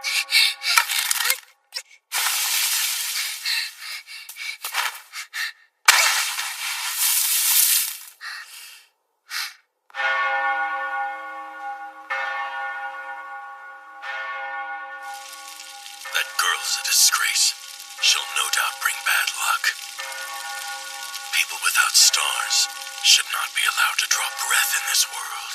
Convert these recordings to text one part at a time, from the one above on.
That girl's a disgrace. She'll no doubt bring bad luck. People without stars should not be allowed to draw breath in this world.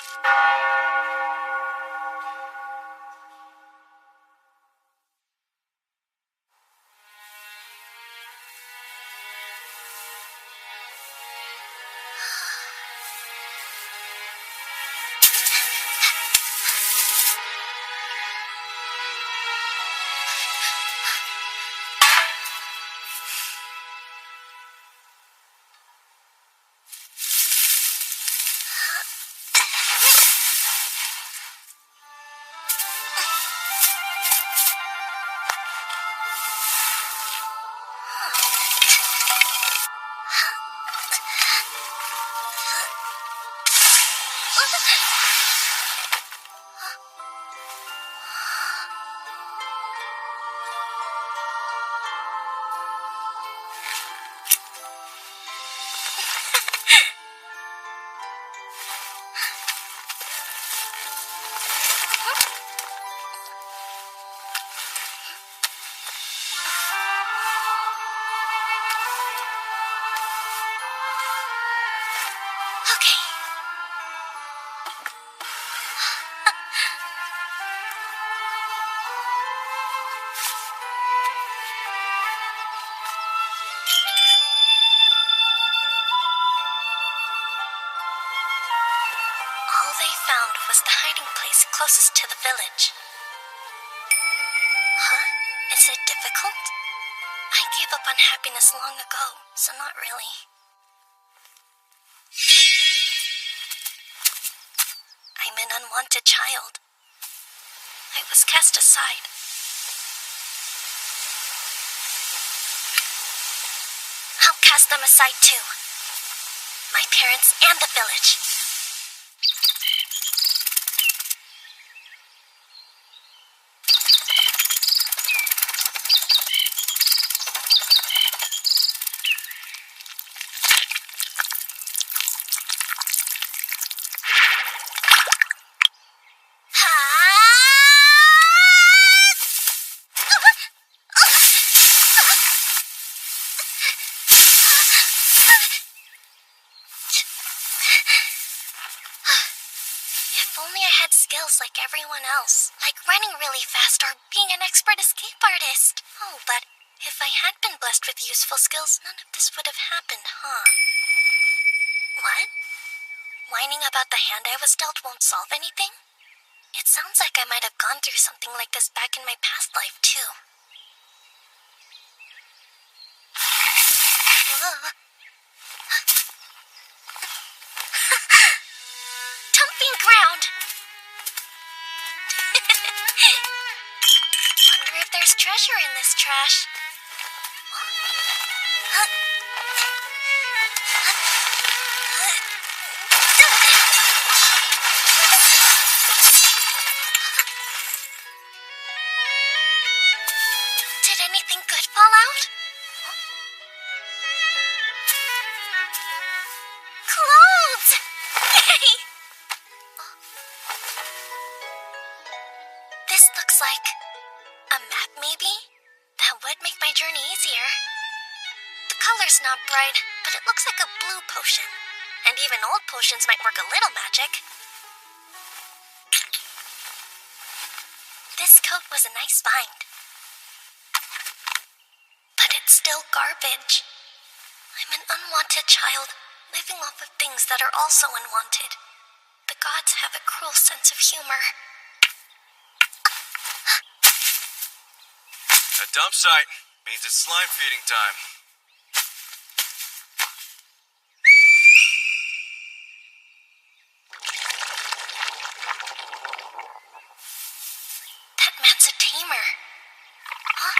Was the hiding place closest to the village. Huh? Is it difficult? I gave up on happiness long ago, so not really. I'm an unwanted child. I was cast aside. I'll cast them aside too. My parents and the village. Skills like everyone else, like running really fast or being an expert escape artist. Oh, but if I had been blessed with useful skills, none of this would have happened, huh? What? Whining about the hand I was dealt won't solve anything? It sounds like I might have gone through something like this back in my past life, too. Dumping ground! Wonder if there's treasure in this trash. Did anything good fall out? Clothes! This looks like a map, maybe? That would make my journey easier. The color's not bright, but it looks like a blue potion. And even old potions might work a little magic. This coat was a nice find. But it's still garbage. I'm an unwanted child, living off of things that are also unwanted. The gods have a cruel sense of humor. A dump site means it's slime feeding time. That man's a tamer. Huh?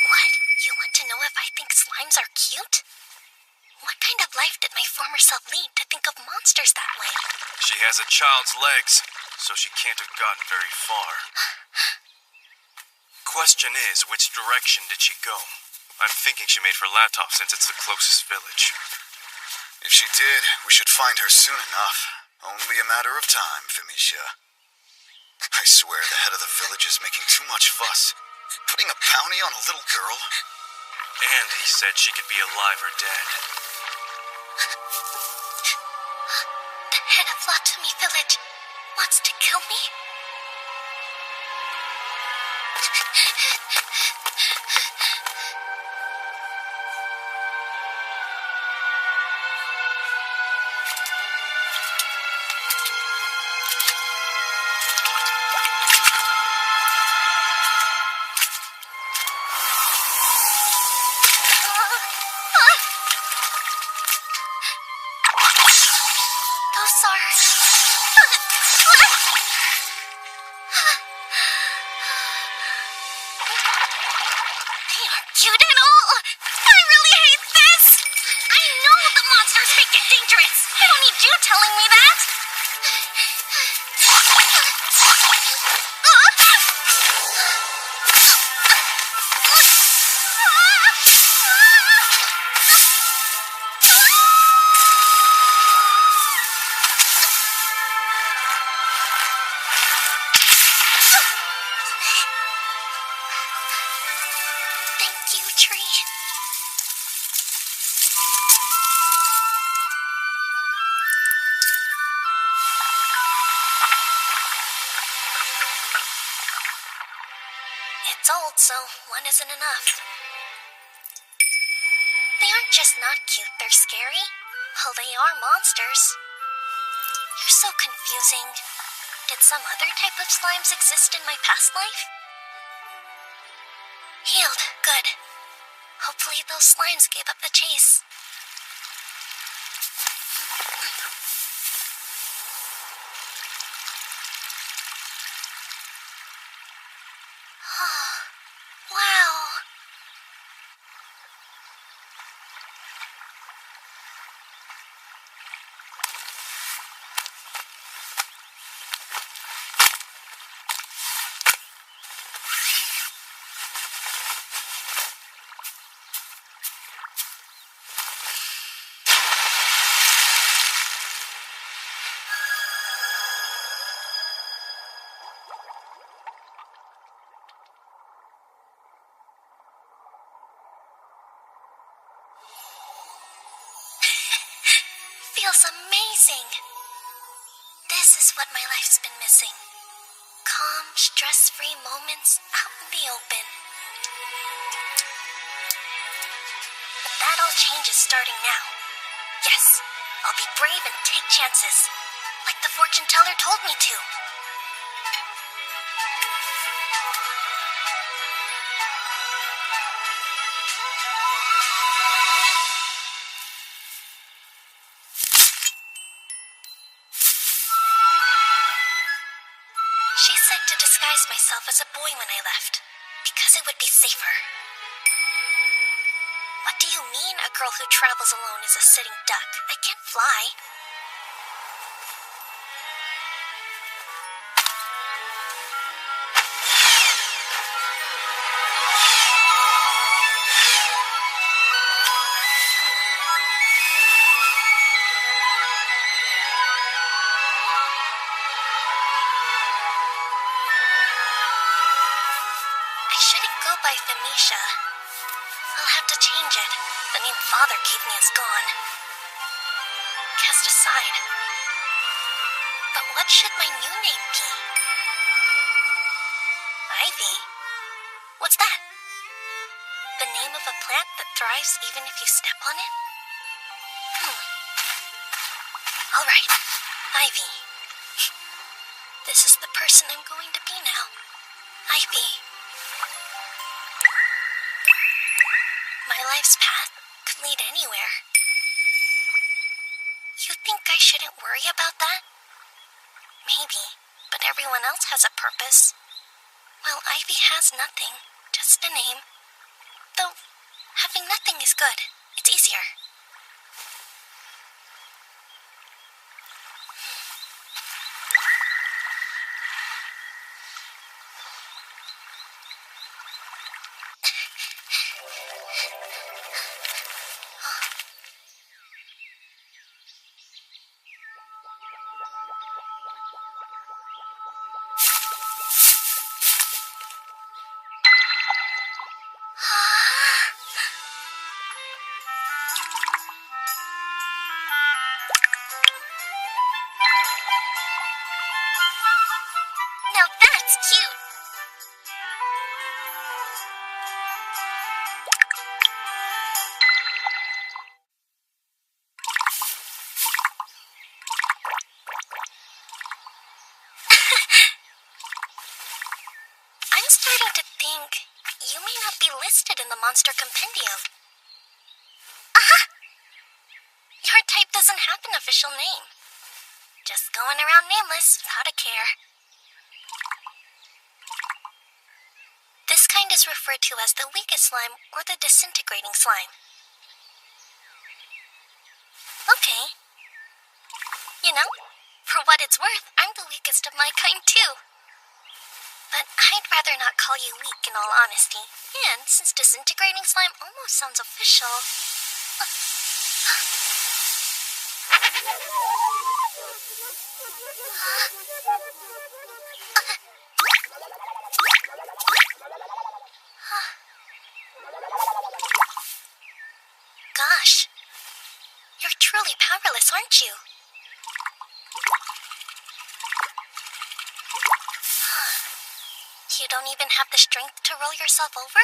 What? You want to know if I think slimes are cute? What kind of life did my former self lead to think of monsters that way? She has a child's legs. so she can't have gotten very far. Question is, which direction did she go? I'm thinking she made for Latov since it's the closest village. If she did, we should find her soon enough. Only a matter of time, Famisha. I swear the head of the village is making too much fuss. Putting a bounty on a little girl? And he said she could be alive or dead. The head of Latumi village wants to kill me? It's old, so one isn't enough. They aren't just not cute, they're scary. Well, they are monsters. You're so confusing. Did some other type of slimes exist in my past life? Healed, good. Hopefully those slimes gave up the chase. Wow. Feels amazing. This is what my life's been missing. Calm, stress-free moments out in the open. But that all changes starting now. Yes, I'll be brave and take chances, like the fortune teller told me to. She said to disguise myself as a boy when I left, because it would be safer. What do you mean a girl who travels alone is a sitting duck? I can't fly. By Famisha. I'll have to change it. The name Father gave me is gone. Cast aside. But what should my new name be? Ivy? What's that? The name of a plant that thrives even if you step on it? Alright, Ivy. This is the person I'm going to be now. Ivy. My life's path could lead anywhere. You think I shouldn't worry about that? Maybe, but everyone else has a purpose. While Ivy has nothing, just a name. Though, having nothing is good. It's easier. starting to think you may not be listed in the monster compendium. Your type doesn't have an official name. Just going around nameless without a care. This kind is referred to as the weakest slime or the disintegrating slime. Okay. You know, for what it's worth, I'm the weakest of my kind too. But I'd rather not call you weak in all honesty. And since disintegrating slime almost sounds official... Gosh, you're truly powerless, aren't you? You don't even have the strength to roll yourself over?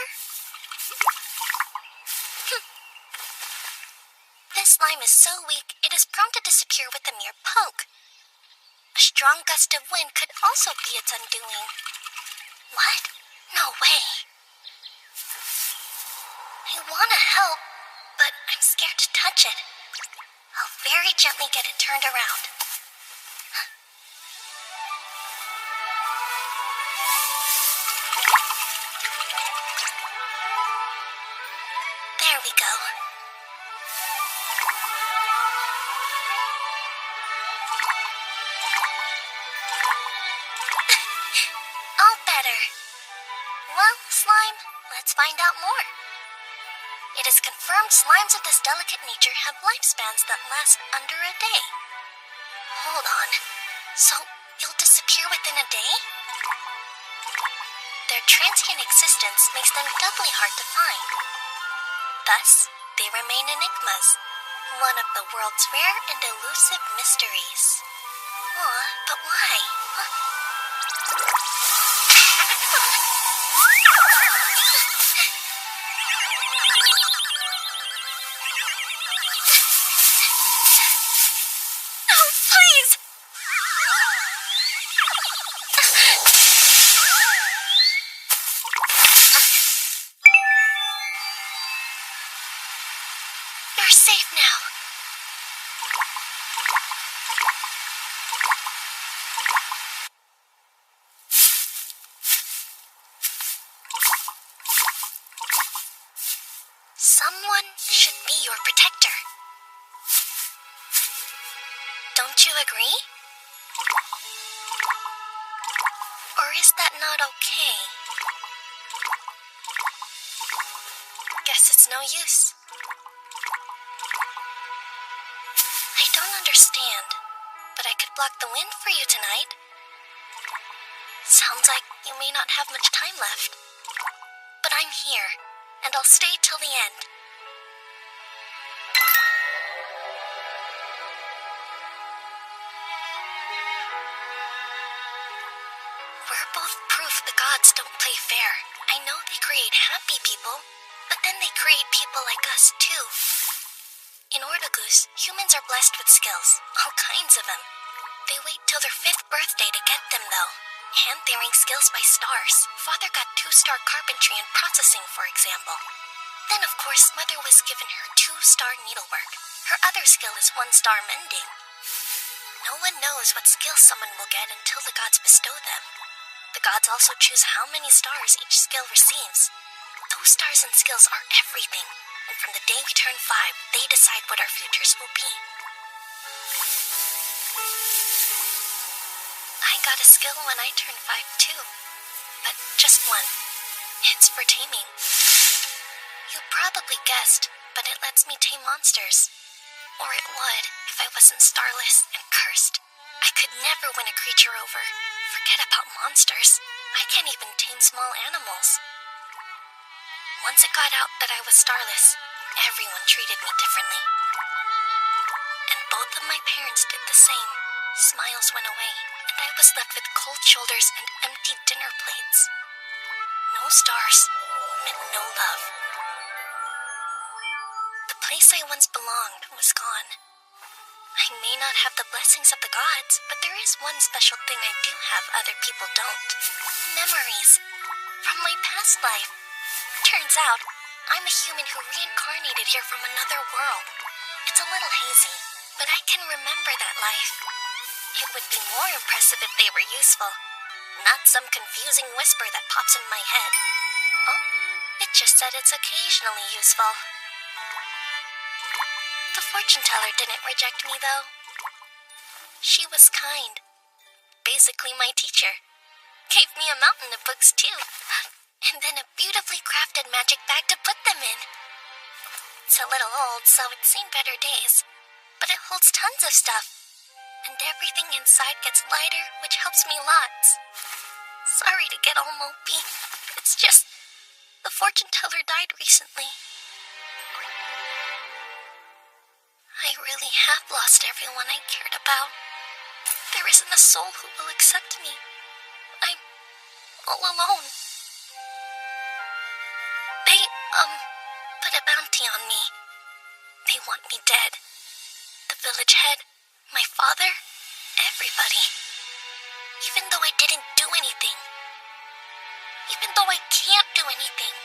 This slime is so weak, it is prone to disappear with a mere poke. A strong gust of wind could also be its undoing. What? No way. I want to help, but I'm scared to touch it. I'll very gently get it turned around. There we go. All better. Well, slime, let's find out more. It is confirmed slimes of this delicate nature have lifespans that last under a day. Hold on. So, you'll disappear within a day? Their transient existence makes them doubly hard to find. Thus, they remain enigmas, one of the world's rare and elusive mysteries. Aw, but why? No, please! You're safe now. Someone should be your protector. Don't you agree? Or is that not okay? Guess it's no use. I don't understand, but I could block the wind for you tonight. Sounds like you may not have much time left. But I'm here, and I'll stay till the end. We're both proof the gods don't play fair. I know they create happy people, but then they create people like us too. In otakus, humans are blessed with skills, all kinds of them. They wait till their 5th birthday to get them though. And they rank skills by stars. Father got 2-star carpentry and processing, for example. Then of course, Mother was given her 2-star needlework. Her other skill is 1-star mending. No one knows what skills someone will get until the gods bestow them. The gods also choose how many stars each skill receives. Those stars and skills are everything, and from the day we turn 5, they decide what our futures will be. I got a skill when I turned 5 too, but just one. It's for taming. You probably guessed, but it lets me tame monsters. Or it would, if I wasn't starless and cursed. I could never win a creature over. Forget about monsters. I can't even tame small animals. Once it got out that I was starless, everyone treated me differently. And both of my parents did the same. Smiles went away, and I was left with cold shoulders and empty dinner plates. No stars meant no love. The place I once belonged was gone. I may not have the blessings of the gods, but there is one special thing I do have other people don't. Memories. from my past life. Turns out, I'm a human who reincarnated here from another world. It's a little hazy, but I can remember that life. It would be more impressive if they were useful, not some confusing whisper that pops in my head. Oh, it just said it's occasionally useful. The fortune teller didn't reject me, though. She was kind. Basically my teacher. Gave me a mountain of books, too. And then a beautifully crafted magic bag to put them in. It's a little old, so it's seen better days. But it holds tons of stuff. And everything inside gets lighter, which helps me lots. Sorry to get all mopey. It's just, the fortune teller died recently. I really have lost everyone I cared about. There isn't a soul who will accept me. I'm all alone. They, put a bounty on me. They want me dead. The village head, my father, everybody. Even though I didn't do anything. Even though I can't do anything.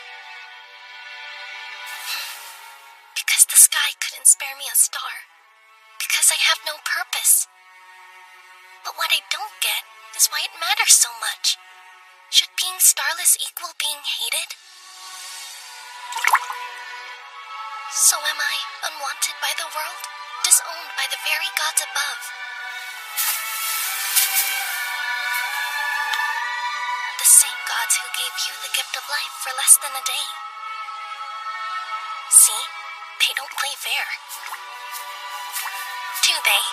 Because the sky couldn't spare me a star. Because I have no purpose. But what I don't get is why it matters so much. Should being starless equal being hated? So am I unwanted by the world? Disowned by the very gods above? The same gods who gave you the gift of life for less than a day. See? They don't play fair. Do they?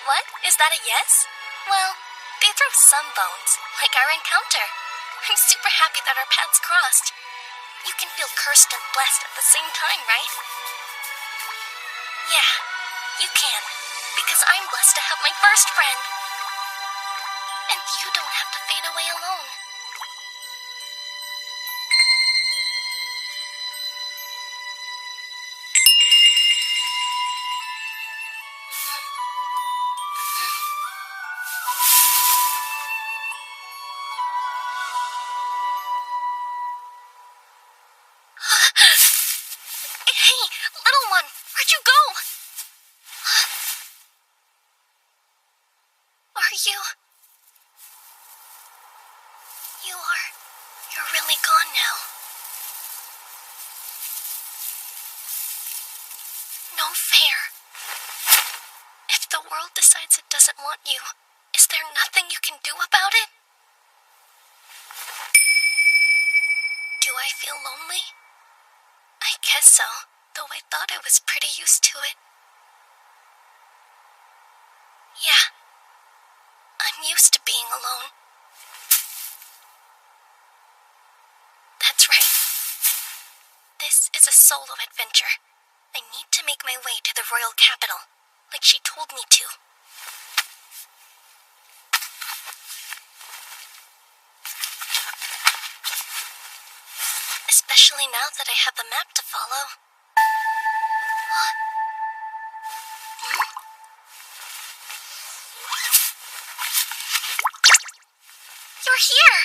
What? Is that a yes? Well, they throw some bones, like our encounter. I'm super happy that our paths crossed. You can feel cursed and blessed at the same time, right? Yeah, you can. Because I'm blessed to have my first friend. And you don't have to fade away alone. Hey, little one, where'd you go? Are you? You're really gone now. No fair. If the world decides it doesn't want you, is there nothing you can do about it? Do I feel lonely? I guess so, though I thought I was pretty used to it. Yeah, I'm used to being alone. That's right. This is a solo adventure. I need to make my way to the royal capital, like she told me to. Especially now that I have a map to follow. You're here!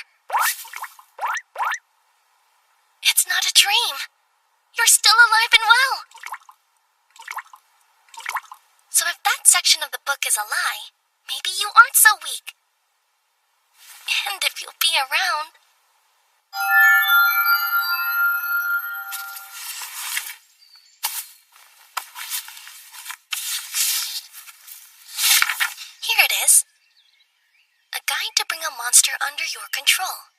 It's not a dream. You're still alive and well. So if that section of the book is a lie, maybe you aren't so weak. And if you'll be around... Here it is. A guide to bring a monster under your control.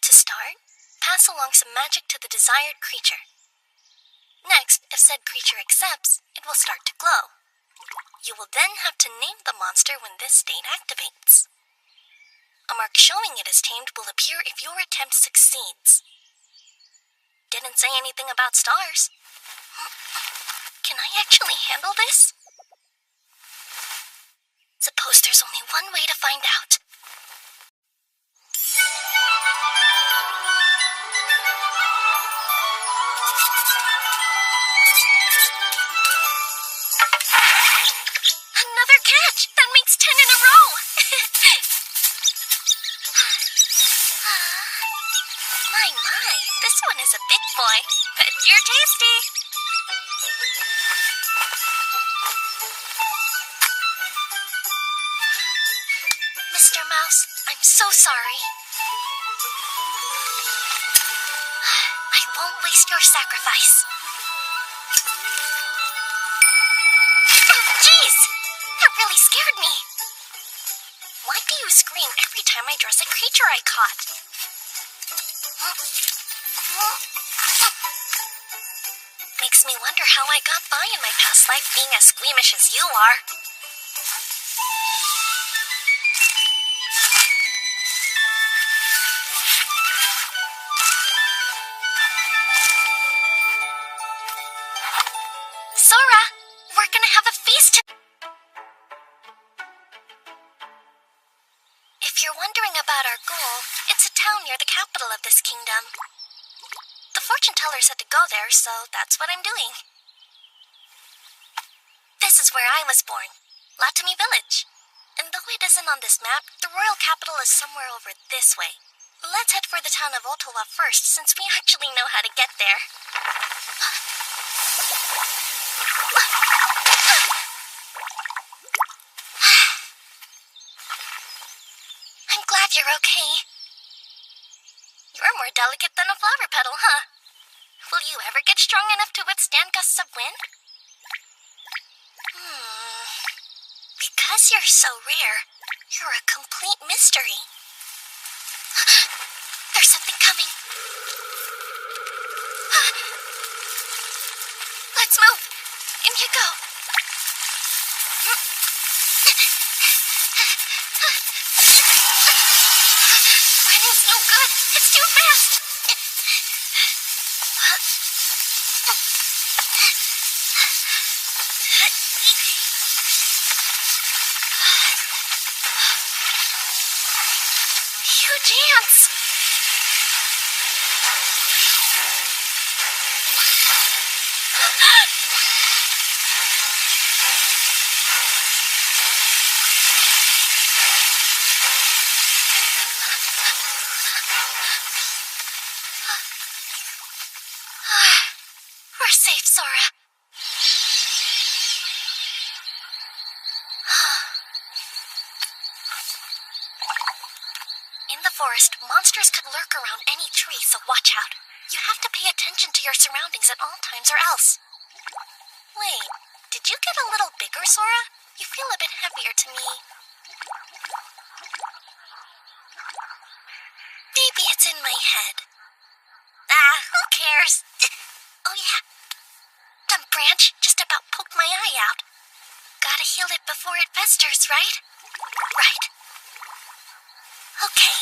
To start, pass along some magic to the desired creature. Next, if said creature accepts, it will start to glow. You will then have to name the monster when this state activates. A mark showing it is tamed will appear if your attempt succeeds. Didn't say anything about stars. Can I actually handle this? Suppose there's only one way to find out. Another catch! That makes 10 in a row! tasty! Mr. Mouse, I'm so sorry. I won't waste your sacrifice. Jeez! That really scared me. Why do you scream every time I dress a creature I caught? Makes me wonder how I got by in my past life being as squeamish as you are. Sora, we're gonna have a feast tonight. If you're wondering about our goal, it's a town near the capital of this kingdom. The fortune teller said to go there, so that's what I'm doing. This is where I was born, Latami Village. And though it isn't on this map, the royal capital is somewhere over this way. Let's head for the town of Ottawa first, since we actually know how to get there. I'm glad you're okay. You're more delicate than a flower petal, huh? Will you ever get strong enough to withstand gusts of wind? Because you're so rare, you're a complete mystery. There's something coming. Let's move. In you go. Running's no good. It's too fast. You dance. We're safe, Sora. In the forest, monsters could lurk around any tree, so watch out. You have to pay attention to your surroundings at all times or else. Wait, did you get a little bigger, Sora? You feel a bit heavier to me. Maybe it's in my head. Who cares? Oh yeah, that branch just about poked my eye out. Gotta heal it before it festers, right? Right. Okay,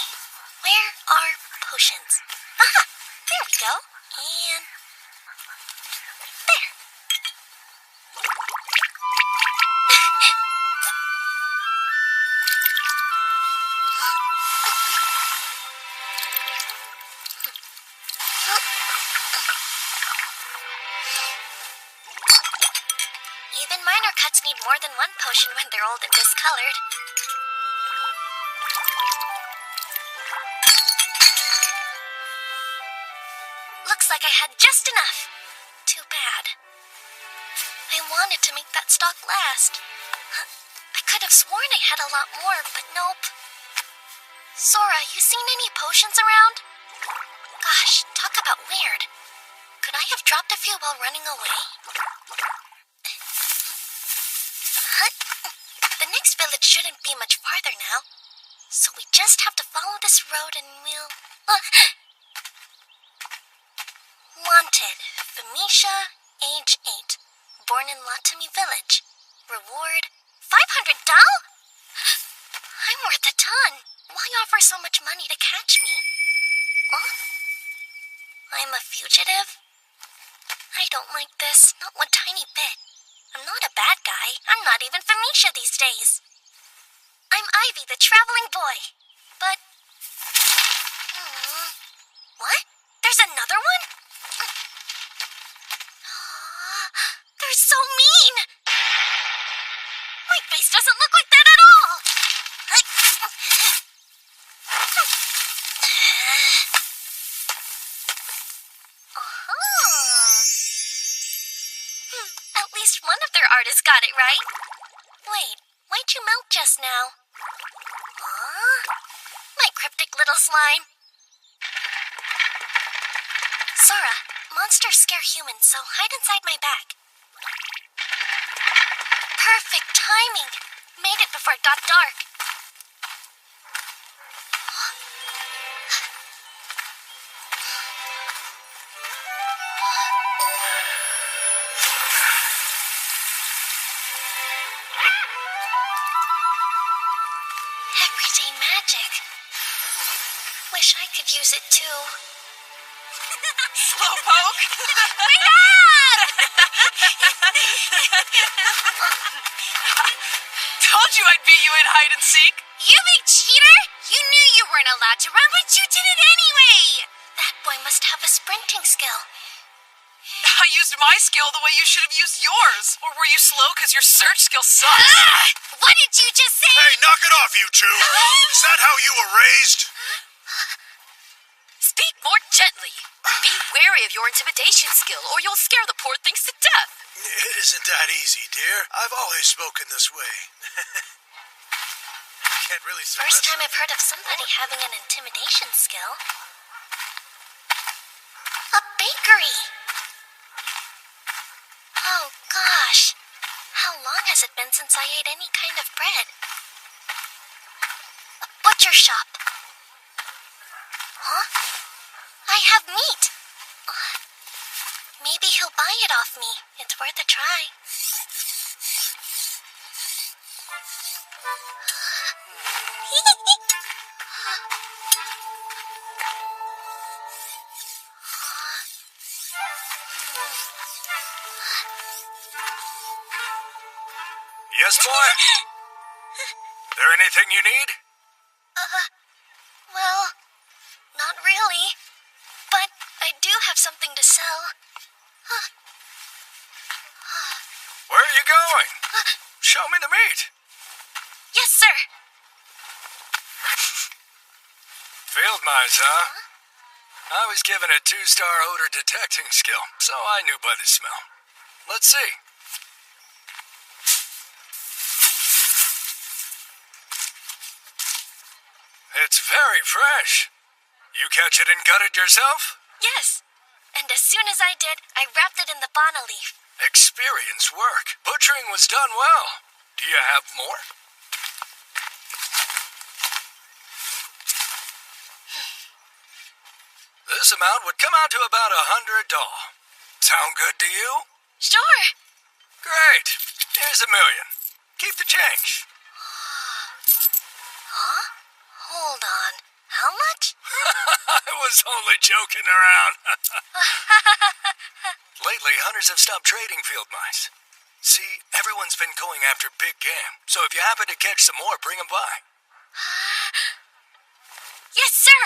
where are potions? Aha! There we go. And there. Even minor cuts need more than one potion when they're old and discolored. Looks like I had just enough. Too bad. I wanted to make that stock last. I could have sworn I had a lot more, but nope. Sora, you seen any potions around? Gosh, talk about weird. Could I have dropped a few while running away? The next village shouldn't be much farther now. So we just have to follow this road and we'll... Wanted, Famisha, age 8, born in Latami Village. Reward, 500 doll? I'm worth a ton. Why offer so much money to catch me? Huh? I'm a fugitive? I don't like this, not one tiny bit. I'm not a bad guy. I'm not even Famisha these days. I'm Ivy, the traveling boy. But... What? There's another one? They're so mean! My face doesn't look like that at all! At least one of their artists got it right. Wait, why'd you melt just now? Huh? My cryptic little slime. Sora, monsters scare humans, so hide inside my bag. Perfect timing. Made it before it got dark. Everyday magic. Wish I could use it too. Slowpoke? Wait up! Told you I'd beat you in hide and seek. You big cheater! You knew you weren't allowed to run, but you did it anyway! That boy must have a sprinting skill. I used my skill the way you should have used yours. Or were you slow because your search skill sucks? What did you just say? Hey, knock it off, you two! Is that how you were raised? Speak more gently. Be wary of your intimidation skill, or you'll scare the poor things to death. It isn't that easy, dear. I've always spoken this way. Can't really First time I've heard of somebody having an intimidation skill. A bakery! Oh gosh. How long has it been since I ate any kind of bread? A butcher shop. Huh? I have meat. Maybe he'll buy it off me. It's worth a try. Yes, boy? There anything you need? Well, not really. But I do have something to sell. Where are you going? Show me the meat. Yes, sir. Field mice, huh? I was given a 2-star odor detecting skill, so I knew by the smell. Let's see. It's very fresh. You catch it and gut it yourself? Yes. And as soon as I did, I wrapped it in the banana leaf. Experience work. Butchering was done well. Do you have more? This amount would come out to about $100. Sound good to you? Sure. Great. Here's $1 million. Keep the change. Huh? Hold on. How much? I was only joking around. Lately, hunters have stopped trading field mice. See, everyone's been going after big game, so if you happen to catch some more, bring them by. Yes, sir.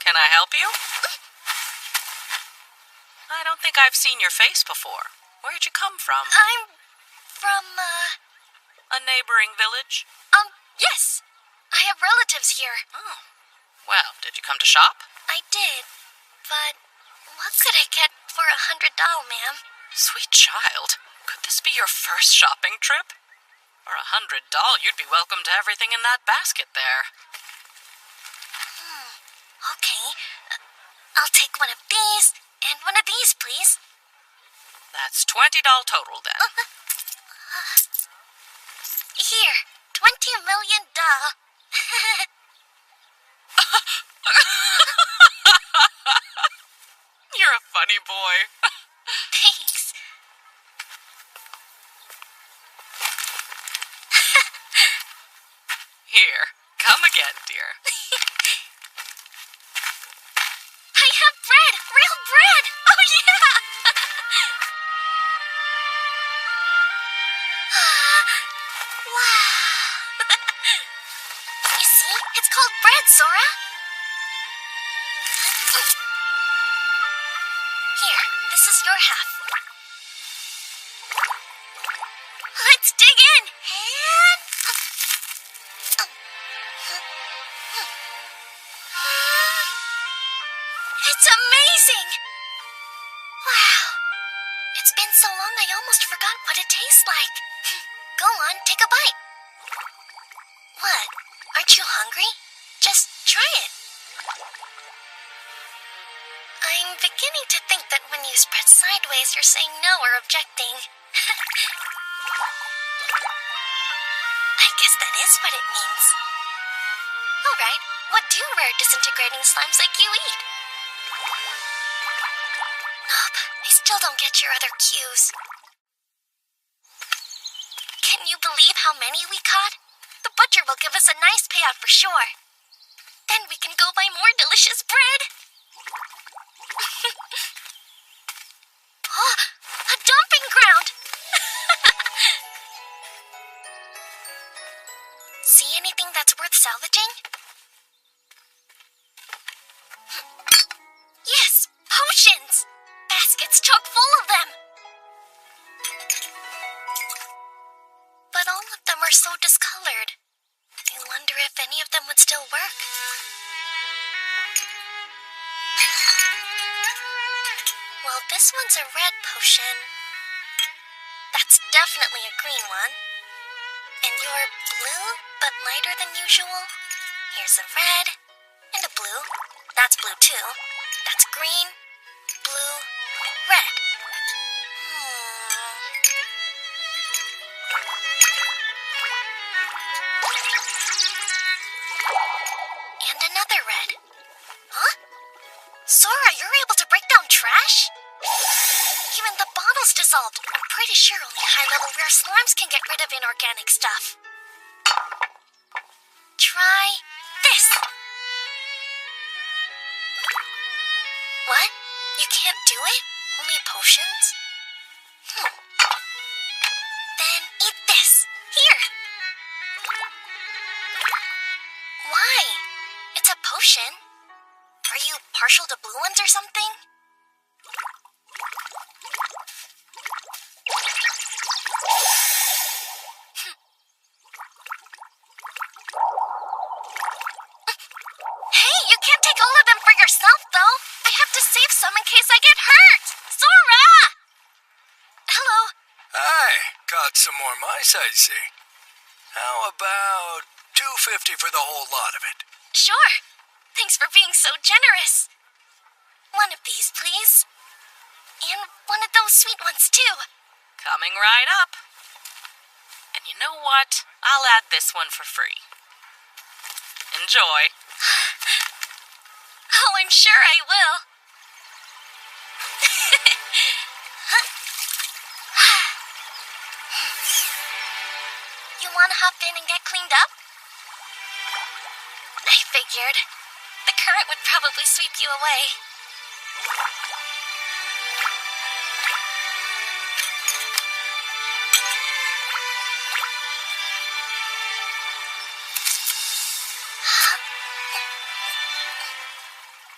Can I help you? I don't think I've seen your face before. Where'd you come from? I'm from, A neighboring village? yes. I have relatives here. Oh. Well, did you come to shop? I did. But what could I get for $100, ma'am? Sweet child. Could this be your first shopping trip? For $100, you'd be welcome to everything in that basket there. Okay. I'll take one of these and one of these, please. That's $20 total then. Here, $20 million. You're a funny boy. Thanks. Here, come again, dear. I have bread! Real bread! Oh, yeah! Wow. You see? It's called bread, Sora. Here's your half. Let's dig in. And... It's amazing! Wow. It's been so long I almost forgot what it tastes like. Go on, take a bite. What? Aren't you hungry? Just try it. I'm beginning to think that when you spread sideways, you're saying no or objecting. I guess that is what it means. Alright, what do rare disintegrating slimes like you eat? Nope, I still don't get your other cues. Can you believe how many we caught? The butcher will give us a nice payout for sure. Then we can go buy more delicious bread. Oh, a dumping ground! See anything that's worth salvaging? Yes, potions! Baskets chock full of them! But all of them are so discolored. I wonder if any of them would still work. Well, this one's a red potion. That's definitely a green one. And you're blue, but lighter than usual. Here's a red, and a blue. That's blue too. That's green, blue, red. And another red. Huh? Sora, you're able to break down trash? Even the bottle's dissolved. I'm pretty sure only high-level rare slimes can get rid of inorganic stuff. Try this. What? You can't do it? Only potions? Then eat this. Here. Why? It's a potion. Are you partial to blue ones or something? Hey, you can't take all of them for yourself, though. I have to save some in case I get hurt. Sora! Hello. Hi, caught some more mice, I see. How about $2.50 for the whole lot of it? Sure. Thanks for being so generous. One of these, please. And one of those sweet ones, too. Coming right up. And you know what? I'll add this one for free. Enjoy. Oh, I'm sure I will. You want to hop in and get cleaned up? I figured. The current would probably sweep you away.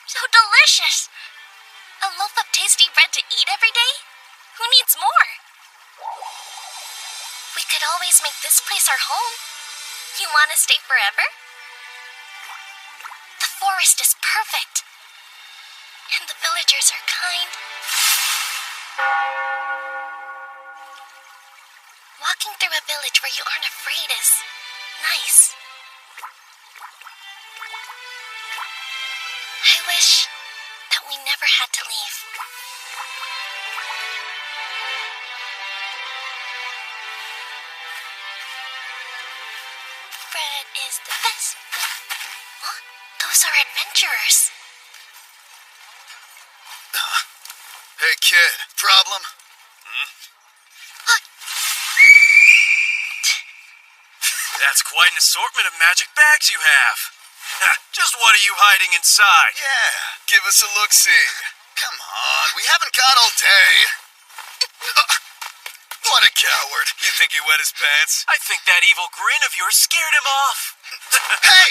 So delicious! A loaf of tasty bread to eat every day? Who needs more? We could always make this place our home. You want to stay forever? The forest is perfect. And the villagers are kind. Walking through a village where you aren't afraid is nice. I wish that we never had to leave. Bread is the best. Huh? Those are adventurers. Hey, kid, problem? That's quite an assortment of magic bags you have. Just what are you hiding inside? Yeah, give us a look-see. Come on, we haven't got all day. What a coward. You think he wet his pants? I think that evil grin of yours scared him off. Hey!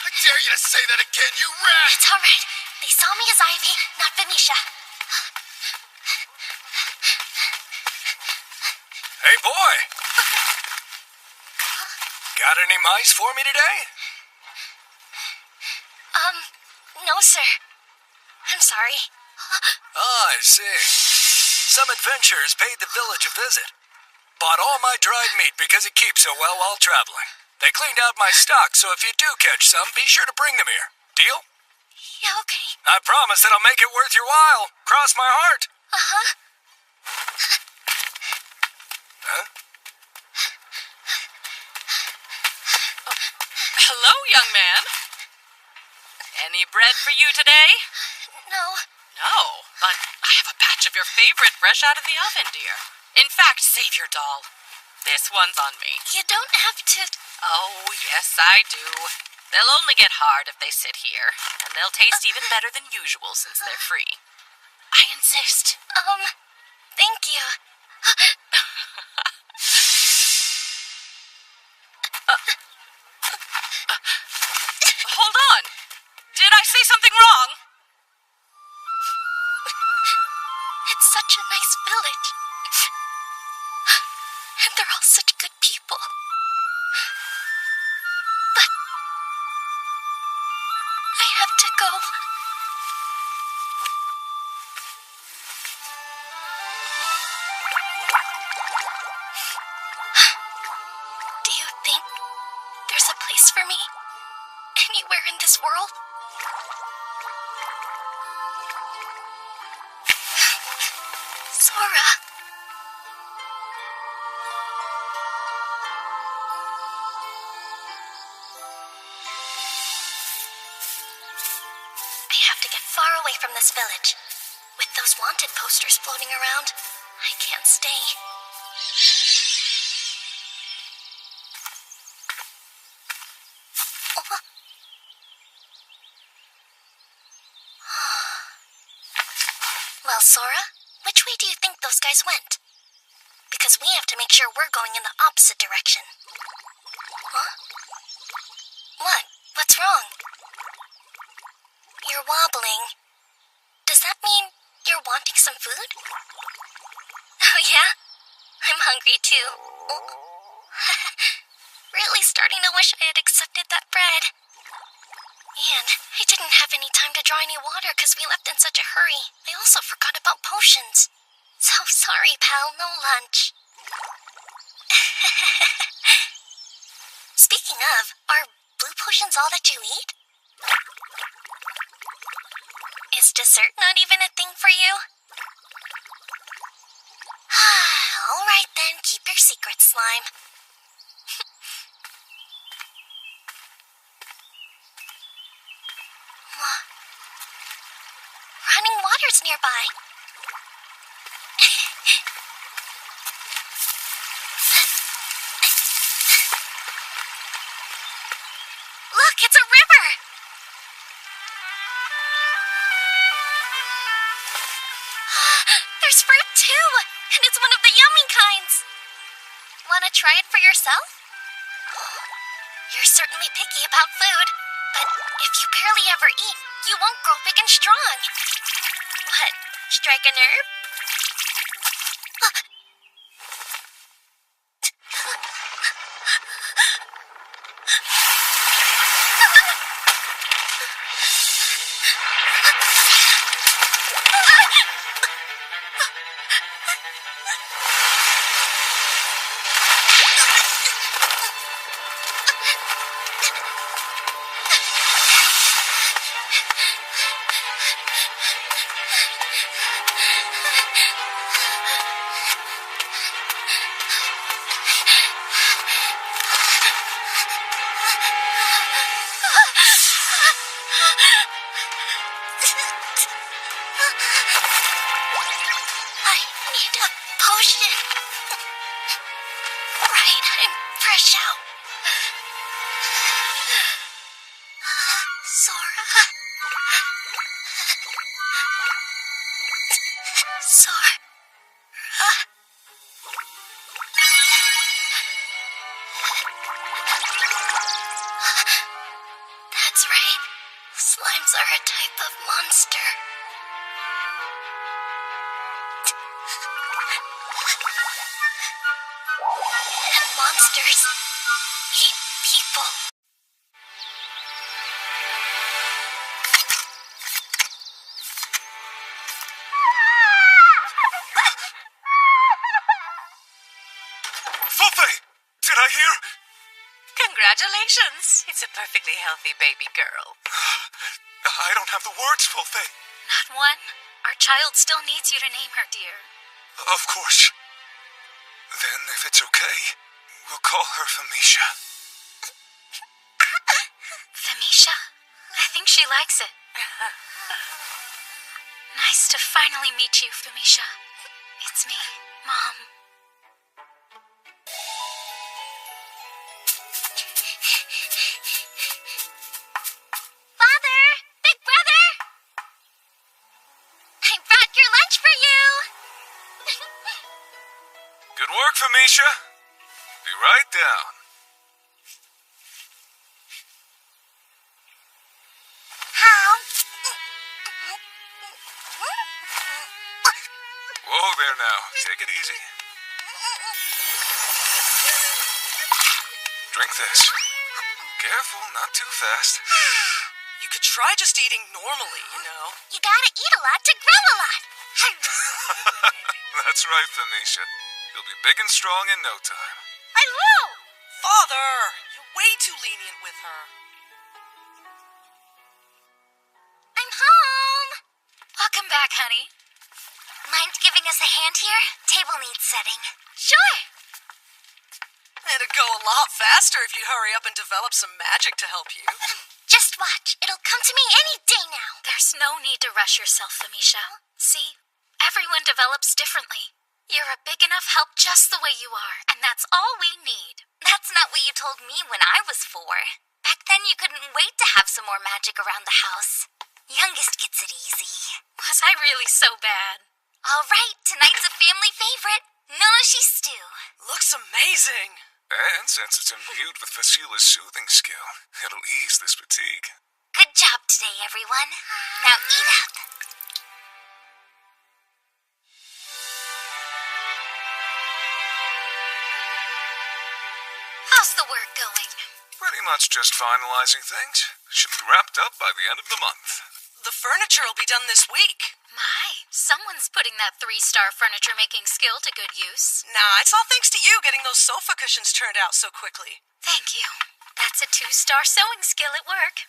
I dare you to say that again, you rat! It's all right. They saw me as Ivy, not Venetia. Hey, boy! Got any mice for me today? No, sir. I'm sorry. Oh, I see. Some adventurers paid the village a visit. Bought all my dried meat because it keeps so well while traveling. They cleaned out my stock, so if you do catch some, be sure to bring them here. Deal? Yeah, okay. I promise that I'll make it worth your while. Cross my heart. Uh-huh. Huh? Hello, young man. Any bread for you today? No. No, but I have a batch of your favorite fresh out of the oven, dear. In fact, save your doll. This one's on me. You don't have to... Oh, yes, I do. They'll only get hard if they sit here, and they'll taste even better than usual since they're free. I insist. Thank you. Hold on. Did I say something wrong? It's such a nice village. And they're all such good people. But... I have to go. Do you think there's a place for me? Anywhere in this world? Sora. I have to get far away from this village. With those wanted posters floating around, I can't stay. Well, Sora, which way do you think those guys went? Because we have to make sure we're going in the opposite direction. Huh? What? What's wrong? You're wobbling. Does that mean you're wanting some food? Oh, yeah? I'm hungry, too. Really starting to wish I had accepted that bread. Man, I didn't have any time to draw any water because we left in such a hurry. I also forgot about potions. So sorry, pal, no lunch. Speaking of, are blue potions all that you eat? Is dessert not even a thing for you? All right then, keep your secret, slime. Running water's nearby. Look, it's a river! There's fruit too, and it's one of the yummy kinds. Wanna try it for yourself? You're certainly picky about food, but if you barely ever eat, you won't grow big and strong. What, strike a nerve? That's right. Slimes are a type of monster. monsters. Eat people. Fullfay! Did I hear? Congratulations. It's a perfectly healthy baby girl. I don't have the words, Fullfay. Not one. Our child still needs you to name her, dear. Of course. Then, if it's okay, we'll call her Famisha. Famisha? I think she likes it. Nice to finally meet you, Famisha. It's me, Mom. Father! Big brother! I brought your lunch for you! Good work, Famisha. Be right down. Whoa there now. Take it easy. Drink this. Careful, not too fast. You could try just eating normally, you know. You gotta eat a lot to grow a lot. That's right, Famisha. You'll be big and strong in no time. I will! Father, you're way too lenient with her. I'm home! Welcome back, honey. Mind giving us a hand here? Table needs setting. Sure! It'd go a lot faster if you hurry up and develop some magic to help you. Just watch. It'll come to me any day now. There's no need to rush yourself, Famisha. See? Everyone develops differently. You're a big enough help just the way you are, and that's all we need. That's not what you told me when I was 4. Back then you couldn't wait to have some more magic around the house. Youngest gets it easy. Was I really so bad? All right, tonight's a family favorite. Nonoshi stew. Looks amazing. And since it's imbued with Vasila's soothing skill, it'll ease this fatigue. Good job today, everyone. Now eat up. How's the work going? Pretty much just finalizing things. Should be wrapped up by the end of the month. The furniture will be done this week. My, someone's putting that 3-star furniture making skill to good use. Nah, it's all thanks to you getting those sofa cushions turned out so quickly. Thank you. That's a 2-star sewing skill at work.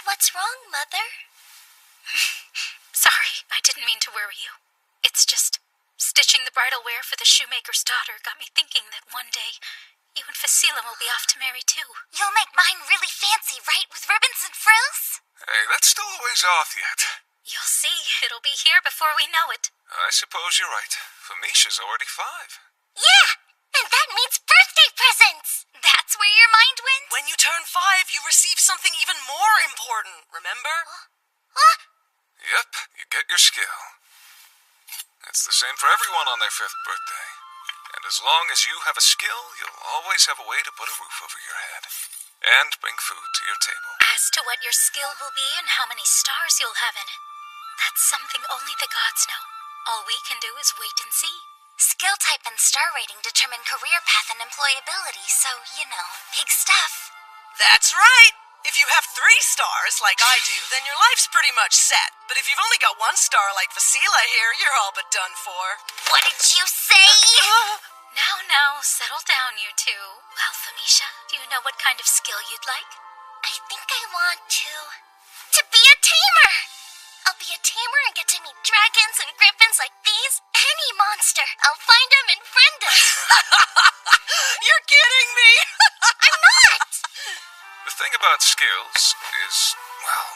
What's wrong, Mother? Sorry, I didn't mean to worry you. It's just stitching the bridal wear for the shoemaker's daughter got me thinking that one day you and Vasila will be off to marry too. You'll make mine really fancy, right? With ribbons and frills? Hey, that's still a ways off yet. You'll see. It'll be here before we know it. I suppose you're right. Famisha's already 5. Yeah! And that means birthday presents! That's where your mind went? When you turn 5, you receive something even more important, remember? Huh? Yep, you get your skill. It's the same for everyone on their 5th birthday. And as long as you have a skill, you'll always have a way to put a roof over your head. And bring food to your table. As to what your skill will be and how many stars you'll have in it, that's something only the gods know. All we can do is wait and see. Skill type and star rating determine career path and employability, so, you know, big stuff. That's right! If you have 3 stars, like I do, then your life's pretty much set. But if you've only got 1 star like Vasila here, you're all but done for. What did you say? Now, settle down, you two. Well, Famisha, do you know what kind of skill you'd like? I think I want to be a tamer! I'll be a tamer and get to meet dragons and griffins like these. Any monster. I'll find them and friend them. You're kidding me! I'm not! The thing about skills is, well,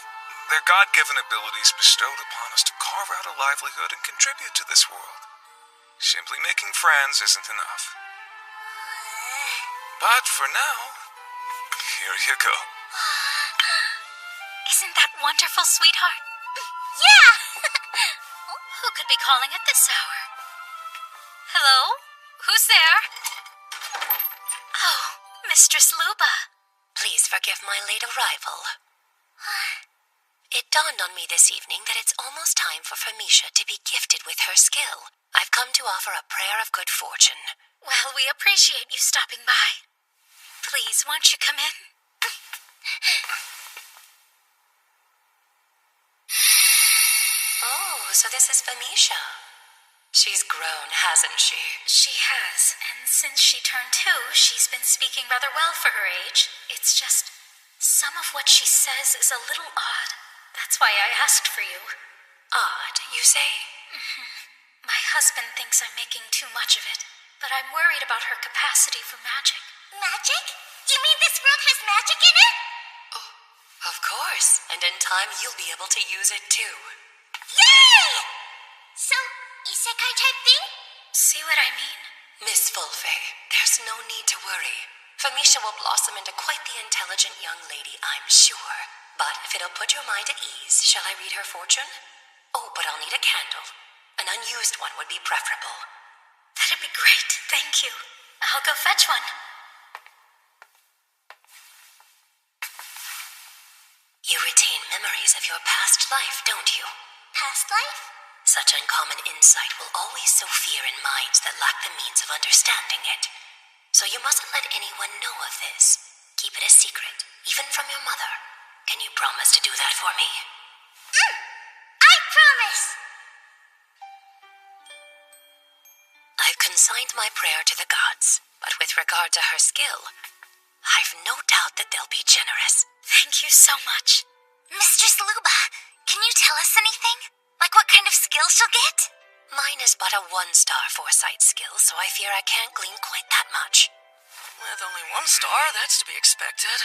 they're God-given abilities bestowed upon us to carve out a livelihood and contribute to this world. Simply making friends isn't enough. But for now, here you go. Isn't that wonderful, sweetheart? Yeah! Who could be calling at this hour? Hello? Who's there? Oh, Mistress Luba. Please forgive my late arrival. It dawned on me this evening that it's almost time for Famisha to be gifted with her skill. I've come to offer a prayer of good fortune. Well, we appreciate you stopping by. Please, won't you come in? Oh, so this is Famisha. She's grown, hasn't she? She has, and since she turned 2, she's been speaking rather well for her age. It's just, some of what she says is a little odd. That's why I asked for you. Odd, you say? My husband thinks I'm making too much of it, but I'm worried about her capacity for magic. Magic? You mean this world has magic in it? Oh, of course. And in time, you'll be able to use it too. Yay! So, isekai type thing? See what I mean? Miss Fulfay, there's no need to worry. Famisha will blossom into quite the intelligent young lady, I'm sure. But if it'll put your mind at ease, shall I read her fortune? Oh, but I'll need a candle. An unused one would be preferable. That'd be great, thank you. I'll go fetch one. You retain memories of your past life, don't you? Past life? Such uncommon insight will always sow fear in minds that lack the means of understanding it. So you mustn't let anyone know of this. Keep it a secret, even from your mother. Can you promise to do that for me? I promise! I've consigned my prayer to the gods, but with regard to her skill, I've no doubt that they'll be generous. Thank you so much. Mistress Luba, can you tell us anything? Like what kind of skill she'll get? Mine is but a 1-star foresight skill, so I fear I can't glean quite that much. With only 1 star, that's to be expected.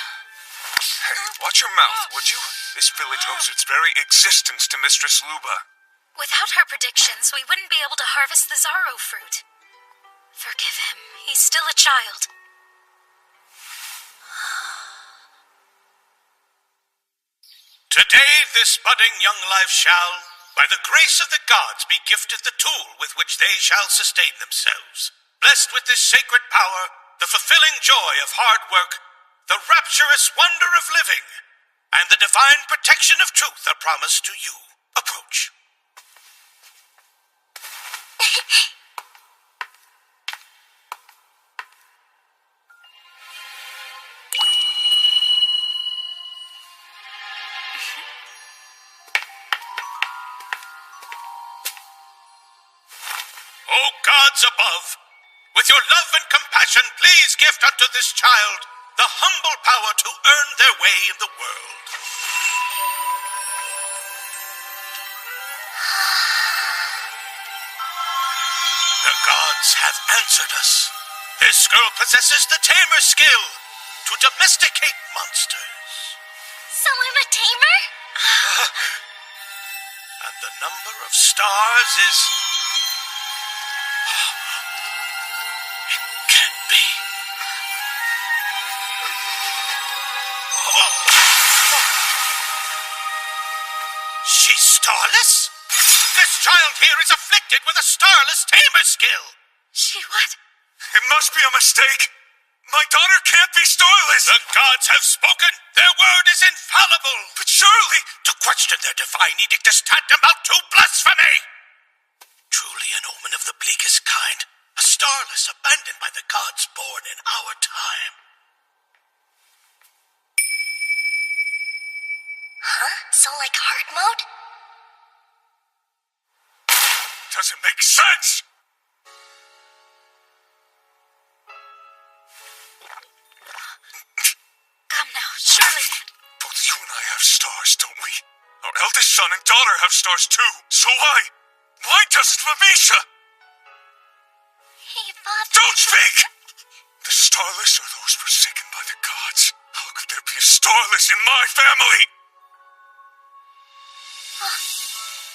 Hey, watch your mouth, would you? This village owes its very existence to Mistress Luba. Without her predictions, we wouldn't be able to harvest the Zaro fruit. Forgive him. He's still a child. Today this budding young life shall, by the grace of the gods, be gifted the tool with which they shall sustain themselves. Blessed with this sacred power, the fulfilling joy of hard work, the rapturous wonder of living, and the divine protection of truth are promised to you. Approach. O gods above, with your love and compassion, please gift unto this child the humble power to earn their way in the world. The gods have answered us. This girl possesses the tamer skill to domesticate monsters. So I'm a tamer? And the number of stars is... It can't be. She's starless? This child here is afflicted with a starless tamer skill. She what? It must be a mistake. My daughter can't be starless. The gods have spoken. Their word is infallible. But surely... To question their divine edict is tantamount to blasphemy. Truly an omen of the bleakest kind. A starless abandoned by the gods born in our time. Huh? So like hard mode? Doesn't make sense. Come now, surely. Both you and I have stars, don't we? Our eldest son and daughter have stars too. So why doesn't Famisha? Hey, Bob. Don't speak! The starless are those forsaken by the gods. How could there be a starless in my family?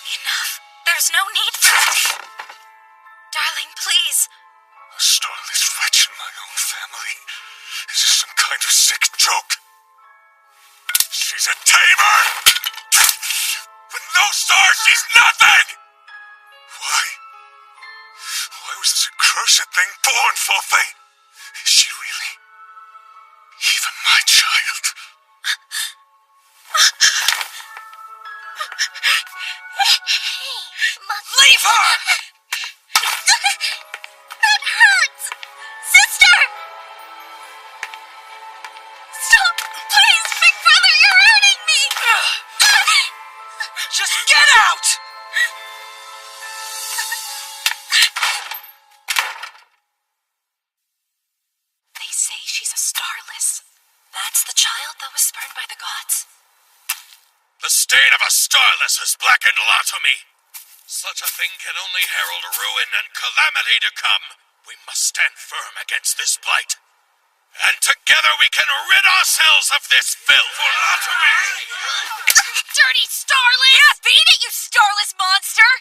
Enough. There's no need for that. Darling, please. A starless wretch in my own family? Is this some kind of sick joke? She's a tamer! With no stars, she's nothing! Why was this accursed thing born, Fulfay? Is she really even my child? Leave her! That hurts! Sister! Stop! Please, big brother, you're hurting me! Just get out! They say she's a starless. That's the child that was spurned by the gods? The stain of a starless has blackened Latomi. Such a thing can only herald ruin and calamity to come. We must stand firm against this blight. And together we can rid ourselves of this filth. For Latomi! Dirty starlet! Yeah, beat it, you starless monster!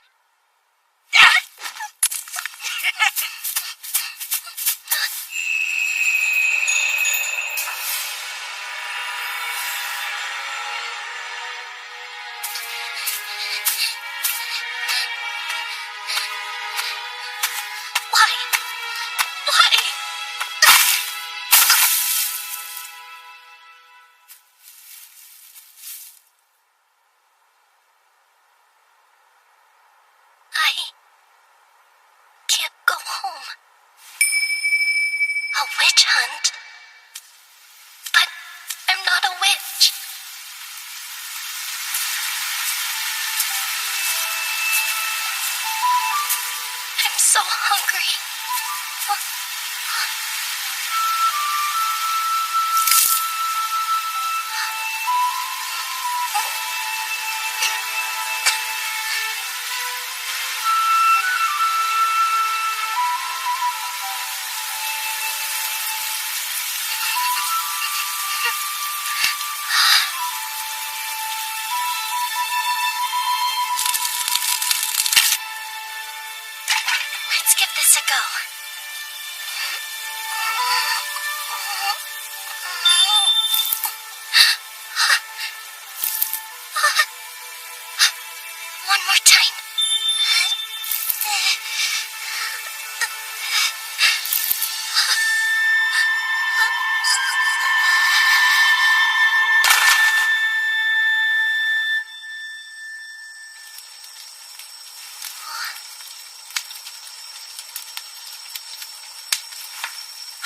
Why? Why? I can't go home. A witch hunt? But I'm not a witch. I'm so hungry. Let's give this a go. One more time.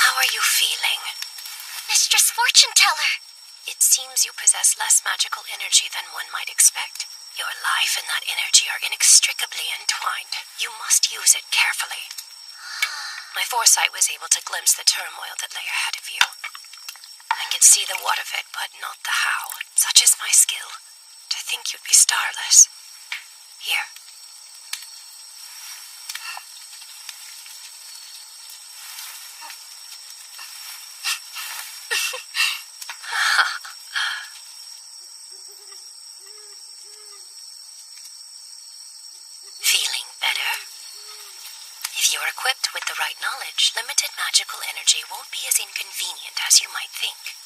How are you feeling? Mistress Fortune Teller. It seems you possess less magical energy than one might expect. Your life and that energy are inextricably entwined. You must use it carefully. My foresight was able to glimpse the turmoil that lay ahead of you. I could see the what of it, but not the how. Such is my skill. To think you'd be starless. Here. Feeling better? If you're equipped with the right knowledge, limited magical energy won't be as inconvenient as you might think.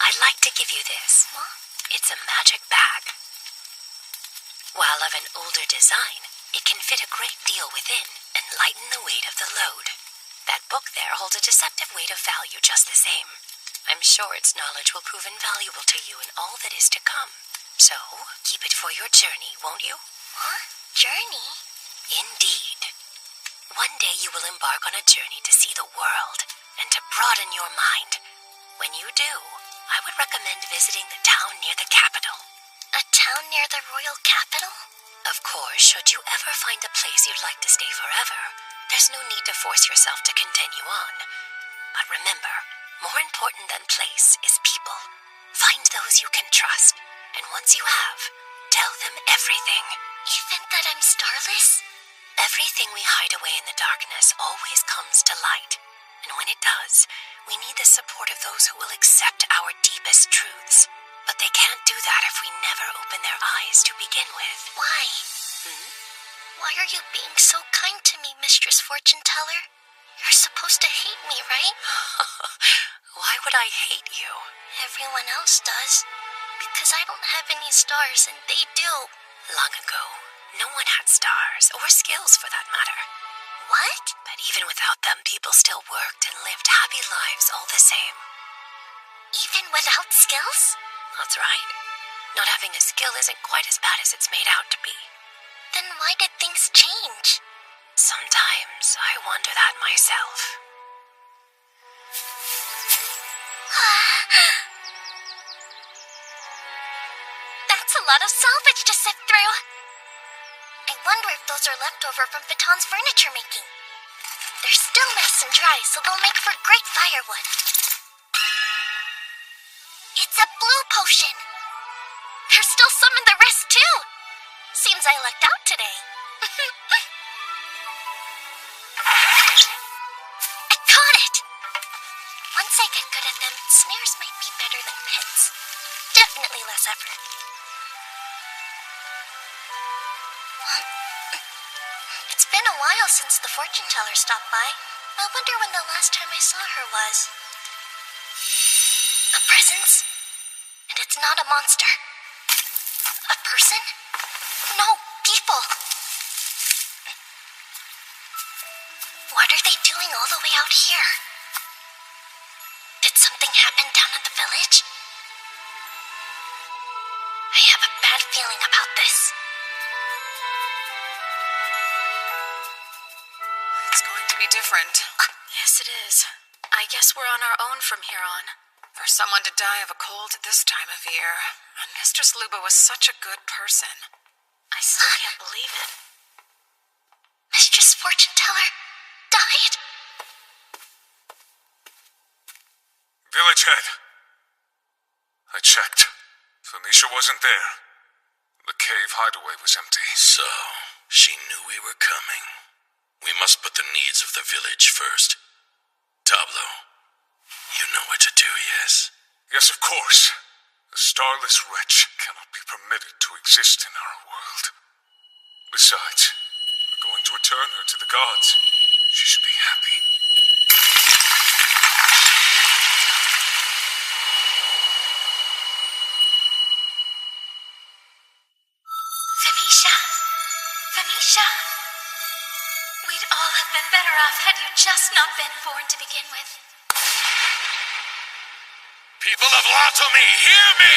I'd like to give you this. It's a magic bag. While of an older design, it can fit a great deal within and lighten the weight of the load. That book there holds a deceptive weight of value just the same. I'm sure its knowledge will prove invaluable to you in all that is to come. So, keep it for your journey, won't you? What? Journey? Indeed. One day you will embark on a journey to see the world and to broaden your mind. When you do, I would recommend visiting the town near the capital. A town near the royal capital? Of course, should you ever find a place you'd like to stay forever, there's no need to force yourself to continue on. But remember, more important than place is people. Find those you can trust, and once you have, tell them everything. Even that I'm starless? Everything we hide away in the darkness always comes to light. And when it does, we need the support of those who will accept our deepest truths. But they can't do that if we never open their eyes to begin with. Why? Why are you being so kind to me, Mistress Fortune Teller? You're supposed to hate me, right? Why would I hate you? Everyone else does. Because I don't have any stars and they do. Long ago, no one had stars, or skills for that matter. What? But even without them, people still worked and lived happy lives all the same. Even without skills? That's right. Not having a skill isn't quite as bad as it's made out to be. Then why did things change? Sometimes I wonder that myself. That's a lot of salvage to sift through. I wonder if those are leftover from Baton's furniture making. They're still nice and dry, so they'll make for great firewood. It's a blue potion. There's still some in the rest, too. Seems I lucked out today. I caught it! Once I get good at them, snares might be better than pits. Definitely less effort. It's been a while since the fortune teller stopped by. I wonder when the last time I saw her was. A presence? And it's not a monster. A person? No, people. What are they doing all the way out here? Did something happen down at the village? I have a bad feeling about this. It's going to be different. Yes, it is. I guess we're on our own from here on. For someone to die of a cold at this time of year, and Mistress Luba was such a good person. I still can't believe it. Mistress Fortune Teller died? Village head. I checked. Felicia wasn't there. The cave hideaway was empty. So, she knew we were coming. We must put the needs of the village first. Tablo, you know what to do, yes? Yes, of course. A starless wretch cannot be permitted to exist in our world. Besides, we're going to return her to the gods. She should be happy. Felicia. Felicia. We'd all have been better off had you just not been born to begin with. People of Latomi, hear me!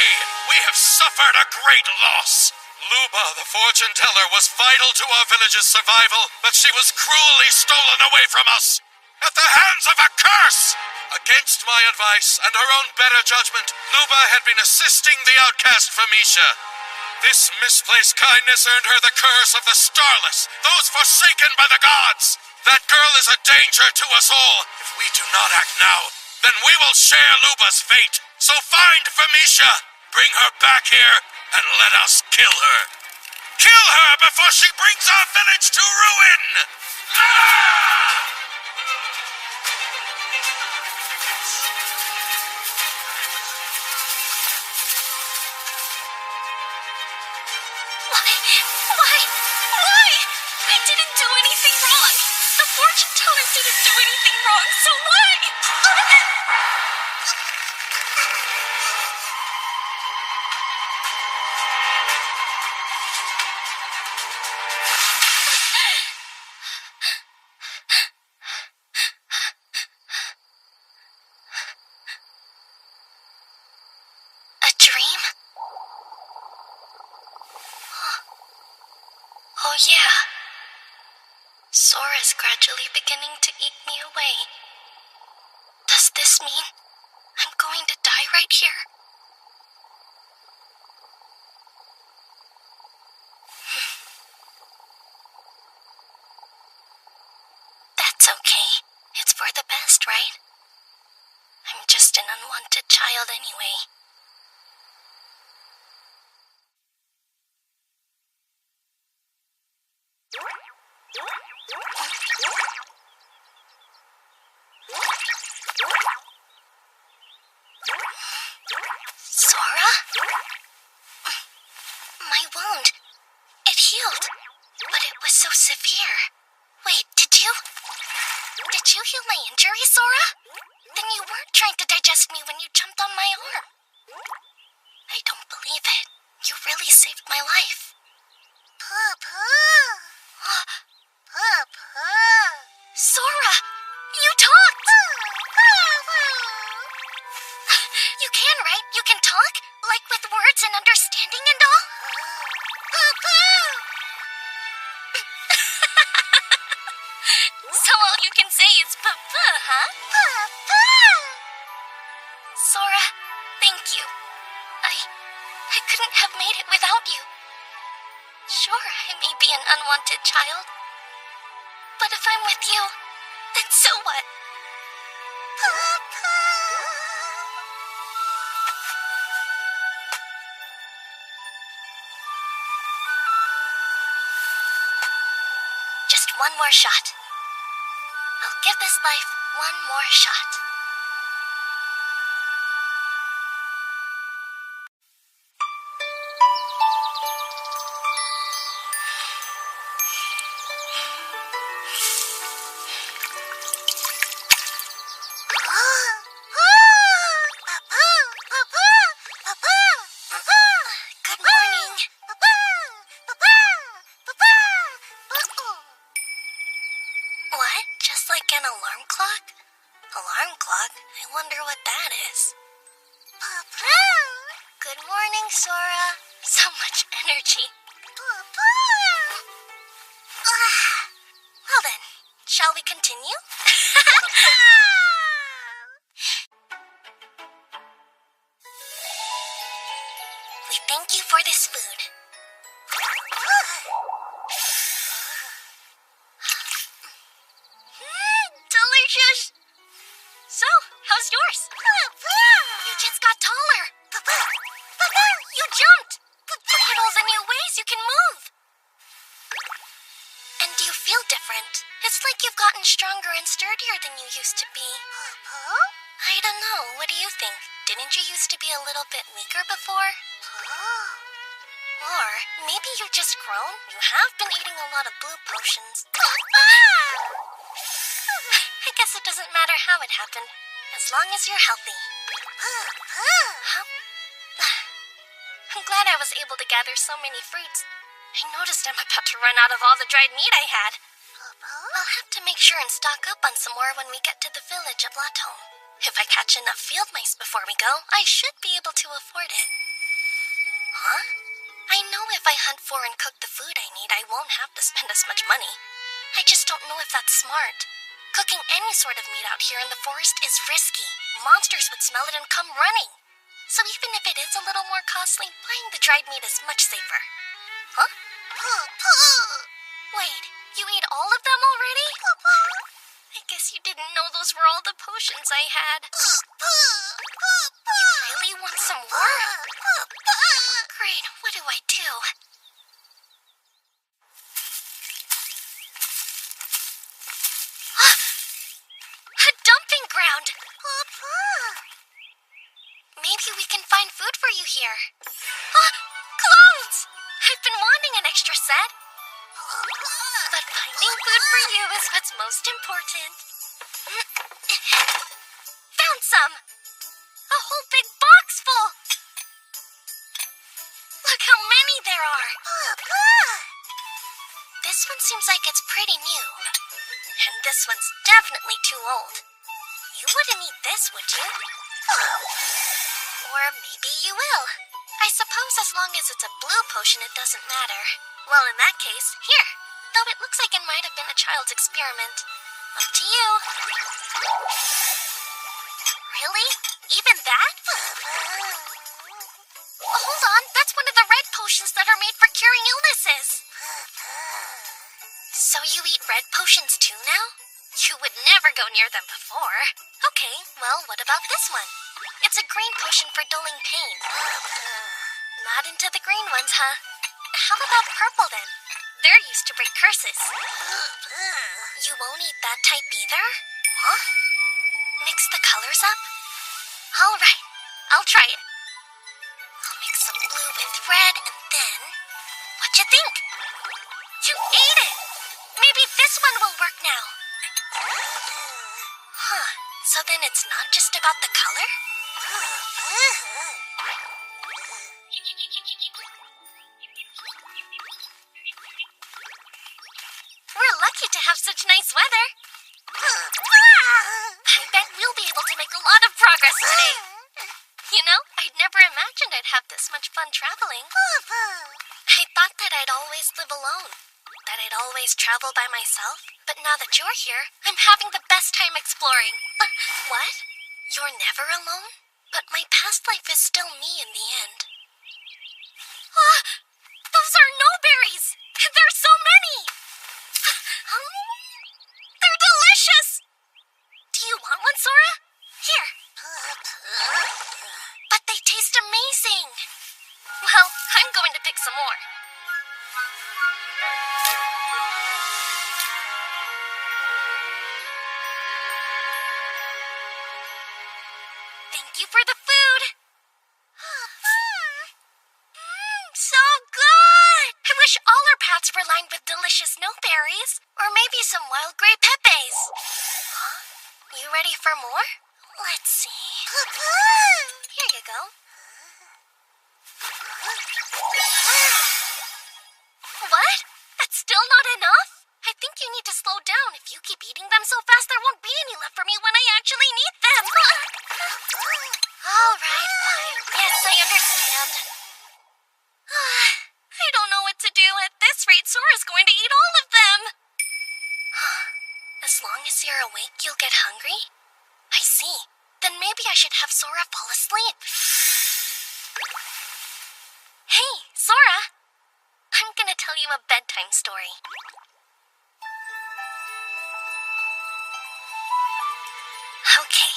We have suffered a great loss. Luba, the fortune teller, was vital to our village's survival, but she was cruelly stolen away from us at the hands of a curse! Against my advice and her own better judgment, Luba had been assisting the outcast Felicia. This misplaced kindness earned her the curse of the starless, those forsaken by the gods. That girl is a danger to us all. If we do not act now, then we will share Luba's fate. So find Felicia, bring her back here, and let us kill her. Kill her before she brings our village to ruin! Why? I didn't do anything wrong. The fortune teller didn't do anything wrong, so why? A dream? Oh yeah. Sora's gradually beginning to eat me away. Does this mean I'm going to die right here? That's okay. It's for the best, right? I'm just an unwanted child anyway. Sora? My wound. It healed. But it was so severe. Wait, did you heal my injury, Sora? Then you weren't trying to digest me when you jumped on my arm. I don't believe it. You really saved my life. Poo-poo. Poo-poo. Sora! You talked! You You can, right? You can talk? Like with words and understanding and all? So all you can say is papa, huh? Papa! Sora, thank you. I couldn't have made it without you. Sure, I may be an unwanted child. But if I'm with you, then so what? Papa! Just one more shot. I'll give this life one more shot. Good morning. What? Just like an alarm clock? Alarm clock? I wonder what that is. Good morning, Sora. So much energy. Well then, shall we continue? We thank you for this food. Delicious! So, how's yours? You just got taller. You jumped. Look at all the new ways you can move. And do you feel different? It's like you've gotten stronger and sturdier than you used to be. I don't know. What do you think? Didn't you used to be a little bit weaker before? Or maybe you've just grown. You have been eating a lot of blue potions. I guess it doesn't matter how it happened, as long as you're healthy. Huh? I'm glad I was able to gather so many fruits. I noticed I'm about to run out of all the dried meat I had. I'll have to make sure and stock up on some more when we get to the village of Latom. If I catch enough field mice before we go, I should be able to afford it. Huh? I know if I hunt for and cook the food I need, I won't have to spend as much money. I just don't know if that's smart. Cooking any sort of meat out here in the forest is risky. Monsters would smell it and come running. So even if it is a little more costly, buying the dried meat is much safer. Huh? Wait, you ate all of them already? I guess you didn't know those were all the potions I had. You really want some more? Great, what do I do? A dumping ground! Maybe we can find food for you here. Clothes! I've been wanting an extra set. But finding food for you is what's most important. Found some! A whole big box full! Look how many there are! This one seems like it's pretty new. And this one's definitely too old. You wouldn't eat this, would you? Or maybe you will. I suppose as long as it's a blue potion, it doesn't matter. Well, in that case, here. Though it looks like it might have been a child's experiment. Up to you. Really? Even that? Hold on, that's one of the red potions that are made for curing illnesses. So you eat red potions too now? You would never go near them before. Okay, well, what about this one? It's a green potion for dulling pain. Not into the green ones, huh? How about purple then? They're used to break curses. You won't eat that type either? Huh? Mix the colors up? Alright, I'll try it. I'll mix some blue with red and then... What'd you think? You ate it! Maybe this one will work now. Huh, so then it's not just about the color? We're lucky to have such nice weather. I bet we'll be able to make a lot of progress today. You have this much fun traveling. I thought that I'd always live alone, that I'd always travel by myself. But now that you're here, I'm having the best time exploring. What? You're never alone? But my past life is still me in the end. Those are no berries! There's so many! They're delicious! Do you want one, Sora? Here. But they taste amazing. Well, I'm going to pick some more. Thank you for the food. So good! I wish all our paths were lined with delicious snowberries, or maybe some wild gray pepes. Huh? You ready for more? Let's see. Here you go. What? That's still not enough? I think you need to slow down. If you keep eating them so fast, there won't be any left for me when I actually need them. All right, fine. Yes, I understand. I don't know what to do. At this rate, Sora's going to eat all of them. As long as you're awake, you'll get hungry? I see. Then maybe I should have Sora fall asleep. Hey, Sora! I'm gonna tell you a bedtime story. Okay.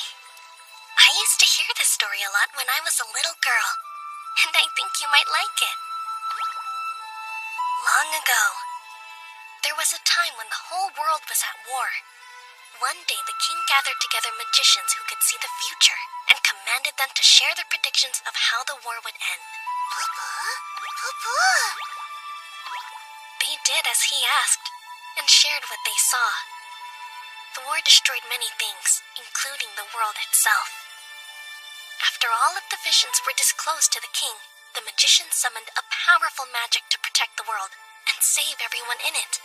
I used to hear this story a lot when I was a little girl, and I think you might like it. Long ago, there was a time when the whole world was at war. One day, the king gathered together magicians who could see the future and commanded them to share their predictions of how the war would end. They did as he asked and shared what they saw. The war destroyed many things, including the world itself. After all of the visions were disclosed to the king, the magician summoned a powerful magic to protect the world and save everyone in it.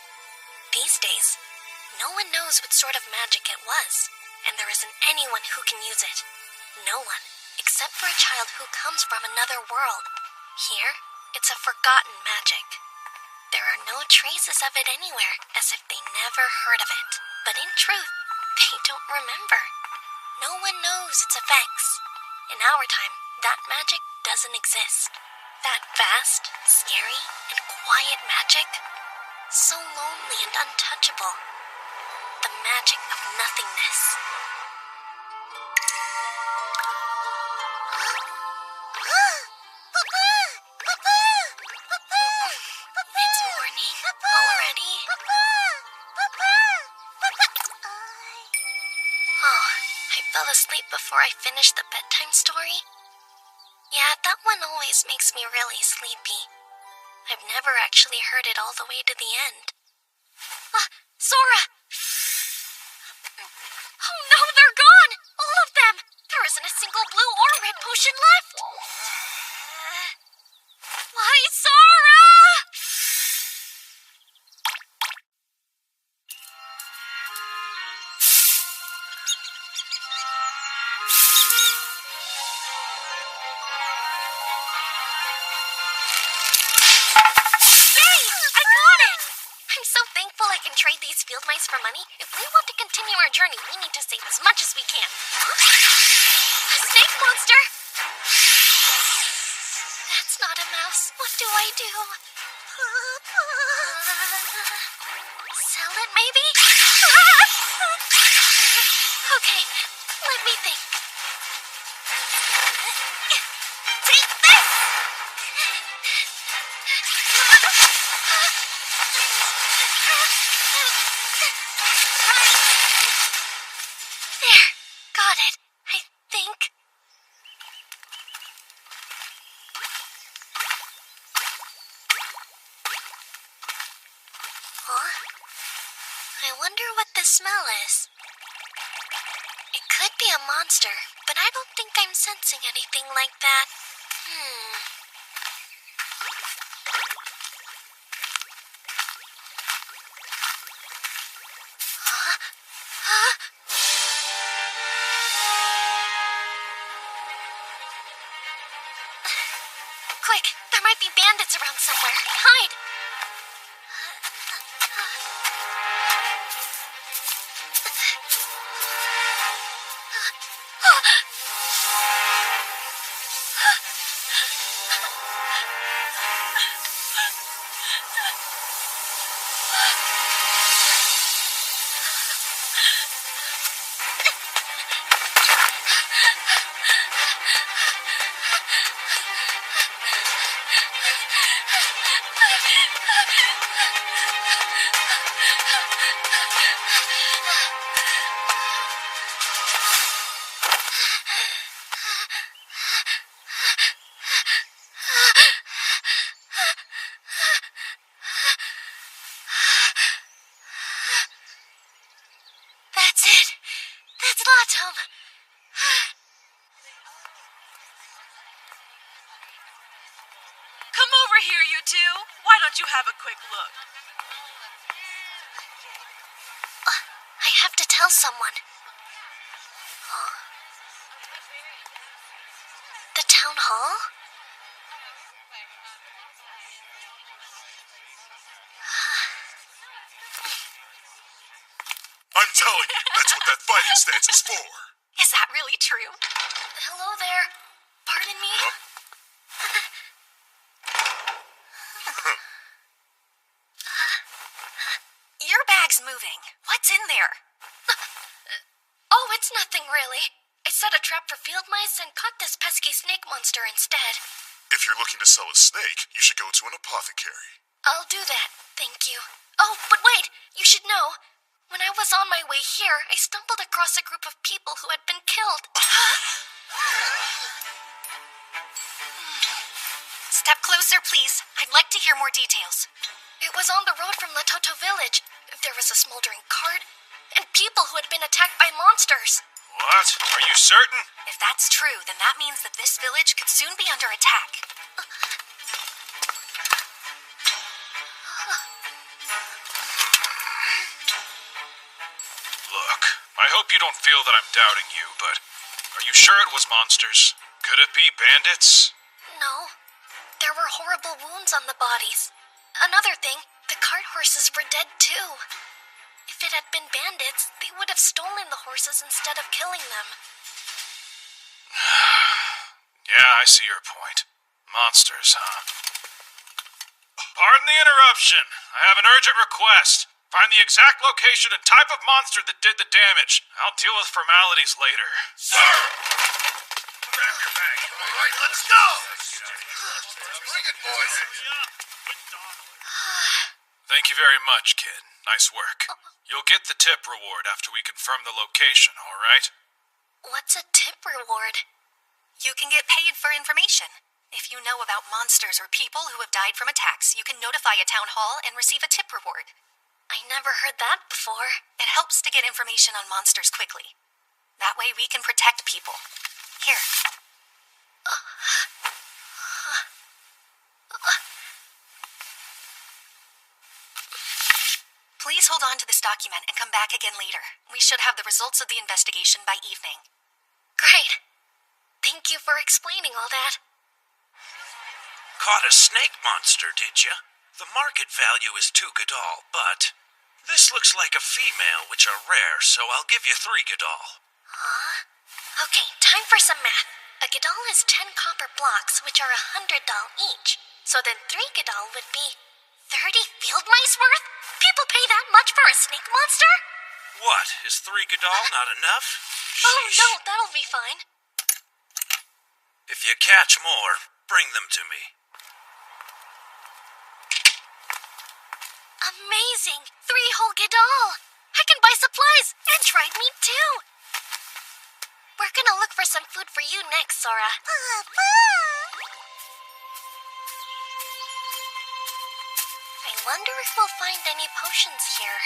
These days, no one knows what sort of magic it was, and there isn't anyone who can use it. No one, except for a child who comes from another world. Here, it's a forgotten magic. There are no traces of it anywhere, as if they never heard of it. But in truth, they don't remember. No one knows its effects. In our time, that magic doesn't exist. That vast, scary, and quiet magic, so lonely and untouchable. The magic of nothingness. It's morning already? Oh, I fell asleep before I finished the bedtime story. Yeah, that one always makes me really sleepy. I've never actually heard it all the way to the end. Sora! Oh no, they're gone! All of them! There isn't a single blue or red potion left! Why, Sora? Yay! I got it! I'm so thankful I can trade these field mice for money. If we want to continue our journey, we need to save as much as we can. A snake monster! That's not a mouse. What do I do? Sell it, maybe? Okay, let me think. Take this! There, got it, I think. Huh? I wonder what the smell is. It could be a monster, but I don't think I'm sensing anything like that. Huh? Huh? Quick, there might be bandits around somewhere. Hide! That's it. That's Latom. Come over here, you two. Why don't you have a quick look? I have to tell someone. Huh? The town hall? I'm telling you, that's what that fighting stance is for. Is that really true? Hello there. Pardon me? Huh? Your bag's moving. What's in there? Oh, it's nothing really. I set a trap for field mice and caught this pesky snake monster instead. If you're looking to sell a snake, you should go to an apothecary. I'll do that, thank you. Oh, but wait, you should know. When I was on my way here, I stumbled across a group of people who had been killed. Step closer, please. I'd like to hear more details. It was on the road from Latoto village. There was a smoldering cart, and people who had been attacked by monsters. What? Are you certain? If that's true, then that means that this village could soon be under attack. Look, I hope you don't feel that I'm doubting you, but are you sure it was monsters? Could it be bandits? No. There were horrible wounds on the bodies. Another thing, the cart horses were dead too. If it had been bandits, they would have stolen the horses instead of killing them. Yeah, I see your point. Monsters, huh? Pardon the interruption. I have an urgent request. Find the exact location and type of monster that did the damage. I'll deal with formalities later. Sir! Grab your bag. All right, let's go! Bring it, boys. Thank you very much, kid. Nice work. You'll get the tip reward after we confirm the location, all right? What's a tip reward? You can get paid for information. If you know about monsters or people who have died from attacks, you can notify a town hall and receive a tip reward. I never heard that before. It helps to get information on monsters quickly. That way we can protect people. Here. Please hold on to this document and come back again later. We should have the results of the investigation by evening. Great. Thank you for explaining all that. Caught a snake monster, did you? The market value is 2 Godal, but this looks like a female, which are rare, so I'll give you 3 Godal. Huh? Okay, time for some math. A Godal is 10 copper blocks, which are $100 each. So then 3 Godal would be 30 field mice worth? People pay that much for a snake monster? What, is 3 Godal not enough? Oh, Sheesh. no, that'll be fine. If you catch more, bring them to me. Amazing! 3 whole Godal! I can buy supplies and dried meat too! We're gonna look for some food for you next, Sora. I wonder if we'll find any potions here.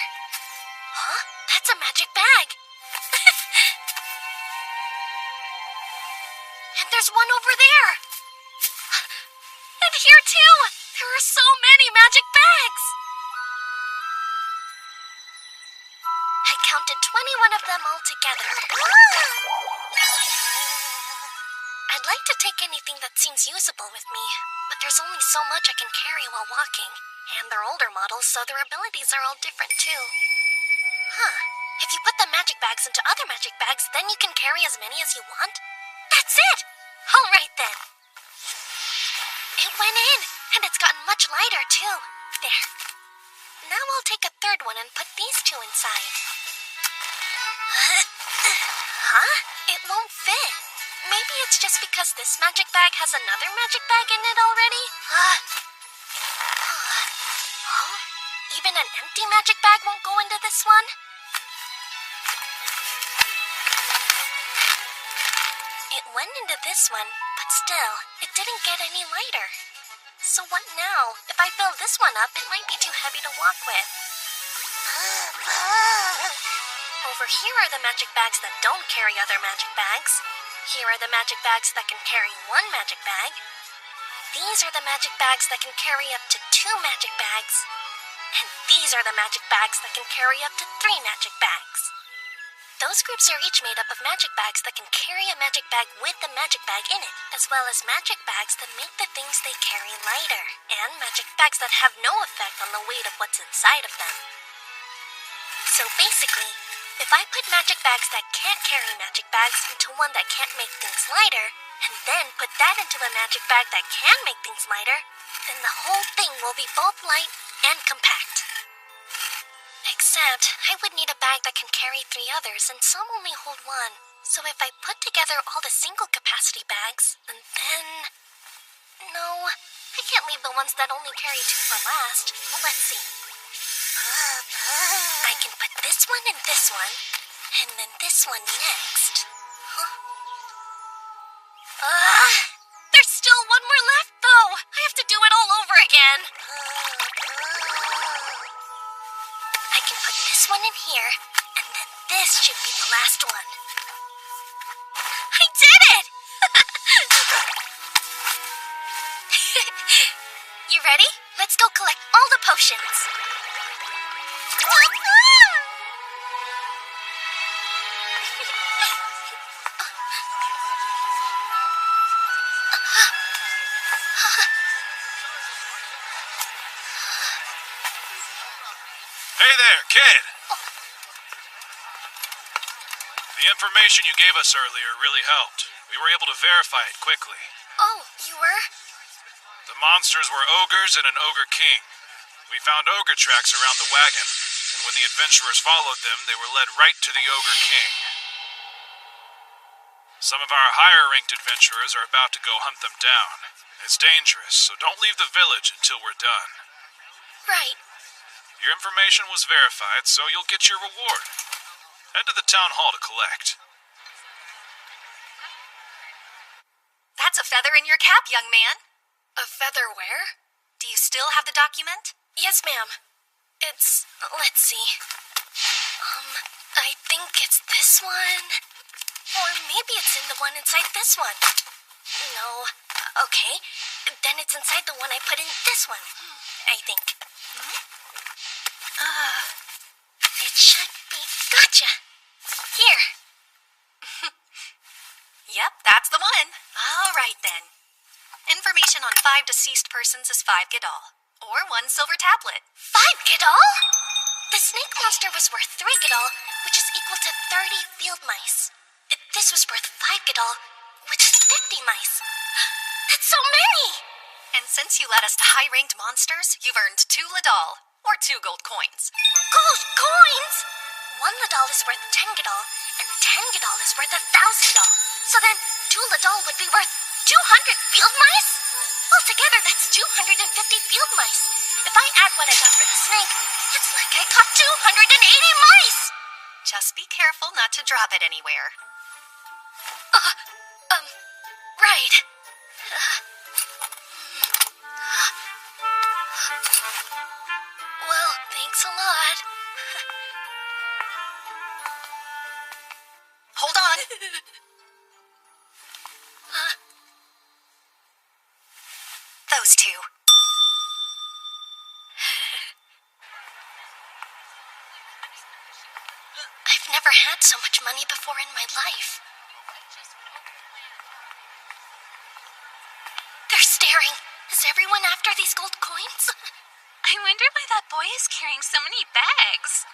Huh? That's a magic bag! And there's one over there! And here too! There are so many magic bags! I counted 21 of them all together. I'd like to take anything that seems usable with me, but there's only so much I can carry while walking. And they're older models, so their abilities are all different too. Huh. If you put the magic bags into other magic bags, then you can carry as many as you want? That's it! Alright then. It went in, and it's gotten much lighter too. There. Now I'll take a third one and put these two inside. Huh? It won't fit. Maybe it's just because this magic bag has another magic bag in it already? Oh? Even an empty magic bag won't go into this one? It went into this one, but still, it didn't get any lighter. So what now? If I fill this one up, it might be too heavy to walk with. Over here are the magic bags that don't carry other magic bags. Here are the magic bags that can carry one magic bag. These are the magic bags that can carry up to 2 magic bags. And these are the magic bags that can carry up to 3 magic bags. Those groups are each made up of magic bags that can carry a magic bag with the magic bag in it, as well as magic bags that make the things they carry lighter, and magic bags that have no effect on the weight of what's inside of them. So basically, if I put magic bags that can't carry magic bags into one that can't make things lighter, and then put that into a magic bag that can make things lighter, then the whole thing will be both light and compact. Except, I would need a bag that can carry 3 others, and some only hold 1. So if I put together all the single capacity bags, then... No, I can't leave the ones that only carry 2 for last. Let's see. I can put this one and this one, and then this one next. Huh? There's still one more left, though. I have to do it all over again. I can put this one in here, and then this should be the last one. I did it! You ready? Let's go collect all the potions. Hey there, kid! The information you gave us earlier really helped. We were able to verify it quickly. Oh, you were? The monsters were ogres and an ogre king. We found ogre tracks around the wagon, and when the adventurers followed them, they were led right to the ogre king. Some of our higher-ranked adventurers are about to go hunt them down. It's dangerous, so don't leave the village until we're done. Right. Your information was verified, so you'll get your reward. Head to the town hall to collect. That's a feather in your cap, young man. A feather where? Do you still have the document? Yes, ma'am. It's... let's see. I think it's this one. Or maybe it's in the one inside this one. No. Okay. Then it's inside the one I put in this one. I think. It should be... Gotcha! Here. Yep, that's the one. All right, then. Information on 5 deceased persons is 5 Godal, or 1 silver tablet. 5 Godal? The snake monster was worth 3 Godal, which is equal to 30 field mice. This was worth 5 Godal, which is 50 mice. That's so many! And since you led us to high-ranked monsters, you've earned 2 Ladal, or 2 gold coins. Gold coins? 1 Ladal is worth 10 Godal, and 10 Godal is worth 1,000 Dal. So then, 2 Ladal would be worth 200 field mice? Altogether, that's 250 field mice. If I add what I got for the snake, it's like I caught 280 mice! Just be careful not to drop it anywhere. Right. Well, thanks a lot. Hold on. Those 2. I've never had so much money before in my life. staring? Is everyone after these gold coins? I wonder why that boy is carrying so many bags.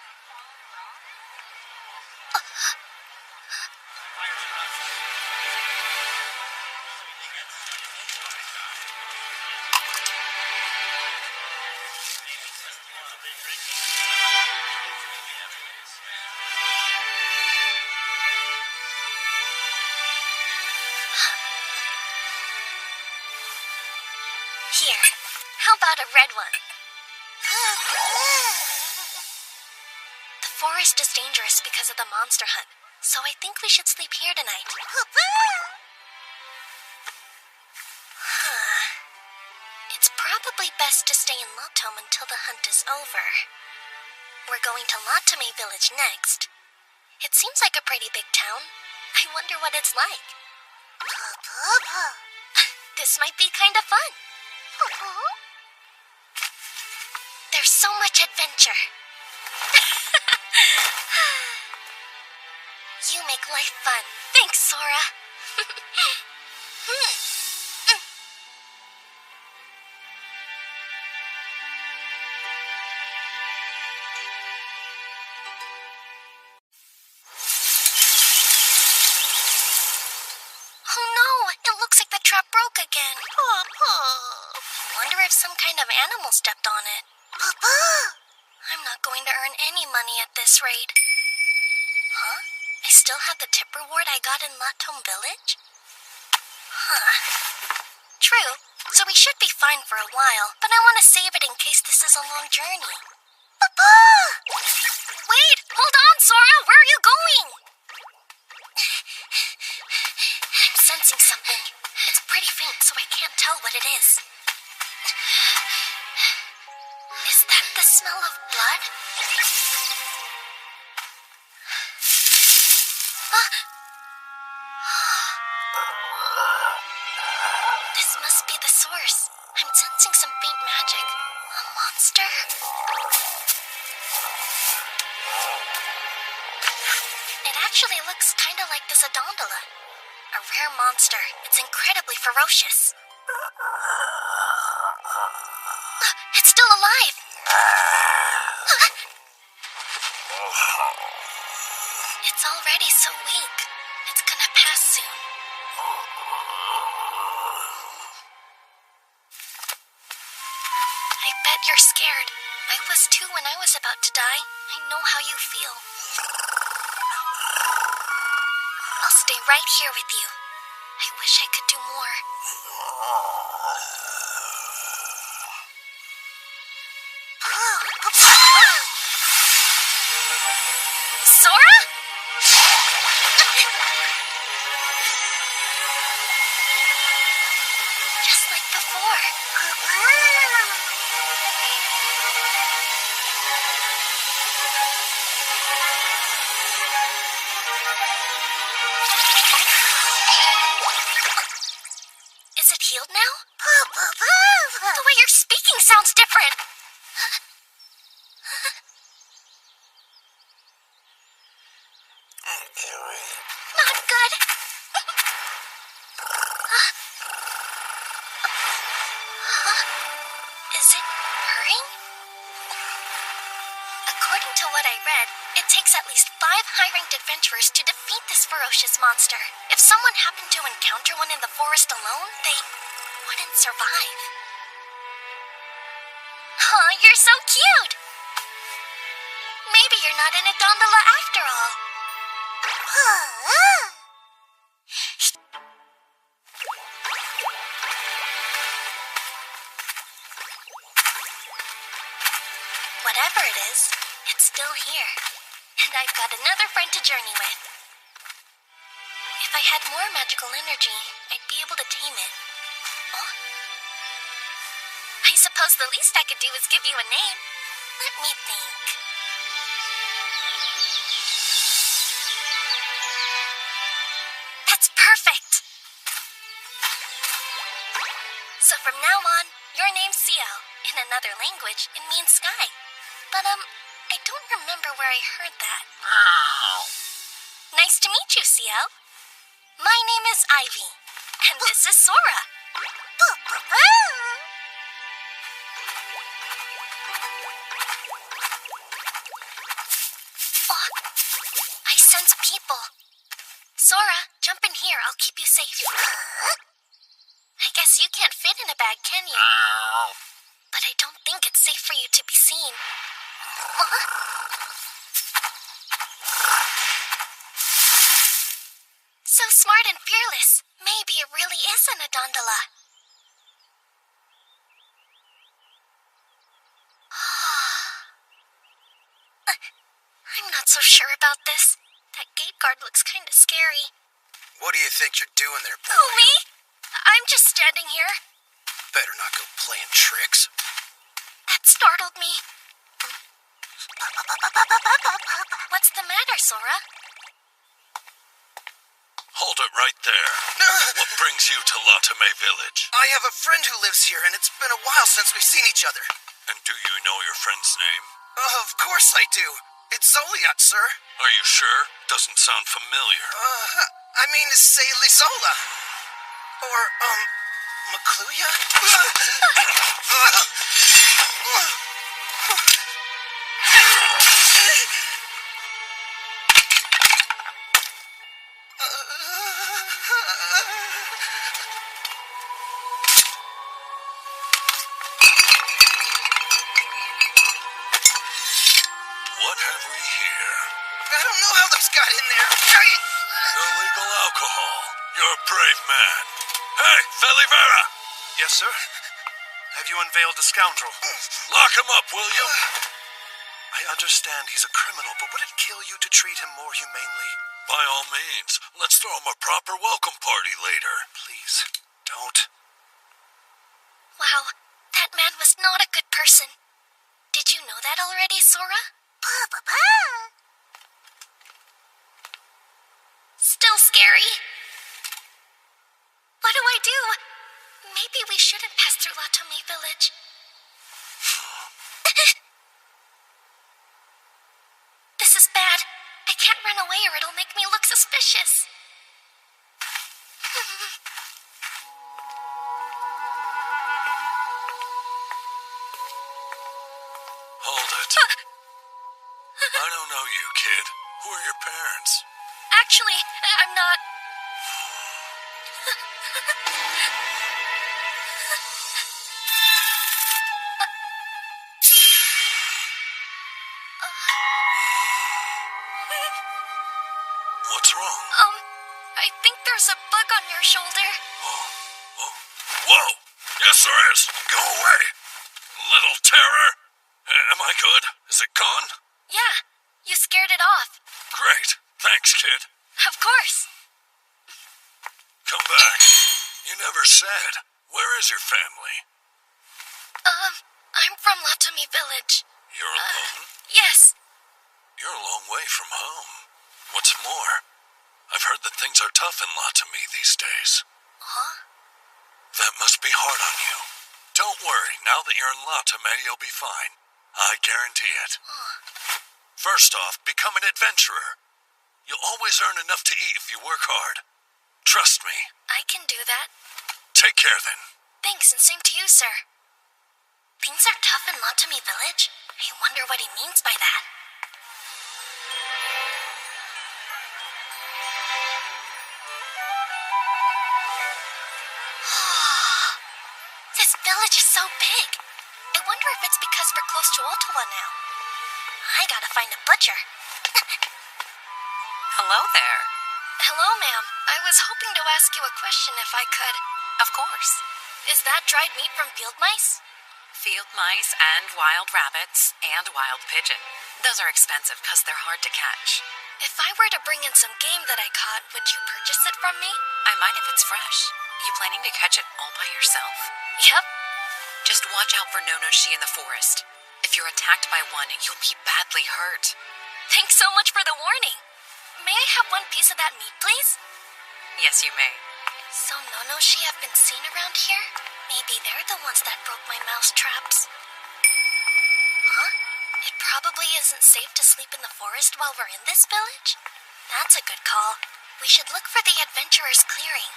Here, how about a red one? The forest is dangerous because of the monster hunt, so I think we should sleep here tonight. It's probably best to stay in Lotome until the hunt is over. We're going to Lotome Village next. It seems like a pretty big town. I wonder what it's like. This might be kind of fun. There's so much adventure. You make life fun. Thanks, Sora. Oh no, it looks like the trap broke again. I wonder if some kind of animal stepped on it. I'm not going to earn any money at this rate. Huh? I still have the tip reward I got in Lotome Village? True, so we should be fine for a while, but I want to save it in case this is a long journey. Wait! Hold on, Sora! Where are you going? I'm sensing something. It's pretty faint, so I can't tell what it is. Is that the smell of blood? This must be the source. I'm sensing some faint magic. A monster? It actually looks kind of like this Adondola. A rare monster. It's incredibly ferocious. It's still alive! It's already so weak. It's gonna pass soon. I bet you're scared. I was too when I was about to die. I know how you feel. I'll stay right here with you. I wish I could do more. Sora? Just like before. Is it healed now? The way you're speaking sounds different. Not good. Is it hurting? According to what I read, it takes at least 5 high-ranked adventurers to defeat this ferocious monster. If someone happened to encounter one in the forest alone, they wouldn't survive. Aw, you're so cute! Maybe you're not in a Dondola after all. Whatever it is, it's still here. And I've got another friend to journey with. If I had more magical energy, I'd be able to tame it. Oh? I suppose the least I could do is give you a name. Let me think. That's perfect! So from now on, your name's Ciel. In another language, it means sky. But, I don't remember where I heard that. Nice to meet you, Ciel. My name is Ivy. And this is Sora. bag, can you? But I don't think it's safe for you to be seen. So smart and fearless. Maybe it really is an Adondola. I'm not so sure about this. That gate guard looks kind of scary. What do you think you're doing there, boy? Oh, me? I'm just standing here. Better not go playing tricks. That startled me. What's the matter, Sora? Hold it right there. What brings you to Latame Village? I have a friend who lives here, and it's been a while since we've seen each other. And do you know your friend's name? Of course I do. It's Zoliot, sir. Are you sure? Doesn't sound familiar. I mean, say Lizola. Or, Macluya? What have we here? I don't know how those got in there. Illegal alcohol. You're a brave man. Hey, Felivera! Yes, sir? Have you unveiled the scoundrel? Lock him up, will you? I understand he's a criminal, but would it kill you to treat him more humanely? By all means. Let's throw him a proper welcome party later. Please, don't. Wow, that man was not a good person. Did you know that already, Sora? Still scary. What do I do? Maybe we shouldn't pass through Latome Village. This is bad. I can't run away or it'll make me look suspicious. Hold it. I don't know you, kid. Who are your parents? Actually, I'm not. What's wrong? I think there's a bug on your shoulder. Oh. Whoa! Yes, there is! Go away! Little terror! Am I good? Is it gone? Yeah, you scared it off. Great. Thanks, kid. Of course. Come back. You never said. Where is your family? I'm from Latome Village. You're alone? Yes. You're a long way from home. What's more, I've heard that things are tough in Latame these days. Huh? That must be hard on you. Don't worry, now that you're in Latame, you'll be fine. I guarantee it. First off, become an adventurer. You'll always earn enough to eat if you work hard. Trust me. I can do that. Take care then. Thanks, and same to you, sir. Things are tough in Latome Village? I wonder what he means by that. This village is so big. I wonder if it's because we're close to Ottawa now. I gotta find a butcher. Hello there. Hello, ma'am. I was hoping to ask you a question if I could. Of course. Is that dried meat from field mice? Field mice and wild rabbits and wild pigeon. Those are expensive because they're hard to catch. If I were to bring in some game that I caught, would you purchase it from me? I might if it's fresh. You planning to catch it all by yourself? Yep. Just watch out for Nonoshi in the forest. If you're attacked by one, you'll be badly hurt. Thanks so much for the warning. May I have one piece of that meat, please? Yes, you may. So Nonoshi have been seen around here? Maybe they're the ones that broke my mouse traps. Huh? It probably isn't safe to sleep in the forest while we're in this village? That's a good call. We should look for the adventurer's clearing.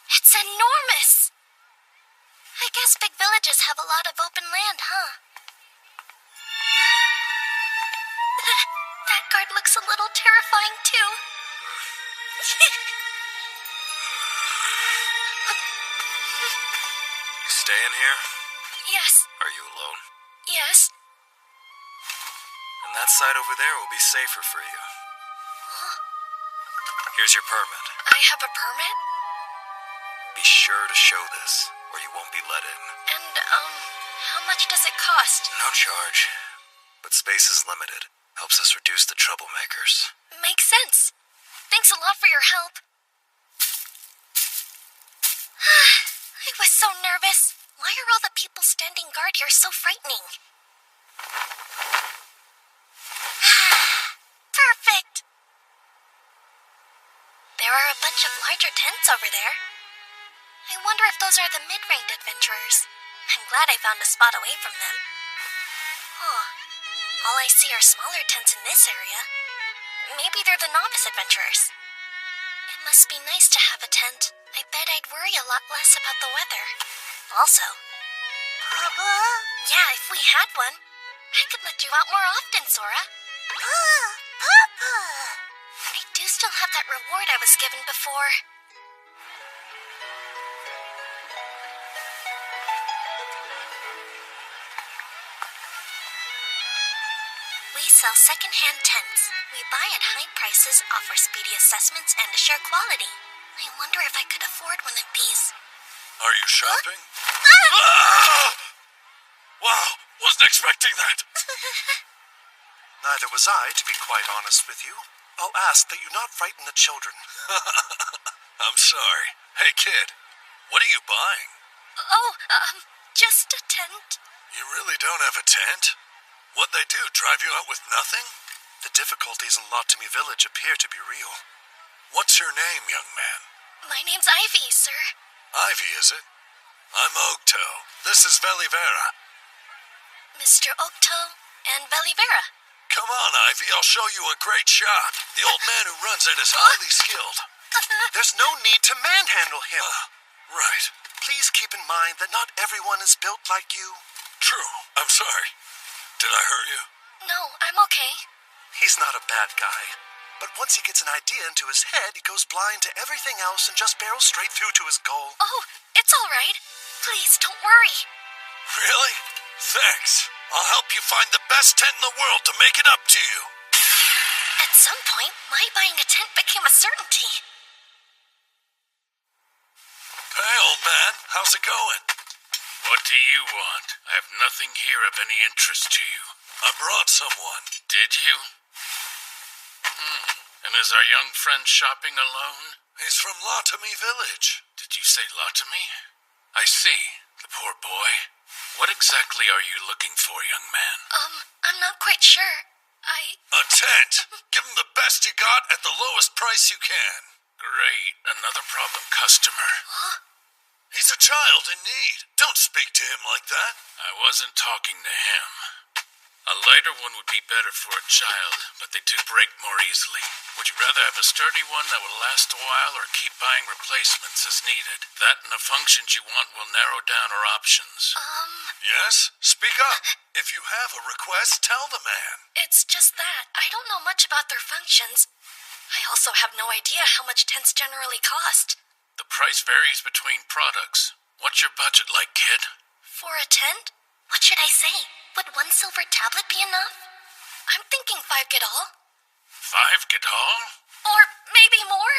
It's enormous! I guess big villages have a lot of open land, huh? That guard looks a little terrifying, too. staying here? Yes. Are you alone? Yes. And that side over there will be safer for you. Huh? Here's your permit. I have a permit? Be sure to show this, or you won't be let in. And, how much does it cost? No charge. But space is limited. Helps us reduce the troublemakers. Makes sense. Thanks a lot for your help. I was so nervous. Why are all the people standing guard here so frightening? Perfect! There are a bunch of larger tents over there. I wonder if those are the mid-ranked adventurers. I'm glad I found a spot away from them. Huh. All I see are smaller tents in this area. Maybe they're the novice adventurers. It must be nice to have a tent. I bet I'd worry a lot less about the weather. Also, Papa? Yeah, if we had one, I could let you out more often, Sora. Papa! I do still have that reward I was given before. We sell second-hand tents. We buy at high prices, offer speedy assessments, and assure quality. I wonder if I could afford one of these. Are you shopping? Ah! Wow, wasn't expecting that. Neither was I, to be quite honest with you. I'll ask that you not frighten the children. I'm sorry. Hey, kid, what are you buying? Oh, just a tent. You really don't have a tent? What'd they do, drive you out with nothing? The difficulties in Lotami Village appear to be real. What's your name, young man? My name's Ivy, sir. Ivy, is it? I'm Ogto. This is Velivera. Mr. Okto and Velivera. Come on, Ivy, I'll show you a great shop. The old man who runs it is highly skilled. There's no need to manhandle him. Right. Please keep in mind that not everyone is built like you. True. I'm sorry. Did I hurt you? No, I'm okay. He's not a bad guy. But once he gets an idea into his head, he goes blind to everything else and just barrels straight through to his goal. Oh, it's all right. Please, don't worry. Really? Thanks. I'll help you find the best tent in the world to make it up to you. At some point, my buying a tent became a certainty. Hey, old man, how's it going? What do you want? I have nothing here of any interest to you. I brought someone. Did you? And is our young friend shopping alone? He's from Lotami Village. Did you say Lotami? I see. The poor boy. What exactly are you looking for, young man? I'm not quite sure. A tent. Give him the best you got at the lowest price you can. Great. Another problem customer. Huh? He's a child in need. Don't speak to him like that. I wasn't talking to him. A lighter one would be better for a child, but they do break more easily. Would you rather have a sturdy one that will last a while or keep buying replacements as needed? That and the functions you want will narrow down our options. Yes? Speak up. If you have a request, tell the man. It's just that. I don't know much about their functions. I also have no idea how much tents generally cost. The price varies between products. What's your budget like, kid? For a tent? What should I say? Would 1 silver tablet be enough? I'm thinking 5 Gadol. 5 Gadol? Or maybe more?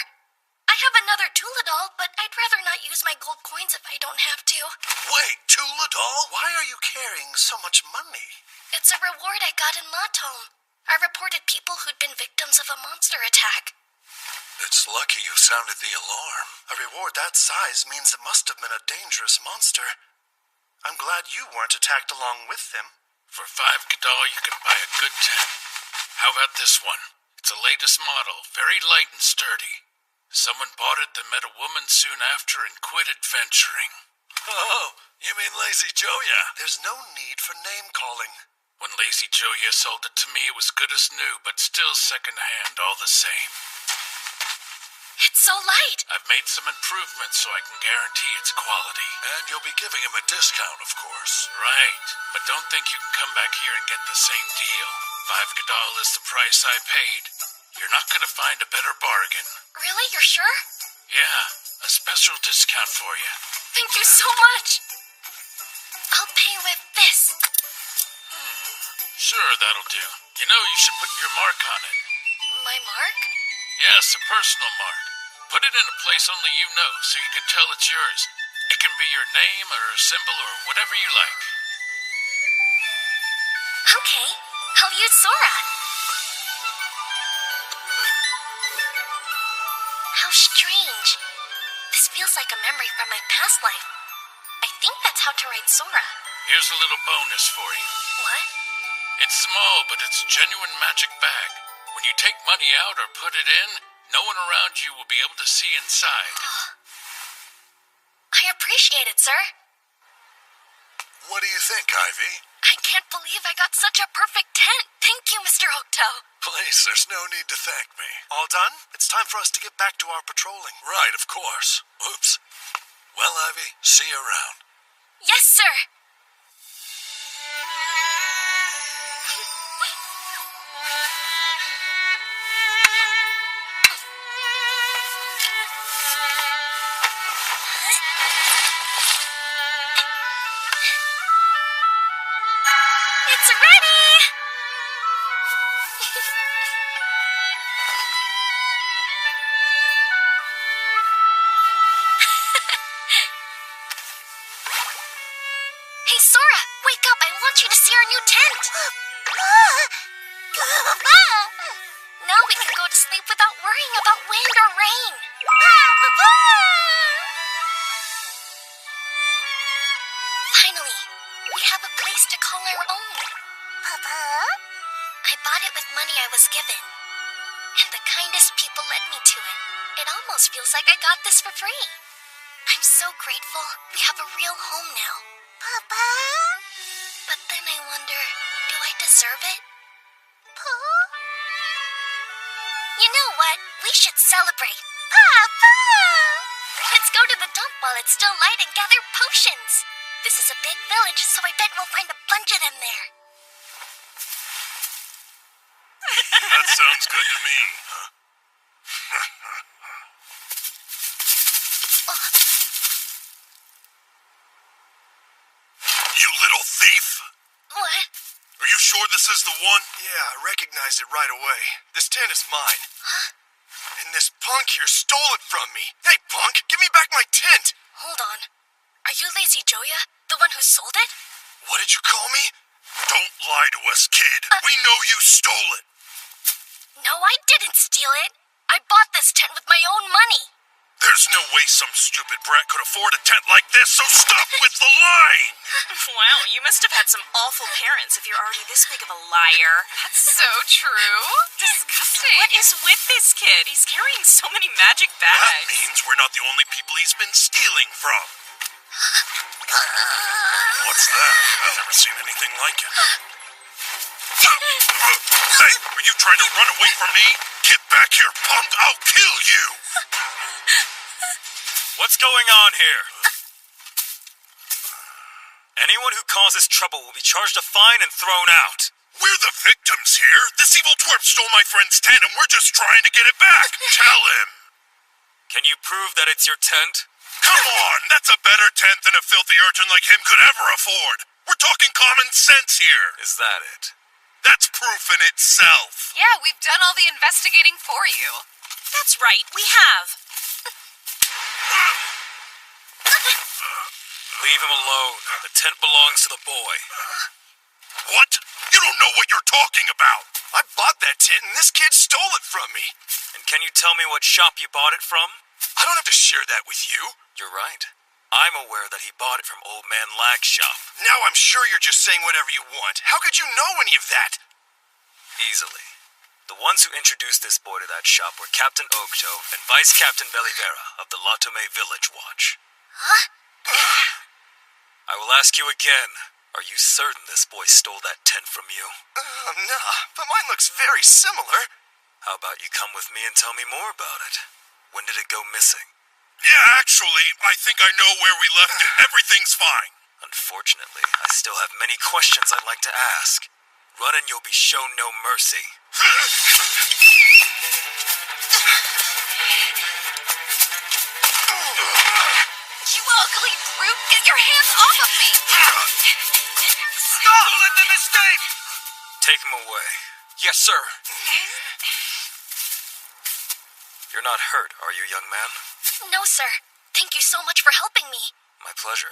I have another Tuladol, but I'd rather not use my gold coins if I don't have to. Wait, Tuladol? Why are you carrying so much money? It's a reward I got in Latom. I reported people who'd been victims of a monster attack. It's lucky you sounded the alarm. A reward that size means it must have been a dangerous monster. I'm glad you weren't attacked along with them. For 5 Gadol, you can buy a good tent. How about this one? It's the latest model, very light and sturdy. Someone bought it, then met a woman soon after and quit adventuring. Oh, you mean Lazy Joya? There's no need for name-calling. When Lazy Joya sold it to me, it was good as new, but still second-hand all the same. It's so light. I've made some improvements so I can guarantee its quality. And you'll be giving him a discount, of course. Right, but don't think you can come back here and get the same deal. 5 Gadol is the price I paid. You're not going to find a better bargain. Really? You're sure? Yeah, a special discount for you. Thank you so much. with this. Sure, that'll do. You know, you should put your mark on it. My mark? Yes, a personal mark. Put it in a place only you know, so you can tell it's yours. It can be your name or a symbol or whatever you like. Okay, I'll use Sora. How strange. This feels like a memory from my past life. I think that's how to write Sora. Here's a little bonus for you. What? It's small, but it's a genuine magic bag. When you take money out or put it in, no one around you will be able to see inside. I appreciate it, sir. What do you think, Ivy? I can't believe I got such a perfect tent. Thank you, Mr. Octo. Please, there's no need to thank me. All done? It's time for us to get back to our patrolling. Right, of course. Oops. Well, Ivy, see you around. Yes, sir. It's ready! Hey, Sora, wake up. I want you to see our new tent. Now we can go to sleep without worrying about wind or rain. Finally, we have a place to call our own. I bought it with money I was given, and the kindest people led me to it. It almost feels like I got this for free. I'm so grateful. We have a real home now. But then I wonder, do I deserve it? You know what? We should celebrate. Let's go to the dump while it's still light and gather potions. This is a big village, so I bet we'll find a bunch of them there. That sounds good to me. You little thief! What? Are you sure this is the one? Yeah, I recognized it right away. This tent is mine. Huh? And this punk here stole it from me. Hey, punk, give me back my tent! Hold on. Are you Lazy Joya, the one who sold it? What did you call me? Don't lie to us, kid. We know you stole it. No, I didn't steal it. I bought this tent with my own money. There's no way some stupid brat could afford a tent like this, so stop with the lying! Wow, you must have had some awful parents if you're already this big of a liar. That's so true. Disgusting. What is with this kid? He's carrying so many magic bags. That means we're not the only people he's been stealing from. What's that? I've never seen anything like it. Hey, are you trying to run away from me? Get back here, punk! I'll kill you! What's going on here? Anyone who causes trouble will be charged a fine and thrown out. We're the victims here. This evil twerp stole my friend's tent and we're just trying to get it back. Tell him. Can you prove that it's your tent? Come on, that's a better tent than a filthy urchin like him could ever afford. We're talking common sense here. Is that it? That's proof in itself. Yeah, we've done all the investigating for you. That's right, we have. Leave him alone. The tent belongs to the boy. What? You don't know what you're talking about. I bought that tent and this kid stole it from me. And can you tell me what shop you bought it from? I don't have to share that with you. You're right. I'm aware that he bought it from Old Man Lag's shop. Now I'm sure you're just saying whatever you want. How could you know any of that? Easily. The ones who introduced this boy to that shop were Captain Octo and Vice Captain Belivera of the Latome Village Watch. Huh? I will ask you again. Are you certain this boy stole that tent from you? Nah, but mine looks very similar. How about you come with me and tell me more about it? When did it go missing? Yeah, actually, I think I know where we left it. Everything's fine. Unfortunately, I still have many questions I'd like to ask. Run and you'll be shown no mercy. You ugly brute! Get your hands off of me! Don't let them escape! Take him away. Yes, sir. You're not hurt, are you, young man? No, sir. Thank you so much for helping me. My pleasure.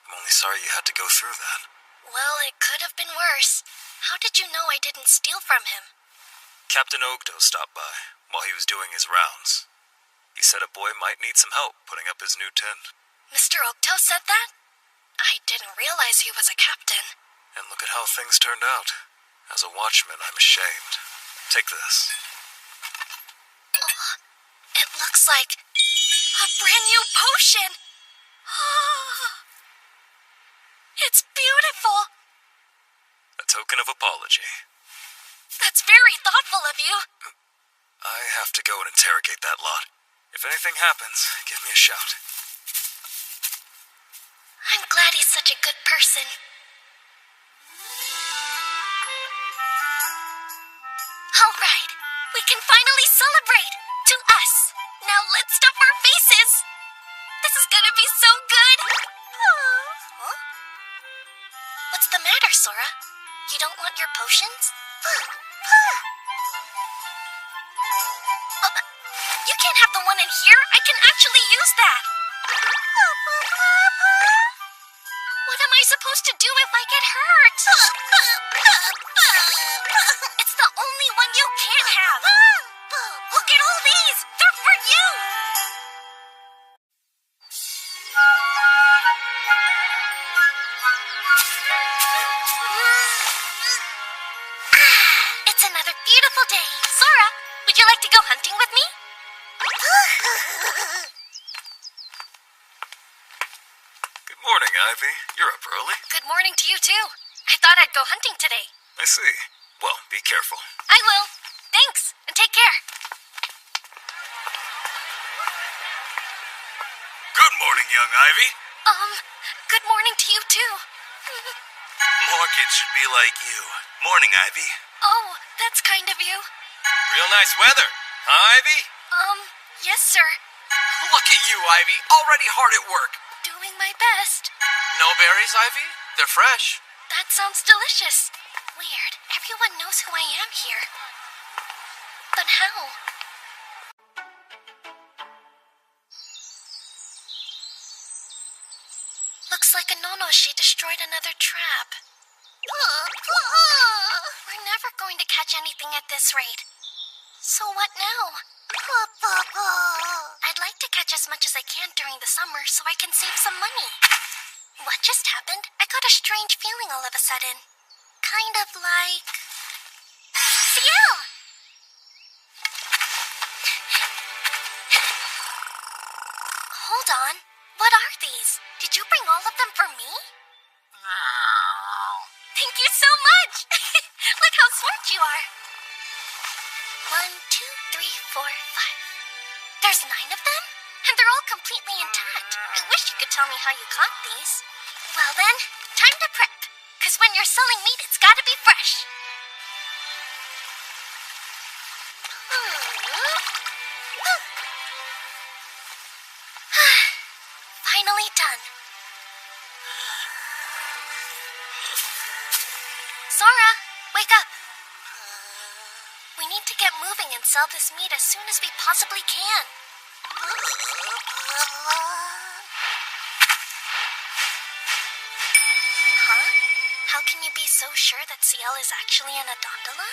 I'm only sorry you had to go through that. Well, it could have been worse. How did you know I didn't steal from him? Captain Ogdo stopped by while he was doing his rounds. He said a boy might need some help putting up his new tent. Mr. Okto said that? I didn't realize he was a captain. And look at how things turned out. As a watchman, I'm ashamed. Take this. Oh, it looks like a brand new potion. It's beautiful. A token of apology. That's very thoughtful of you. I have to go and interrogate that lot. If anything happens, give me a shout. I'm glad he's such a good person. All right, we can finally celebrate. To us. Now let's stuff our faces. This is gonna be so good. Huh? What's the matter, Sora? You don't want your potions? Oh, you can't have the one in here. I can actually use that. What am I supposed to do if I get hurt? It's the only one you can't have. Look at all these. They're for you. It's another beautiful day. Sora, would you like to go hunting with me? Good morning, Ivy. You're up early. Good morning to you, too. I thought I'd go hunting today. I see. Well, be careful. I will. Thanks, and take care. Good morning, young Ivy. Good morning to you, too. More kids should be like you. Morning, Ivy. Oh, that's kind of you. Real nice weather, huh, Ivy? Yes, sir. Look at you, Ivy. Already hard at work. Doing my best. No berries, Ivy? They're fresh. That sounds delicious. Weird. Everyone knows who I am here. But how? Looks like Anonoshi destroyed another trap. We're never going to catch anything at this rate. So what now? I'd like to catch as much as I can during the summer so I can save some money. What just happened? I got a strange feeling all of a sudden. Kind of like... Ciel! Hold on. What are these? Did you bring all of them for me? Thank you so much! Look how smart you are. 1, 2, 3, 4, 5. There's 9 of them? And they're all completely intact. I wish you could tell me how you caught these. Well then, time to prep. Because when you're selling meat, it's gotta be fresh. Finally done. Sora, wake up. We need to get moving and sell this meat as soon as we possibly can. Huh? How can you be so sure that Ciel is actually an Adondola?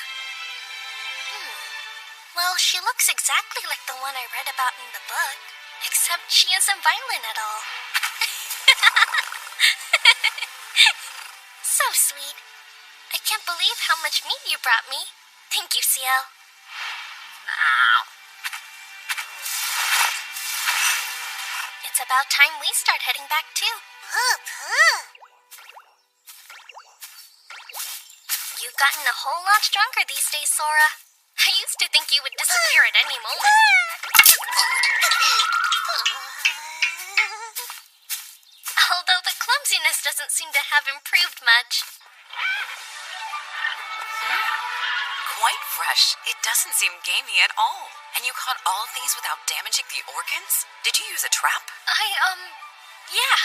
Well, she looks exactly like the one I read about in the book, except she isn't violent at all. So sweet. I can't believe how much meat you brought me. Thank you, Ciel. It's about time we start heading back too. You've gotten a whole lot stronger these days, Sora. I used to think you would disappear at any moment. Although the clumsiness doesn't seem to have improved much. Quite fresh. It doesn't seem gamey at all. And you caught all of these without damaging the organs? Did you use a trap? Yeah.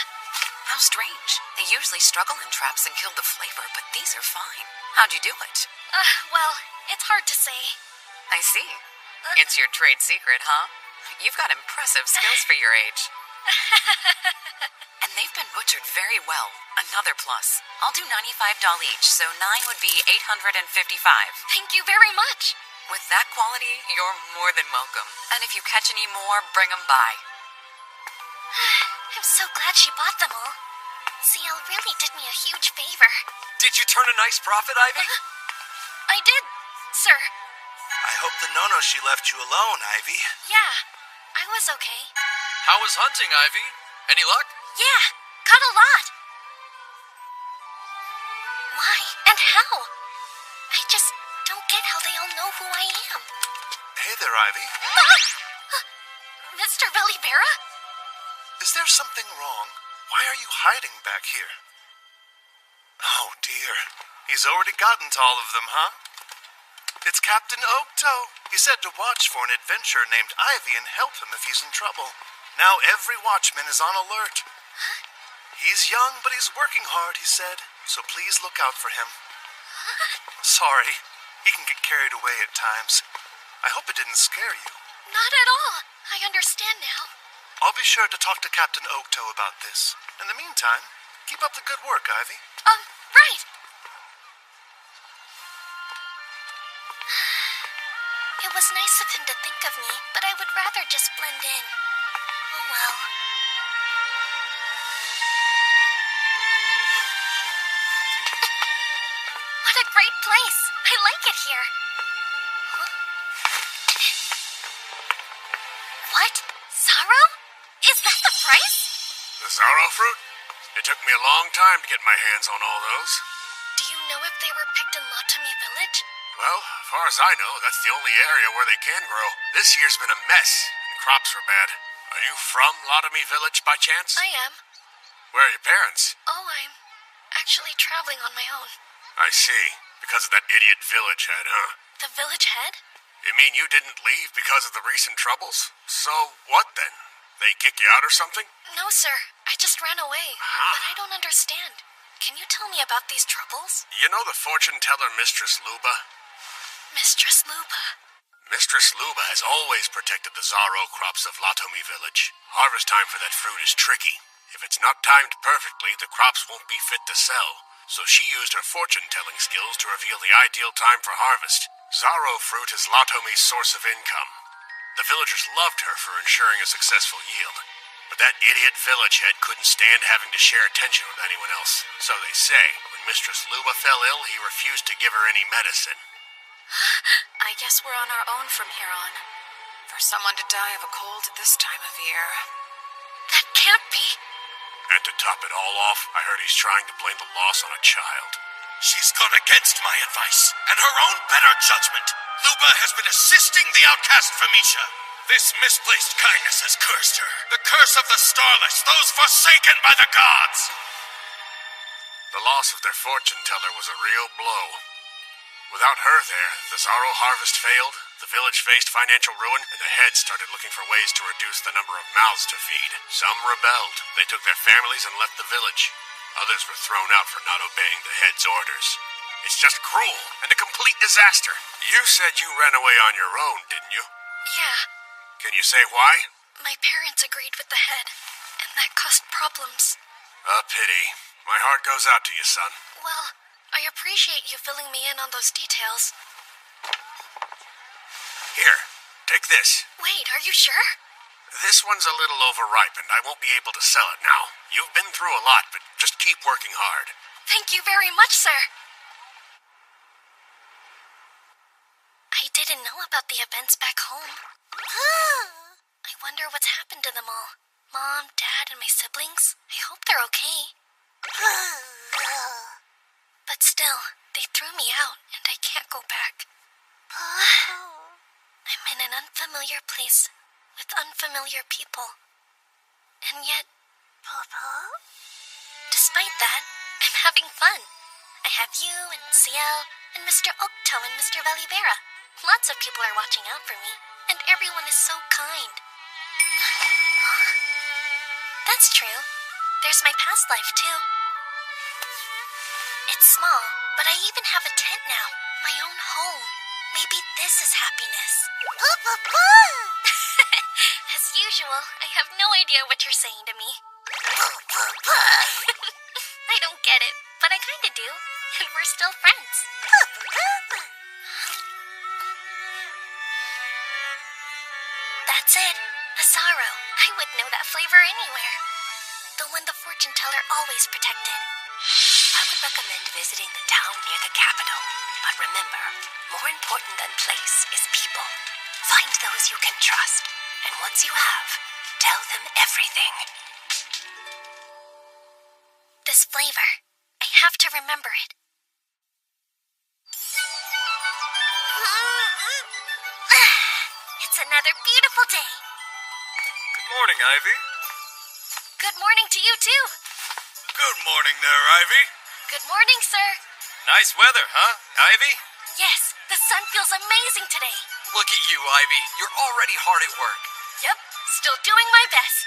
How strange. They usually struggle in traps and kill the flavor, but these are fine. How'd you do it? Well, it's hard to say. I see. It's your trade secret, huh? You've got impressive skills for your age. And they've been butchered very well. Another plus. I'll do $95 each, so 9 would be $855. Thank you very much. With that quality, you're more than welcome. And if you catch any more, bring them by. I'm so glad she bought them all. CL really did me a huge favor. Did you turn a nice profit, Ivy? I did, sir. I hope the no-no she left you alone, Ivy. Yeah, I was okay. How was hunting, Ivy? Any luck? Yeah, caught a lot. Why and how? I just don't get how they all know who I am. Hey there, Ivy. Mr. Velibera? Is there something wrong? Why are you hiding back here? Oh, dear. He's already gotten to all of them, huh? It's Captain Oaktoe. He said to watch for an adventurer named Ivy and help him if he's in trouble. Now every watchman is on alert. Huh? He's young, but he's working hard, he said, so please look out for him. Sorry, he can get carried away at times. I hope it didn't scare you. Not at all. I understand now. I'll be sure to talk to Captain Oaktoe about this. In the meantime, keep up the good work, Ivy. Right. It was nice of him to think of me, but I would rather just blend in. Oh well. What a great place. I like it here. Huh? What? Sorrow? Is that the price? The Zorro fruit? It took me a long time to get my hands on all those. Do you know if they were picked in Latomi Village? Well, as far as I know, that's the only area where they can grow. This year's been a mess, and crops were bad. Are you from Latomi Village by chance? I am. Where are your parents? Oh, I'm actually traveling on my own. I see. Because of that idiot village head, huh? The village head? You mean you didn't leave because of the recent troubles? So what then? They kick you out or something? No, sir. I just ran away. But I don't understand. Can you tell me about these troubles? You know the fortune teller Mistress Luba? Mistress Luba. Mistress Luba has always protected the Zorro crops of Latomi Village. Harvest time for that fruit is tricky. If it's not timed perfectly, the crops won't be fit to sell. So she used her fortune-telling skills to reveal the ideal time for harvest. Zorro fruit is Latomi's source of income. The villagers loved her for ensuring a successful yield. But that idiot village head couldn't stand having to share attention with anyone else. So they say, when Mistress Luba fell ill, he refused to give her any medicine. I guess we're on our own from here on. For someone to die of a cold at this time of year. That can't be. And to top it all off, I heard he's trying to blame the loss on a child. She's gone against my advice and her own better judgment. Luba has been assisting the outcast Famisha. This misplaced kindness has cursed her. The curse of the Starless, those forsaken by the gods. The loss of their fortune teller was a real blow. Without her there, the Zorro harvest failed, the village faced financial ruin, and the heads started looking for ways to reduce the number of mouths to feed. Some rebelled. They took their families and left the village. Others were thrown out for not obeying the head's orders. It's just cruel and a complete disaster. You said you ran away on your own, didn't you? Yeah. Can you say why? My parents agreed with the head, and that caused problems. A pity. My heart goes out to you, son. Well, I appreciate you filling me in on those details. Here, take this. Wait, are you sure? This one's a little overripe, and I won't be able to sell it now. You've been through a lot, but just keep working hard. Thank you very much, sir. I didn't know about the events back home. I wonder what's happened to them all. Mom, Dad, and my siblings. I hope they're okay. But still, they threw me out, and I can't go back. I'm in an unfamiliar place with unfamiliar people. And yet, despite that, I'm having fun. I have you and Ciel and Mr. Oaktoe and Mr. Velibera. Lots of people are watching out for me, and everyone is so kind. Huh? That's true. There's my past life, too. It's small, but I even have a tent now. My own home. Maybe this is happiness. As usual, I have no idea what you're saying to me. I don't get it, but I kinda do. And we're still friends. That's it. Asaro. I would know that flavor anywhere. The one the fortune teller always protected. I would recommend visiting the town near the capital. But remember, more important than place is people. Find those you can trust. And once you have, tell them everything. This flavor. I have to remember it. It's another beautiful day. Good morning, Ivy. Good morning to you, too. Good morning there, Ivy. Good morning, sir. Nice weather, huh, Ivy? Yes, the sun feels amazing today. Look at you, Ivy. You're already hard at work. Yep, still doing my best.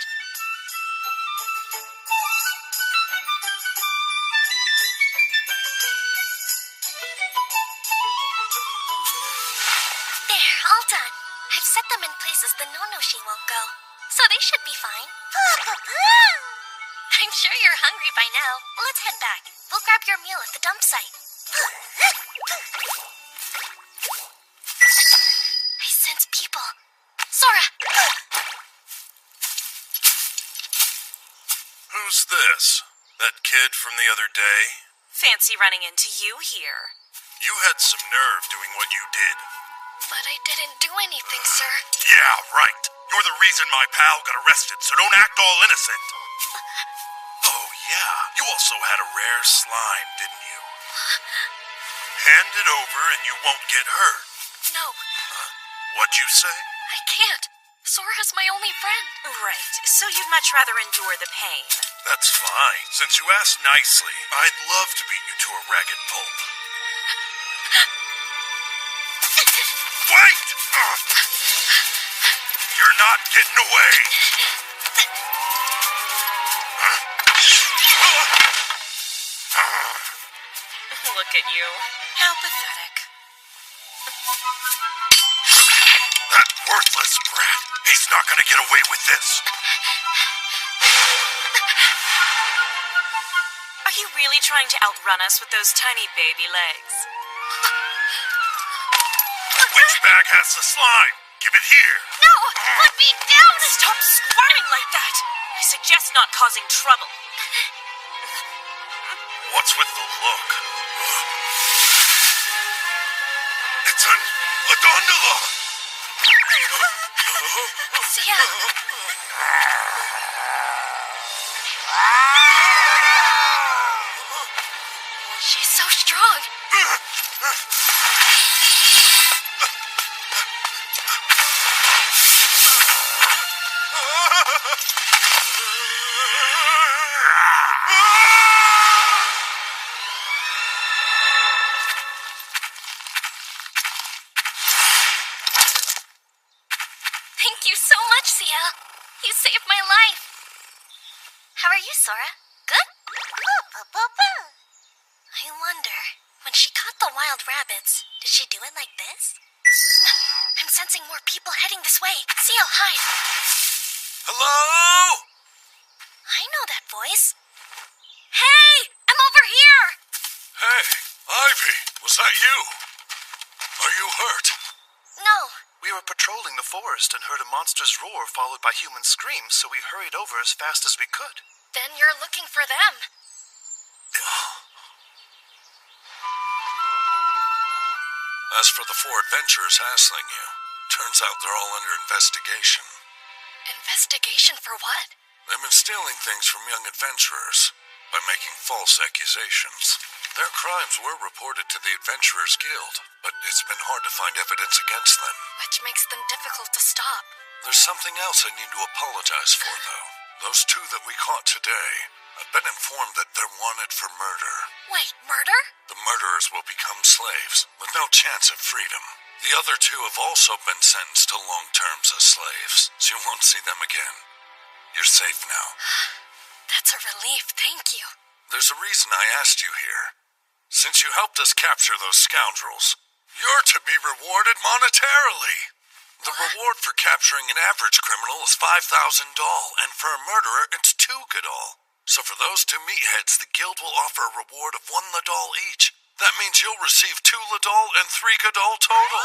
There, all done. I've set them in places the Nonoshi won't go, so they should be fine. I'm sure you're hungry by now. Let's head back. We'll grab your meal at the dump site. I sense people. Sora! Who's this? That kid from the other day? Fancy running into you here. You had some nerve doing what you did. But I didn't do anything, sir. Yeah, right. You're the reason my pal got arrested, so don't act all innocent. Oh, yeah. You also had a rare slime, didn't you? Hand it over and you won't get hurt. No. Huh? What'd you say? I can't. Sora's my only friend. Right, so you'd much rather endure the pain. That's fine. Since you asked nicely, I'd love to beat you to a ragged pulp. Wait! You're not getting away! Look at you. How pathetic. That worthless brat! He's not gonna get away with this! Are you really trying to outrun us with those tiny baby legs? Which bag has the slime? Give it here! No! Put me down! Stop squirming like that! I suggest not causing trouble. What's with the look? It's a gondola! Sia! She's so strong! Thank you so much, Sia. You saved my life. How are you, Sora? Good? I wonder, when she caught the wild rabbits, did she do it like this? I'm sensing more people heading this way. Sia, hide. Hello? I know that voice. Hey! I'm over here! Hey, Ivy, was that you? Are you hurt? No. We were patrolling the forest and heard a monster's roar followed by human screams, so we hurried over as fast as we could. Then you're looking for them. As for the 4 adventurers hassling you, turns out they're all under investigation. Investigation for what? They've been stealing things from young adventurers by making false accusations. Their crimes were reported to the Adventurers Guild, but it's been hard to find evidence against them. Which makes them difficult to stop. There's something else I need to apologize for, though. Those 2 that we caught today, I've been informed that they're wanted for murder. Wait, murder? The murderers will become slaves, with no chance of freedom. The other 2 have also been sentenced to long terms as slaves, so you won't see them again. You're safe now. That's It's a relief, thank you. There's a reason I asked you here. Since you helped us capture those scoundrels, you're to be rewarded monetarily. The reward for capturing an average criminal is 5,000 doll, and for a murderer, it's 2 gadol. So for those 2 meatheads, the guild will offer a reward of 1 ladol each. That means you'll receive 2 ladol and 3 gadol total.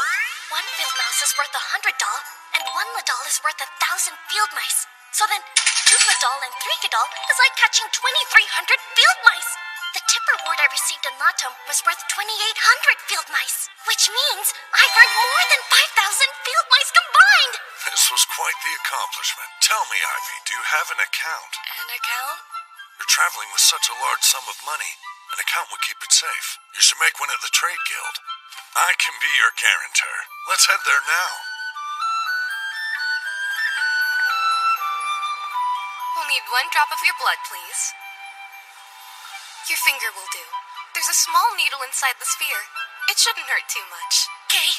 1 field mouse is worth 100 doll, and 1 ladol is worth 1,000 field mice. So then, 2 gadol and 3 gadol is like catching 2,300 field mice. The tip reward I received in Latom was worth 2,800 field mice, which means I've earned more than 5,000 field mice combined. This was quite the accomplishment. Tell me, Ivy, do you have an account? An account? You're traveling with such a large sum of money. An account would keep it safe. You should make one at the Trade Guild. I can be your guarantor. Let's head there now. We'll need 1 drop of your blood, please. Your finger will do. There's a small needle inside the sphere. It shouldn't hurt too much. Okay.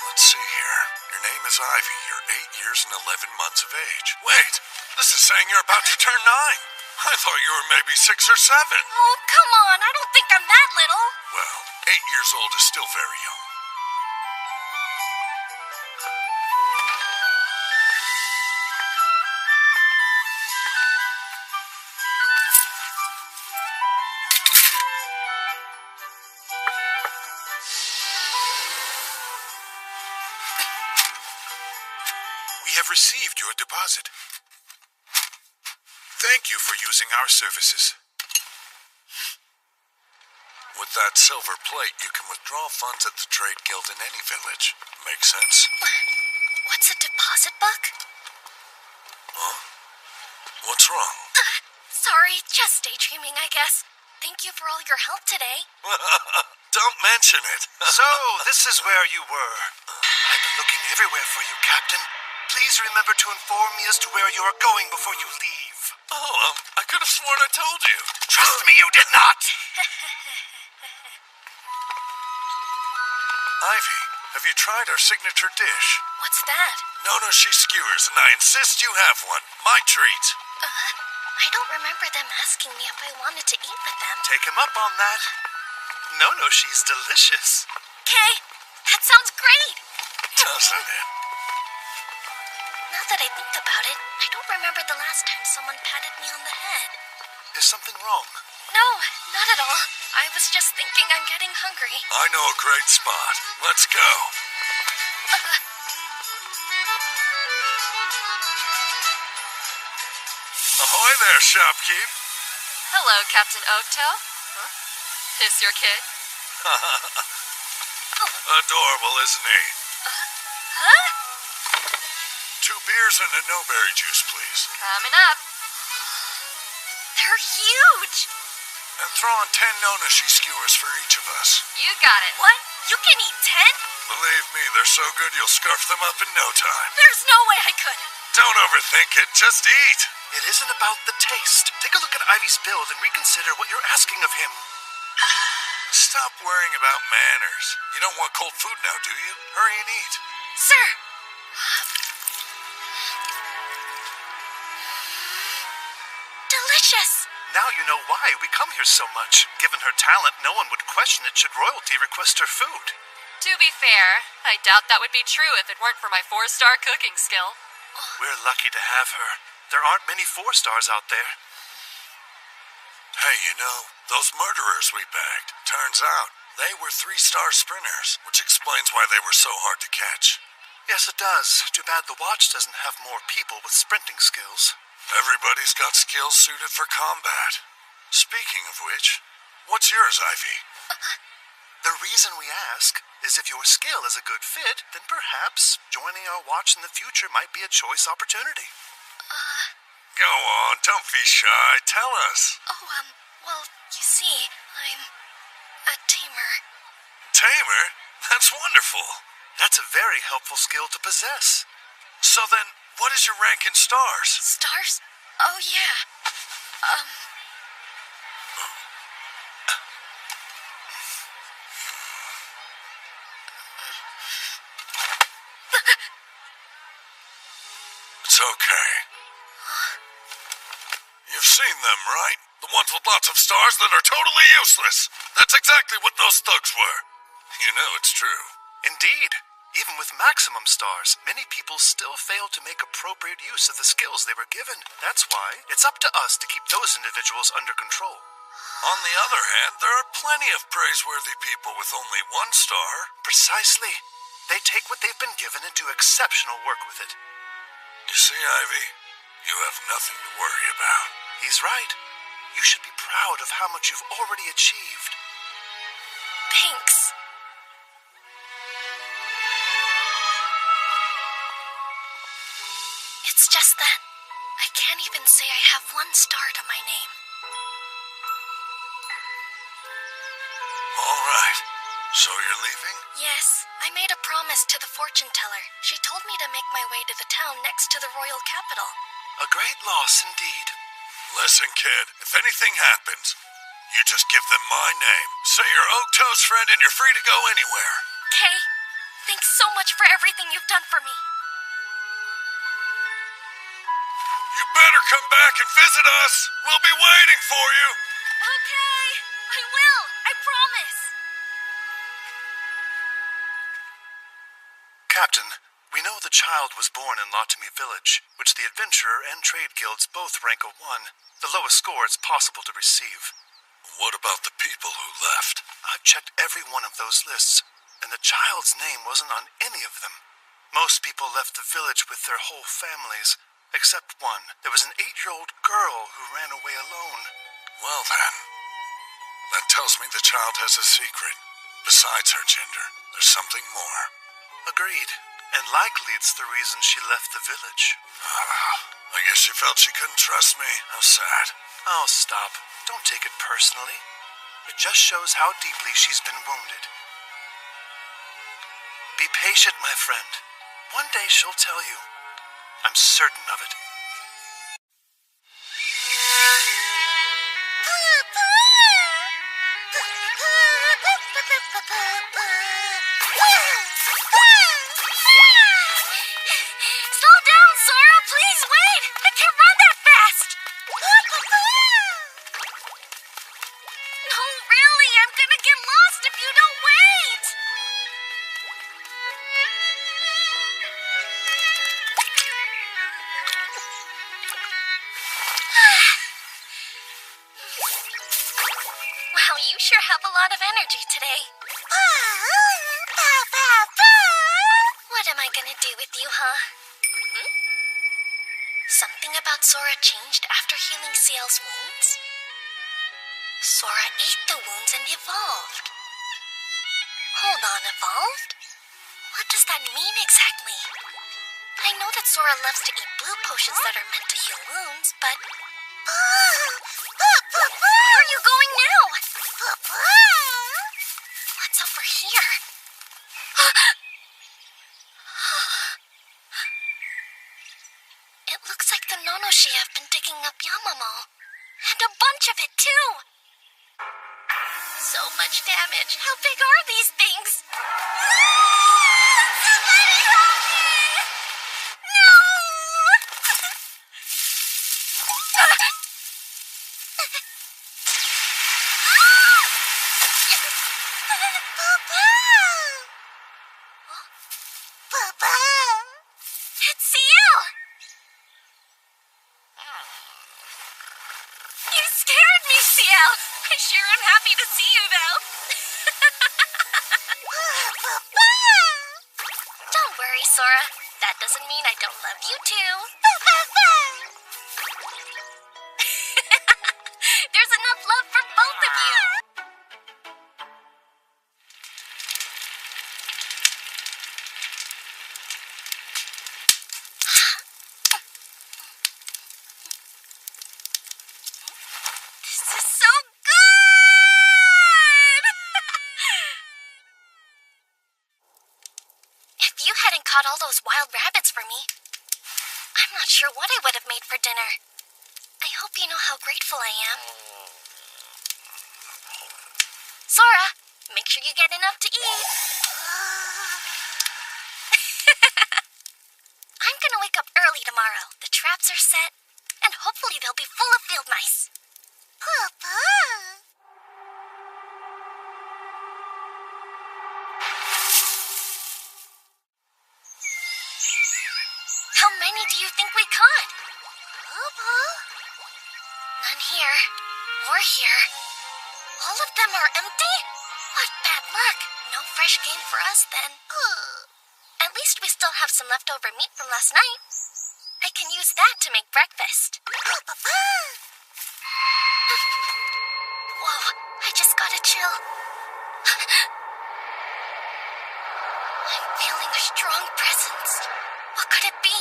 Let's see here. Your name is Ivy. You're 8 years and 11 months of age. Wait, this is saying you're about to turn 9. I thought you were maybe 6 or 7. Oh, come on. I don't think I'm that little. Well, 8 years old is still very young. We have received your deposit. Thank you for using our services. With that silver plate, you can withdraw funds at the Trade Guild in any village. Makes sense? What's a deposit book? Huh? What's wrong? Sorry, just daydreaming, I guess. Thank you for all your help today. Don't mention it. So, this is where you were. I've been looking everywhere for you, Captain. Please remember to inform me as to where you are going before you leave. Oh, I could have sworn I told you. Trust me, you did not! Ivy, have you tried our signature dish? What's that? Nonoshi skewers, and I insist you have one. My treat. I don't remember them asking me if I wanted to eat with them. Take him up on that. No, she's delicious. Okay, that sounds great. Doesn't it? Now that I think about it, I don't remember the last time someone patted me on the head. Is something wrong? No, not at all. I was just thinking I'm getting hungry. I know a great spot. Let's go. Ahoy there, shopkeep. Hello, Captain Oaktail. Huh? This your kid? Adorable, isn't he? Huh? 2 beers and a no-berry juice, please. Coming up. They're huge. And throw on 10 Nonoshi skewers for each of us. You got it. What? You can eat 10? Believe me, they're so good you'll scarf them up in no time. There's no way I could. Don't overthink it, just eat. It isn't about the taste. Take a look at Ivy's build and reconsider what you're asking of him. Stop worrying about manners. You don't want cold food now, do you? Hurry and eat. Sir. Delicious. Now you know why we come here so much. Given her talent, no one would question it should royalty request her food. To be fair, I doubt that would be true if it weren't for my 4-star cooking skill. We're lucky to have her. There aren't many 4 stars out there. Hey, you know, those murderers we bagged, turns out they were 3-star sprinters, which explains why they were so hard to catch. Yes, it does. Too bad the watch doesn't have more people with sprinting skills. Everybody's got skills suited for combat. Speaking of which, what's yours, Ivy? The reason we ask is if your skill is a good fit, then perhaps joining our watch in the future might be a choice opportunity. Go on, don't be shy. Tell us. Well, you see, I'm a tamer. Tamer? That's wonderful. That's a very helpful skill to possess. So then, what is your rank in stars? Stars? Oh, yeah. It's okay. You've seen them, right? The ones with lots of stars that are totally useless. That's exactly what those thugs were. You know it's true. Indeed. Even with maximum stars, many people still fail to make appropriate use of the skills they were given. That's why it's up to us to keep those individuals under control. On the other hand, there are plenty of praiseworthy people with only one star. Precisely. They take what they've been given and do exceptional work with it. You see, Ivy, you have nothing to worry about. He's right. You should be proud of how much you've already achieved. Thanks. It's just that I can't even say I have one star to my name. All right. So you're leaving? Yes, I made a promise to the fortune teller. She told me to make my way to the town next to the royal capital. A great loss indeed. Listen, kid, if anything happens, you just give them my name. Say you're Okto's friend and you're free to go anywhere. Kay, thanks so much for everything you've done for me. You better come back and visit us. We'll be waiting for you. Okay, I will. I promise. Captain, we know the child was born in Latami Village, which the Adventurer and Trade Guilds both rank a 1, the lowest score it's possible to receive. What about the people who left? I've checked every one of those lists, and the child's name wasn't on any of them. Most people left the village with their whole families, except one. There was an 8-year-old girl who ran away alone. Well then, that tells me the child has a secret. Besides her gender, there's something more. Agreed. And likely it's the reason she left the village. I guess she felt she couldn't trust me. How sad. Oh, stop. Don't take it personally. It just shows how deeply she's been wounded. Be patient, my friend. One day she'll tell you. I'm certain of it. Slow down, Sora! Please wait! I can't run that fast! No, really, I'm gonna get lost if you don't wait! Wow, you sure have a lot of energy today. What am I gonna do with you, huh? Something about Sora changed after healing Ciel's wounds? Sora ate the wounds and evolved. Hold on, evolved? What does that mean exactly? I know that Sora loves to eat blue potions that are meant to heal wounds, but... Where are you going now? What's over here? It looks like the Nonoshi have been digging up Yamamo. And a bunch of it, too! So much damage. How big are these things? Somebody help me! No! Papa! It's Ciel! You scared me, Ciel! I sure am happy to see you, though. Don't worry, Sora. That doesn't mean I don't love you, too. There's enough love for both of you. This is so good! If you hadn't caught all those wild rabbits for me, I'm not sure what I would have made for dinner. I hope you know how grateful I am. Sora, make sure you get enough to eat. I'm gonna wake up early tomorrow. are set, and hopefully they'll be full of field mice. Papa! How many do you think we caught? Papa? None here. Or here. All of them are empty? What bad luck. No fresh game for us, then. At least we still have some leftover meat from last night. I can use that to make breakfast. Whoa, I just got a chill. I'm feeling a strong presence. What could it be?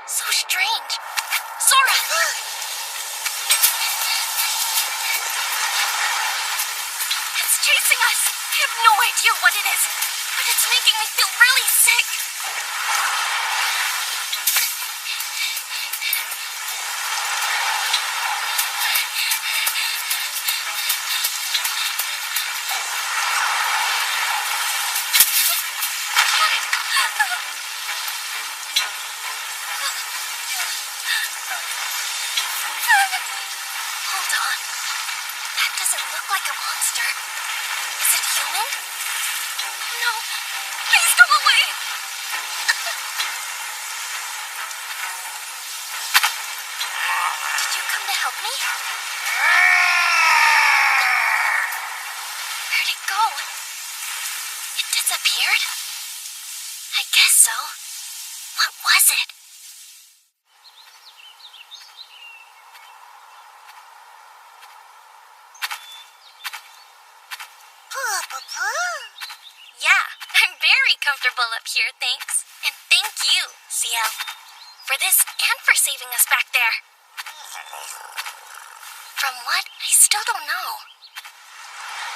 So strange. Sora! It's chasing us. I have no idea what it is, but it's making me feel really sick. Hold on. That doesn't look like a monster. Is it human? No. Please go away. Did you come to help me? Where'd it go? It disappeared? I guess so. What was it? Yeah, I'm very comfortable up here, thanks. And thank you, CL, for this and for saving us back there. From what? I still don't know.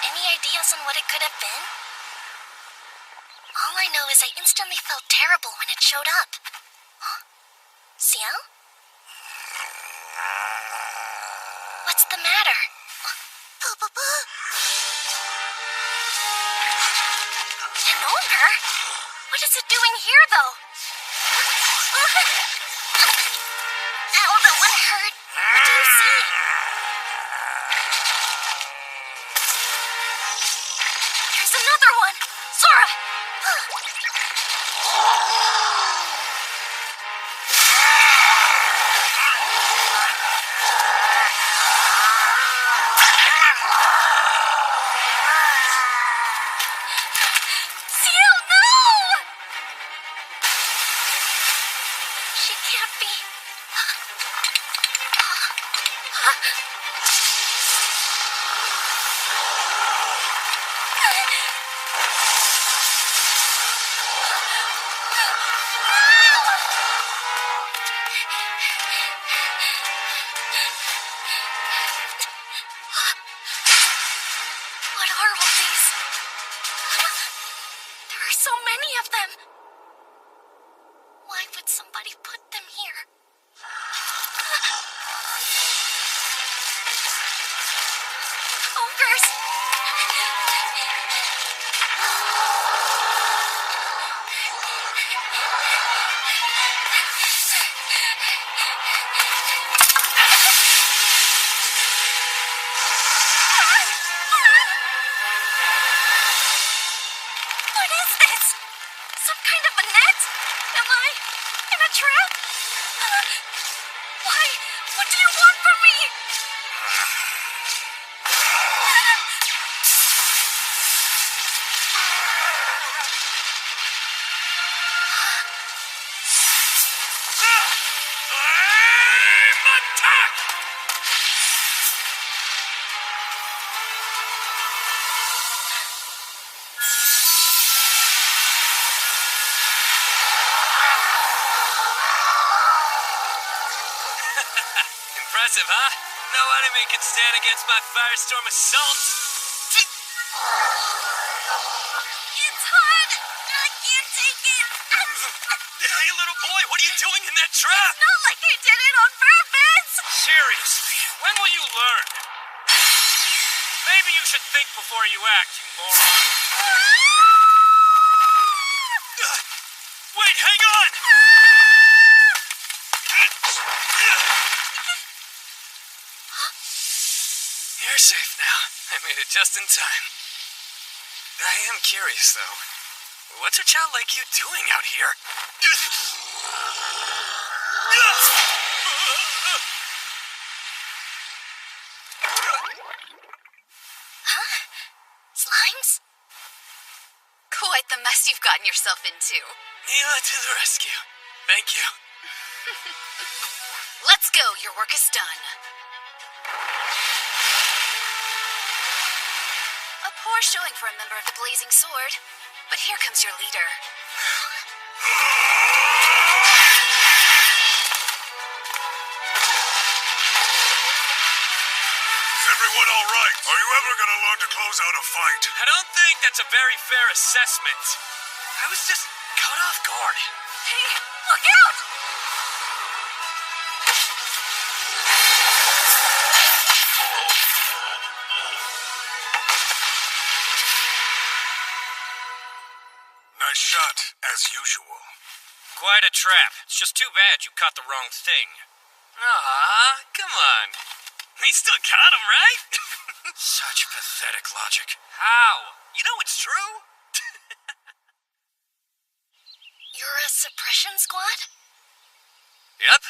Any ideas on what it could have been? All I know is I instantly felt terrible when it showed up. Huh? CL? What's the matter? An ogre? What is it doing here, though? Ow, that one hurt. What do you see? There's another one. Sora! Seal, no! She can't be. What are all these? There are so many of them. Why would somebody put them here? Ogres! What is this? Some kind of a net? Am I in a trap? Why? What do you want from me? Impressive, huh? No enemy can stand against my firestorm assault. It's hot. I can't take it. Hey, little boy, what are you doing in that trap? Not like I did it on purpose. Seriously, when will you learn? Maybe you should think before you act, you moron. Wait, hang on! We're safe now. I made it just in time. I am curious, though. What's a child like you doing out here? Huh? Slimes? Quite the mess you've gotten yourself into. Mila to the rescue. Thank you. Let's go, your work is done. A poor showing for a member of the Blazing Sword, but here comes your leader. Is everyone all right? Are you ever gonna learn to close out a fight? I don't think that's a very fair assessment. I was just caught off guard. Hey, look out! Nice shot, as usual. Quite a trap. It's just too bad you caught the wrong thing. Aw, come on. We still got him, right? Such pathetic logic. How? You know it's true? You're a suppression squad? Yep,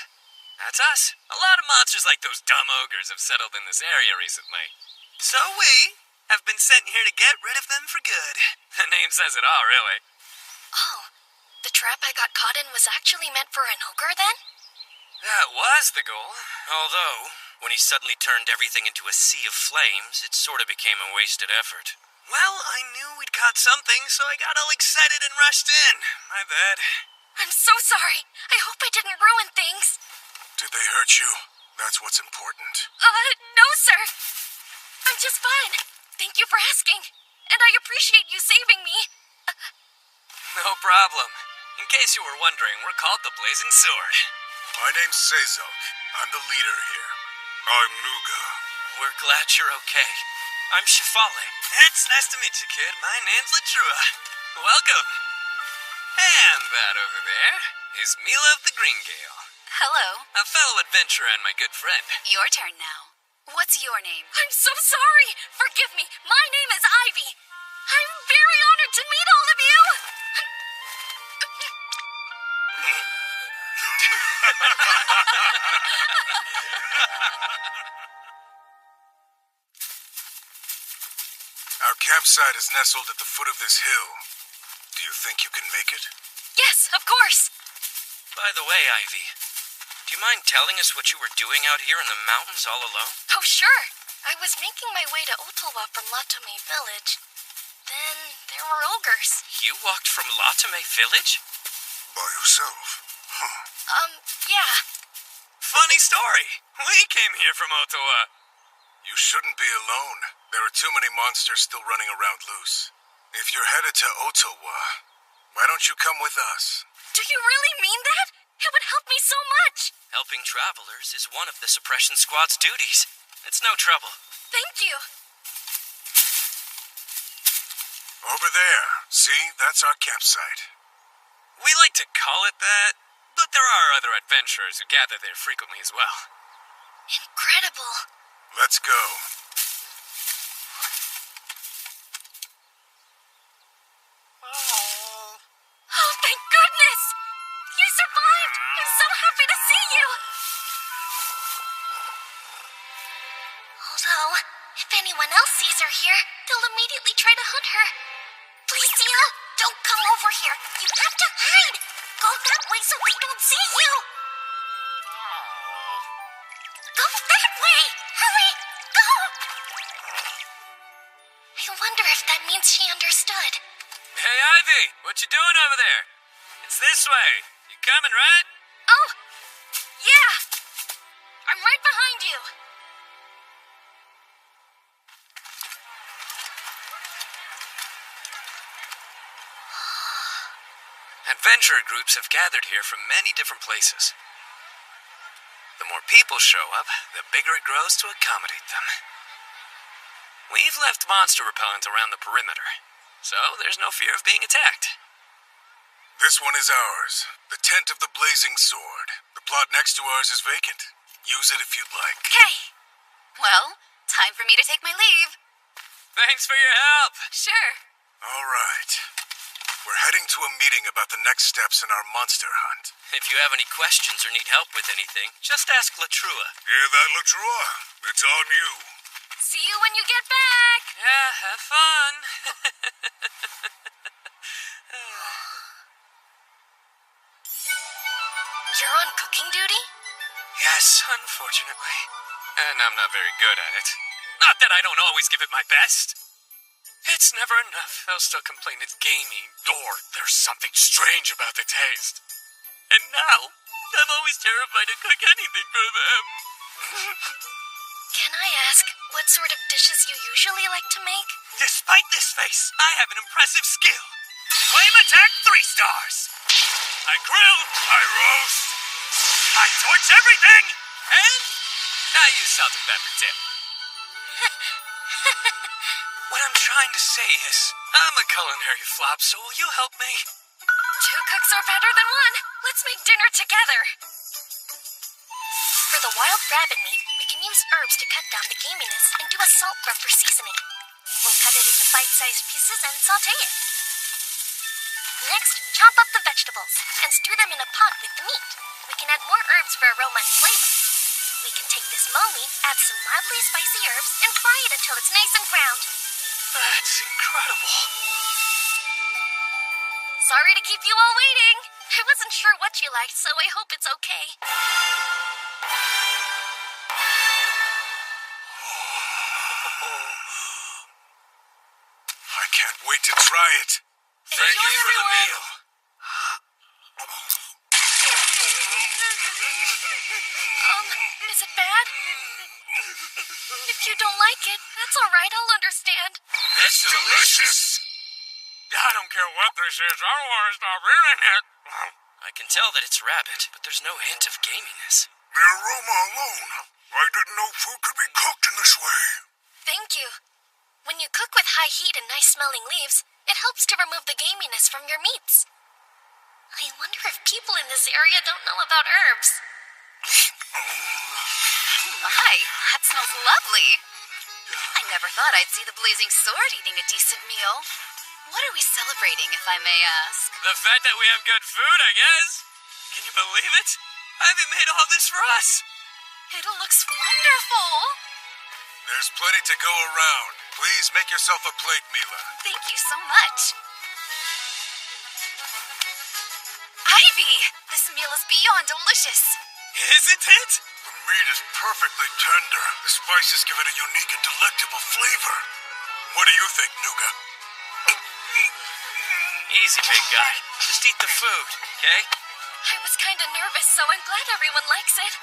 that's us. A lot of monsters like those dumb ogres have settled in this area recently. So we have been sent here to get rid of them for good. The name says it all, really. Oh, the trap I got caught in was actually meant for an ogre then? That was the goal. Although, when he suddenly turned everything into a sea of flames, it sort of became a wasted effort. Well, I knew we'd caught something, so I got all excited and rushed in. My bad. I'm so sorry. I hope I didn't ruin things. Did they hurt you? That's what's important. No, sir. I'm just fine. Thank you for asking. And I appreciate you saving me. No problem. In case you were wondering, we're called the Blazing Sword. My name's Sezok. I'm the leader here. I'm Nuga. We're glad you're okay. I'm Shifale. It's nice to meet you, kid. My name's Latrua. Welcome. And that over there is Mila of the Green Gale. Hello. A fellow adventurer and my good friend. Your turn now. What's your name? I'm so sorry. Forgive me. My name is Ivy. I'm very honored to meet all of you. Our campsite is nestled at the foot of this hill. Do you think you can make it? Yes, of course. By the way, Ivy, do you mind telling us what you were doing out here in the mountains all alone? Oh, sure. I was making my way to Ottawa from Latome Village. Then there were ogres. You walked from Latome Village? By yourself? Huh. Yeah. Funny story. We came here from Ottawa. You shouldn't be alone. There are too many monsters still running around loose. If you're headed to Ottawa, why don't you come with us? Do you really mean that? It would help me so much. Helping travelers is one of the suppression squad's duties. It's no trouble. Thank you. Over there. See, that's our campsite. We like to call it that, but there are other adventurers who gather there frequently as well. Incredible. Let's go. Oh, thank goodness! You survived! I'm so happy to see you! Although, if anyone else sees her here, they'll immediately try to hunt her. Please, Seal, don't come over here. You have to hide! Go that way so they don't see you! Go that way! Hurry! Go! I wonder if that means she understood. Hey, Ivy, what you doing over there? It's this way. You coming, right? Oh, yeah. I'm right behind you. Adventure groups have gathered here from many different places. The more people show up, the bigger it grows to accommodate them. We've left monster repellent around the perimeter, so there's no fear of being attacked. This one is ours. The tent of the Blazing Sword. The plot next to ours is vacant. Use it if you'd like. Okay. Well, time for me to take my leave. Thanks for your help. Sure. All right. We're heading to a meeting about the next steps in our monster hunt. If you have any questions or need help with anything, just ask Latrua. Hear that, Latrua? It's on you. See you when you get back. Yeah, have fun. You're on cooking duty? Yes, unfortunately. And I'm not very good at it. Not that I don't always give it my best. It's never enough. They'll still complain it's gamey, or there's something strange about the taste. And now, I'm always terrified to cook anything for them. Can I ask what sort of dishes you usually like to make? Despite this face, I have an impressive skill. Flame attack 3 stars. I grill, I roast, I torch everything, and I use salt and pepper too. What I'm trying to say is, I'm a culinary flop, so will you help me? 2 cooks are better than 1. Let's make dinner together. For the wild rabbit meat, we can use herbs to cut down the gaminess and do a salt rub for seasoning. We'll cut it into bite-sized pieces and saute it. Next, chop up the vegetables and stew them in a pot with the meat. We can add more herbs for aroma and flavor. We can take this mo meat, add some mildly spicy herbs, and fry it until it's nice and browned. That's incredible. Sorry to keep you all waiting. I wasn't sure what you liked, so I hope it's okay. I can't wait to try it. Thank you for the meal. Is it bad? If you don't like it, that's all right. I'll understand. It's delicious. I don't care what this is. I don't want to stop eating it. I can tell that it's rabbit, but there's no hint of gaminess. The aroma alone. I didn't know food could be cooked in this way. Thank you. When you cook with high heat and nice-smelling leaves, it helps to remove the gaminess from your meats. I wonder if people in this area don't know about herbs. My, that smells lovely. I never thought I'd see the blazing sword eating a decent meal. What are we celebrating, if I may ask? The fact that we have good food, I guess. Can you believe it? I've made all this for us. It looks wonderful. There's plenty to go around. Please make yourself a plate, Mila. Thank you so much. Ivy, this meal is beyond delicious. Isn't it? The meat is perfectly tender. The spices give it a unique and delectable flavor. What do you think, Nuga? Easy, big guy. Just eat the food, okay? I was kind of nervous, so I'm glad everyone likes it.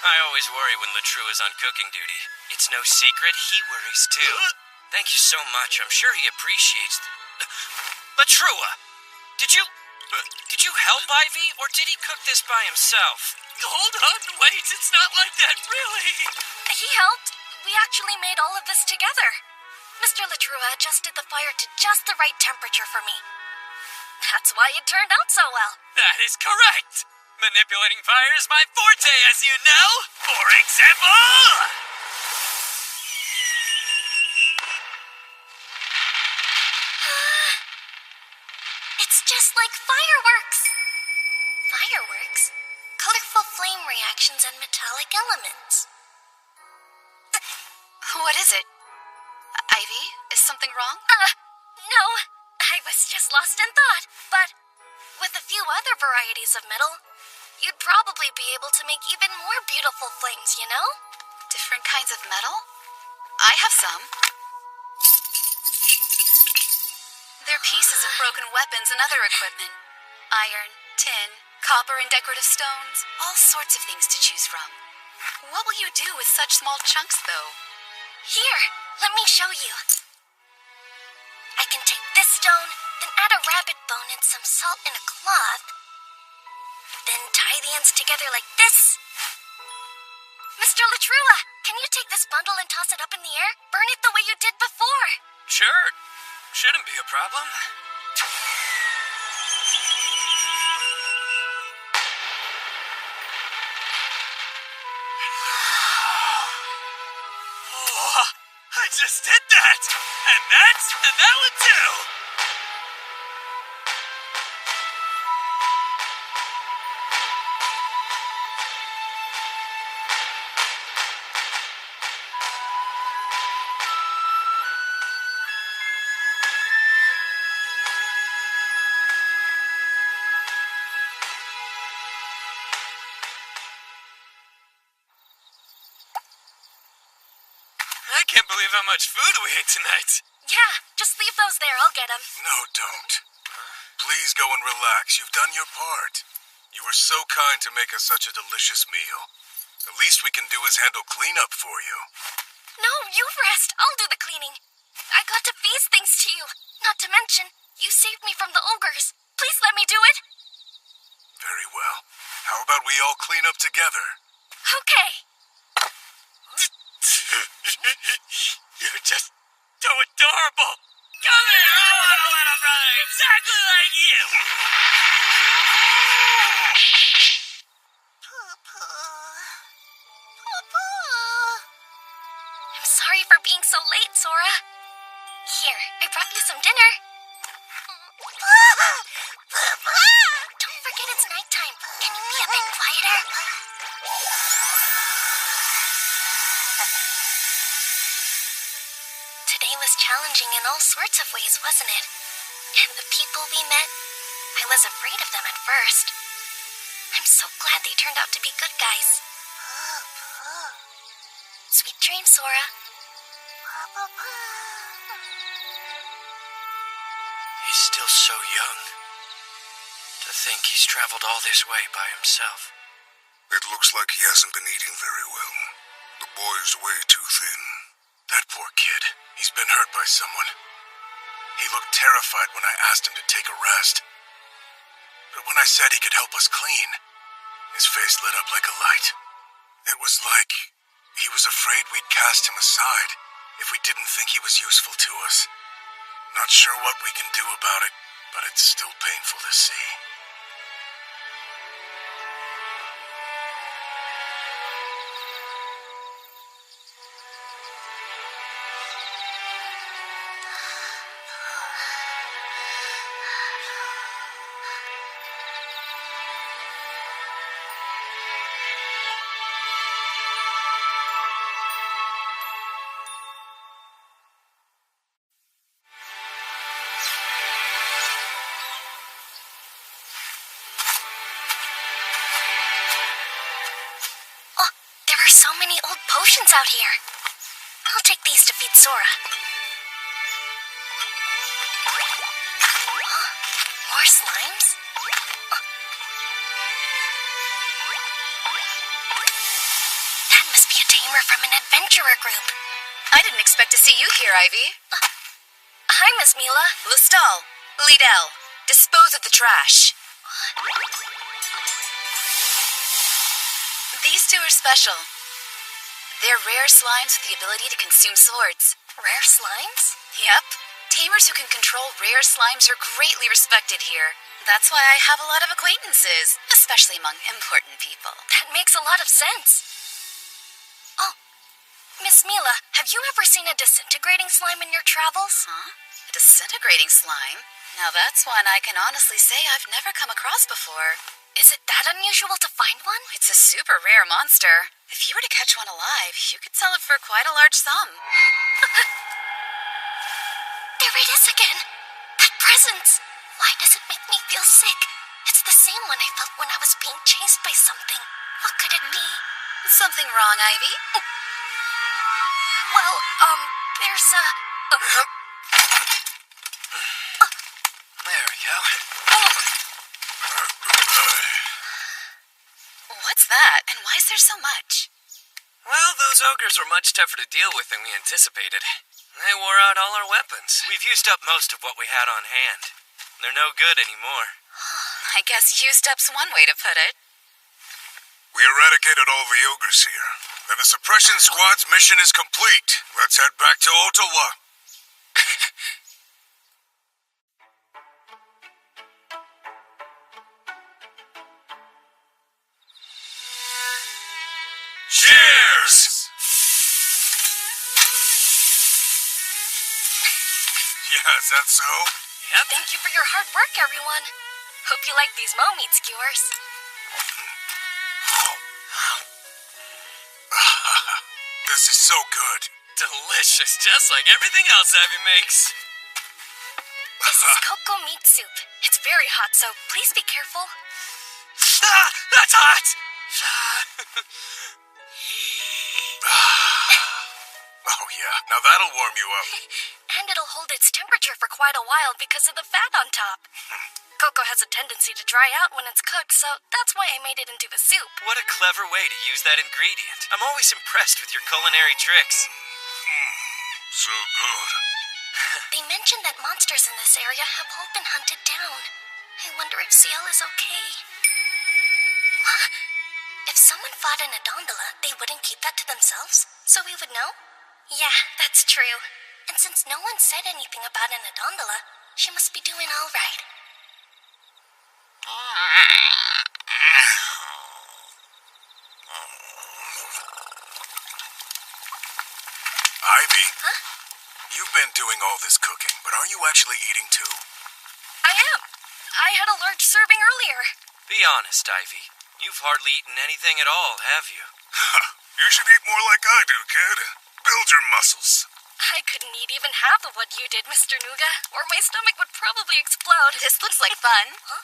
I always worry when Latrua is on cooking duty. It's no secret, he worries too. Thank you so much. I'm sure he appreciates Latrua! Did you help Ivy, or did he cook this by himself? Hold on, wait, it's not like that, really. He helped. We actually made all of this together. Mr. Latrua adjusted the fire to just the right temperature for me. That's why it turned out so well. That is correct. Manipulating fire is my forte, as you know. For example... It's just like fireworks. Fireworks? Colorful flame reactions and metallic elements. What is it? Ivy, is something wrong? No. I was just lost in thought. But with a few other varieties of metal, you'd probably be able to make even more beautiful flames, you know? Different kinds of metal? I have some. They're pieces of broken weapons and other equipment. Iron, tin, copper, and decorative stones. All sorts of things to choose from. What will you do with such small chunks, though? Here, let me show you. I can take this stone, then add a rabbit bone and some salt in a cloth. Then tie the ends together like this. Mr. Latrua, can you take this bundle and toss it up in the air? Burn it the way you did before. Sure. Shouldn't be a problem. can't believe how much food we ate tonight. Yeah, just leave those there. I'll get them. No, don't. Please go and relax. You've done your part. You were so kind to make us such a delicious meal. The least we can do is handle cleanup for you. No, you rest. I'll do the cleaning. I got to feast thanks to you. Not to mention, you saved me from the ogres. Please let me do it. Very well. How about we all clean up together? Okay. You're just so adorable. Come here, I want a little brother exactly like you. I'm sorry for being so late, Sora. Here, I brought you some dinner. Don't forget it's nighttime. Can you be a bit quieter? Today was challenging in all sorts of ways, wasn't it? And the people we met, I was afraid of them at first. I'm so glad they turned out to be good guys. Sweet dreams, Sora. He's still so young. To think he's traveled all this way by himself. It looks like he hasn't been eating very well. The boy's way too thin. That poor kid. He's been hurt by someone. He looked terrified when I asked him to take a rest. But when I said he could help us clean, his face lit up like a light. It was like he was afraid we'd cast him aside if we didn't think he was useful to us. Not sure what we can do about it, but it's still painful to see. So many old potions out here. I'll take these to feed Sora. More slimes? That must be a tamer from an adventurer group. I didn't expect to see you here, Ivy. Hi, Miss Mila. Lustal, Liddell, dispose of the trash. These two are special. They're rare slimes with the ability to consume swords. Rare slimes? Yep. Tamers who can control rare slimes are greatly respected here. That's why I have a lot of acquaintances, especially among important people. That makes a lot of sense. Oh, Miss Mila, have you ever seen a disintegrating slime in your travels? Huh? A disintegrating slime? Now that's one I can honestly say I've never come across before. Is it that unusual to find one? It's a super rare monster. If you were to catch one alive, you could sell it for quite a large sum. There it is again. That presence. Why does it make me feel sick? It's the same one I felt when I was being chased by something. What could it be? Something wrong, Ivy? Well, there's a... There we go. What's that? And why is there so much? Well, those ogres were much tougher to deal with than we anticipated. They wore out all our weapons. We've used up most of what we had on hand. They're no good anymore. I guess used up's one way to put it. We eradicated all the ogres here. Then the suppression squad's mission is complete. Let's head back to Ottawa. Cheers! Yeah, is that so? Yep. Thank you for your hard work, everyone. Hope you like these meat skewers. This is so good. Delicious, just like everything else Ivy makes. This is cocoa meat soup. It's very hot, so please be careful. Ah, that's hot! Oh, yeah. Now that'll warm you up. And it'll hold its temperature for quite a while because of the fat on top. Cocoa has a tendency to dry out when it's cooked, so that's why I made it into the soup. What a clever way to use that ingredient. I'm always impressed with your culinary tricks. So good. They mentioned that monsters in this area have all been hunted down. I wonder if Ciel is okay. Huh? If someone fought in a dondola, they wouldn't keep that to themselves, so we would know? Yeah, that's true. And since no one said anything about an Adondola, she must be doing all right. Ivy? Huh? You've been doing all this cooking, but are you actually eating too? I am. I had a large serving earlier. Be honest, Ivy. You've hardly eaten anything at all, have you? You should eat more like I do, kid. Build your muscles. I couldn't eat even half of what you did, Mr. Nuga, or my stomach would probably explode. This looks like fun. Huh?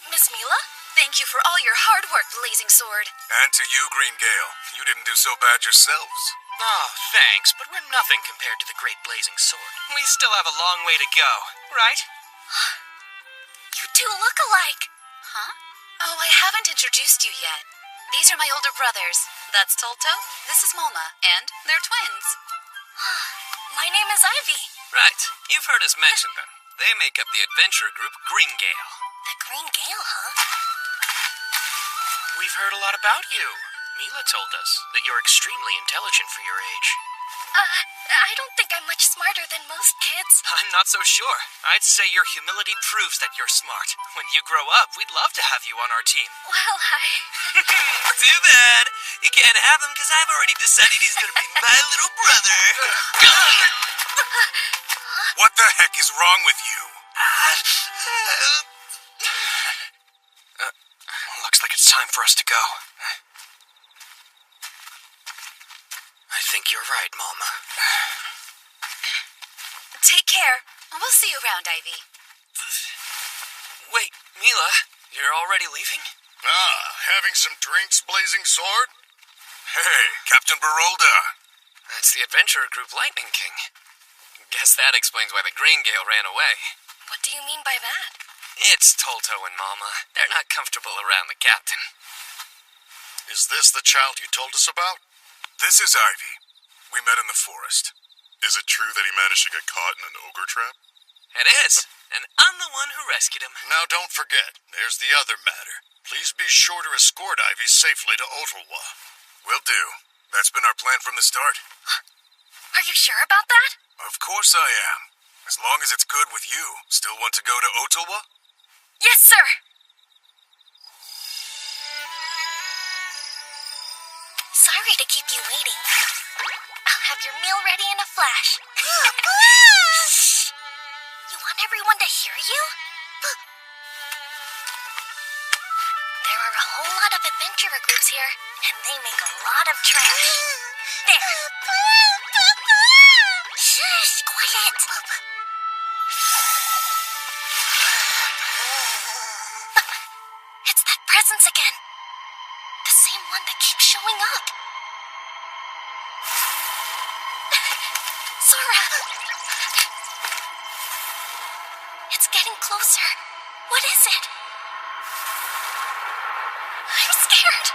Miss Mila? Thank you for all your hard work, Blazing Sword. And to you, Green Gale. You didn't do so bad yourselves. Oh, thanks, but we're nothing compared to the Great Blazing Sword. We still have a long way to go, right? You two look alike. Huh? Oh, I haven't introduced you yet. These are my older brothers. That's Tolto, this is Molma, and they're twins. My name is Ivy. Right. You've heard us mention them. They make up the adventure group Green Gale. The Green Gale, huh? We've heard a lot about you. Mila told us that you're extremely intelligent for your age. I don't think I'm much smarter than most kids. I'm not so sure. I'd say your humility proves that you're smart. When you grow up, we'd love to have you on our team. Well, Too bad. You can't have him because I've already decided he's going to be my little brother. What the heck is wrong with you? Looks like it's time for us to go. I think you're right, Mama. Take care. We'll see you around, Ivy. Wait, Mila, you're already leaving? Having some drinks, Blazing Sword? Hey, Captain Barolda. That's the adventurer group Lightning King. Guess that explains why the Green Gale ran away. what do you mean by that? It's Tolto and Mama. They're not comfortable around the captain. Is this the child you told us about? This is Ivy. We met in the forest. Is it true that he managed to get caught in an ogre trap? It is, and I'm the one who rescued him. Now don't forget, there's the other matter. Please be sure to escort Ivy safely to Ottawa. Will do. That's been our plan from the start. Are you sure about that? Of course I am. As long as it's good with you. Still want to go to Ottawa? Yes, sir. Sorry to keep you waiting. I'll have your meal ready in a flash. Shh. You want everyone to hear you? There are a whole lot of adventurer groups here, and they make a lot of trash. There. Shh, quiet. It's that presence again. The same one that keeps showing up. Sora! It's getting closer. What is it? I'm scared.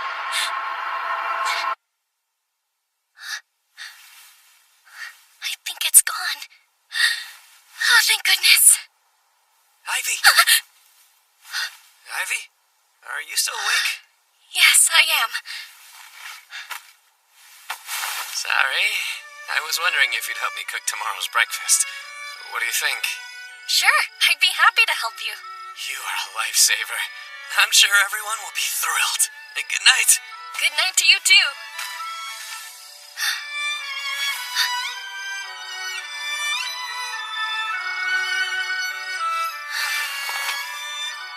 I think it's gone. Oh, thank goodness. Ivy! Ivy? Are you still awake? Yes, I am. Sorry. I was wondering if you'd help me cook tomorrow's breakfast. What do you think? Sure, I'd be happy to help you. You are a lifesaver. I'm sure everyone will be thrilled. Good night. Good night to you, too.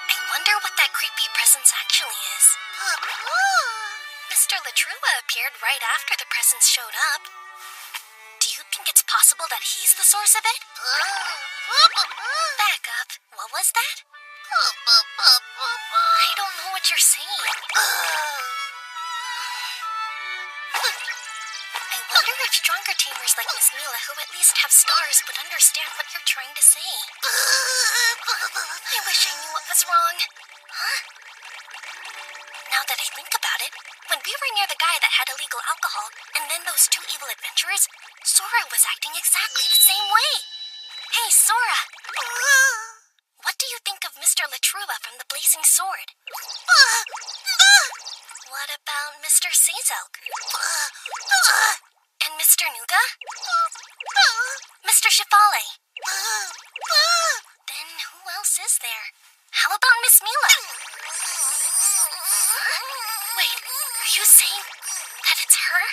I wonder what that creepy presence actually is. Mr. Latrua appeared right after the presence showed up. Do you think it's possible that he's the source of it? Back up. What was that? I don't know what you're saying. I wonder need stronger tamers like Miss Mila who at least have stars but understand what you're trying to say. I wish I knew what was wrong. Huh? Now that I think about it, when we were near the guy that had illegal alcohol, and then those two evil adventurers, Sora was acting exactly the same way. Hey, Sora! What do you think of Mr. Latrua from the Blazing Sword? What about Mr. Sazilk? And Mr. Nuga? Mr. Shifale? Then who else is there? How about Miss Mila? Wait, are you saying that it's her?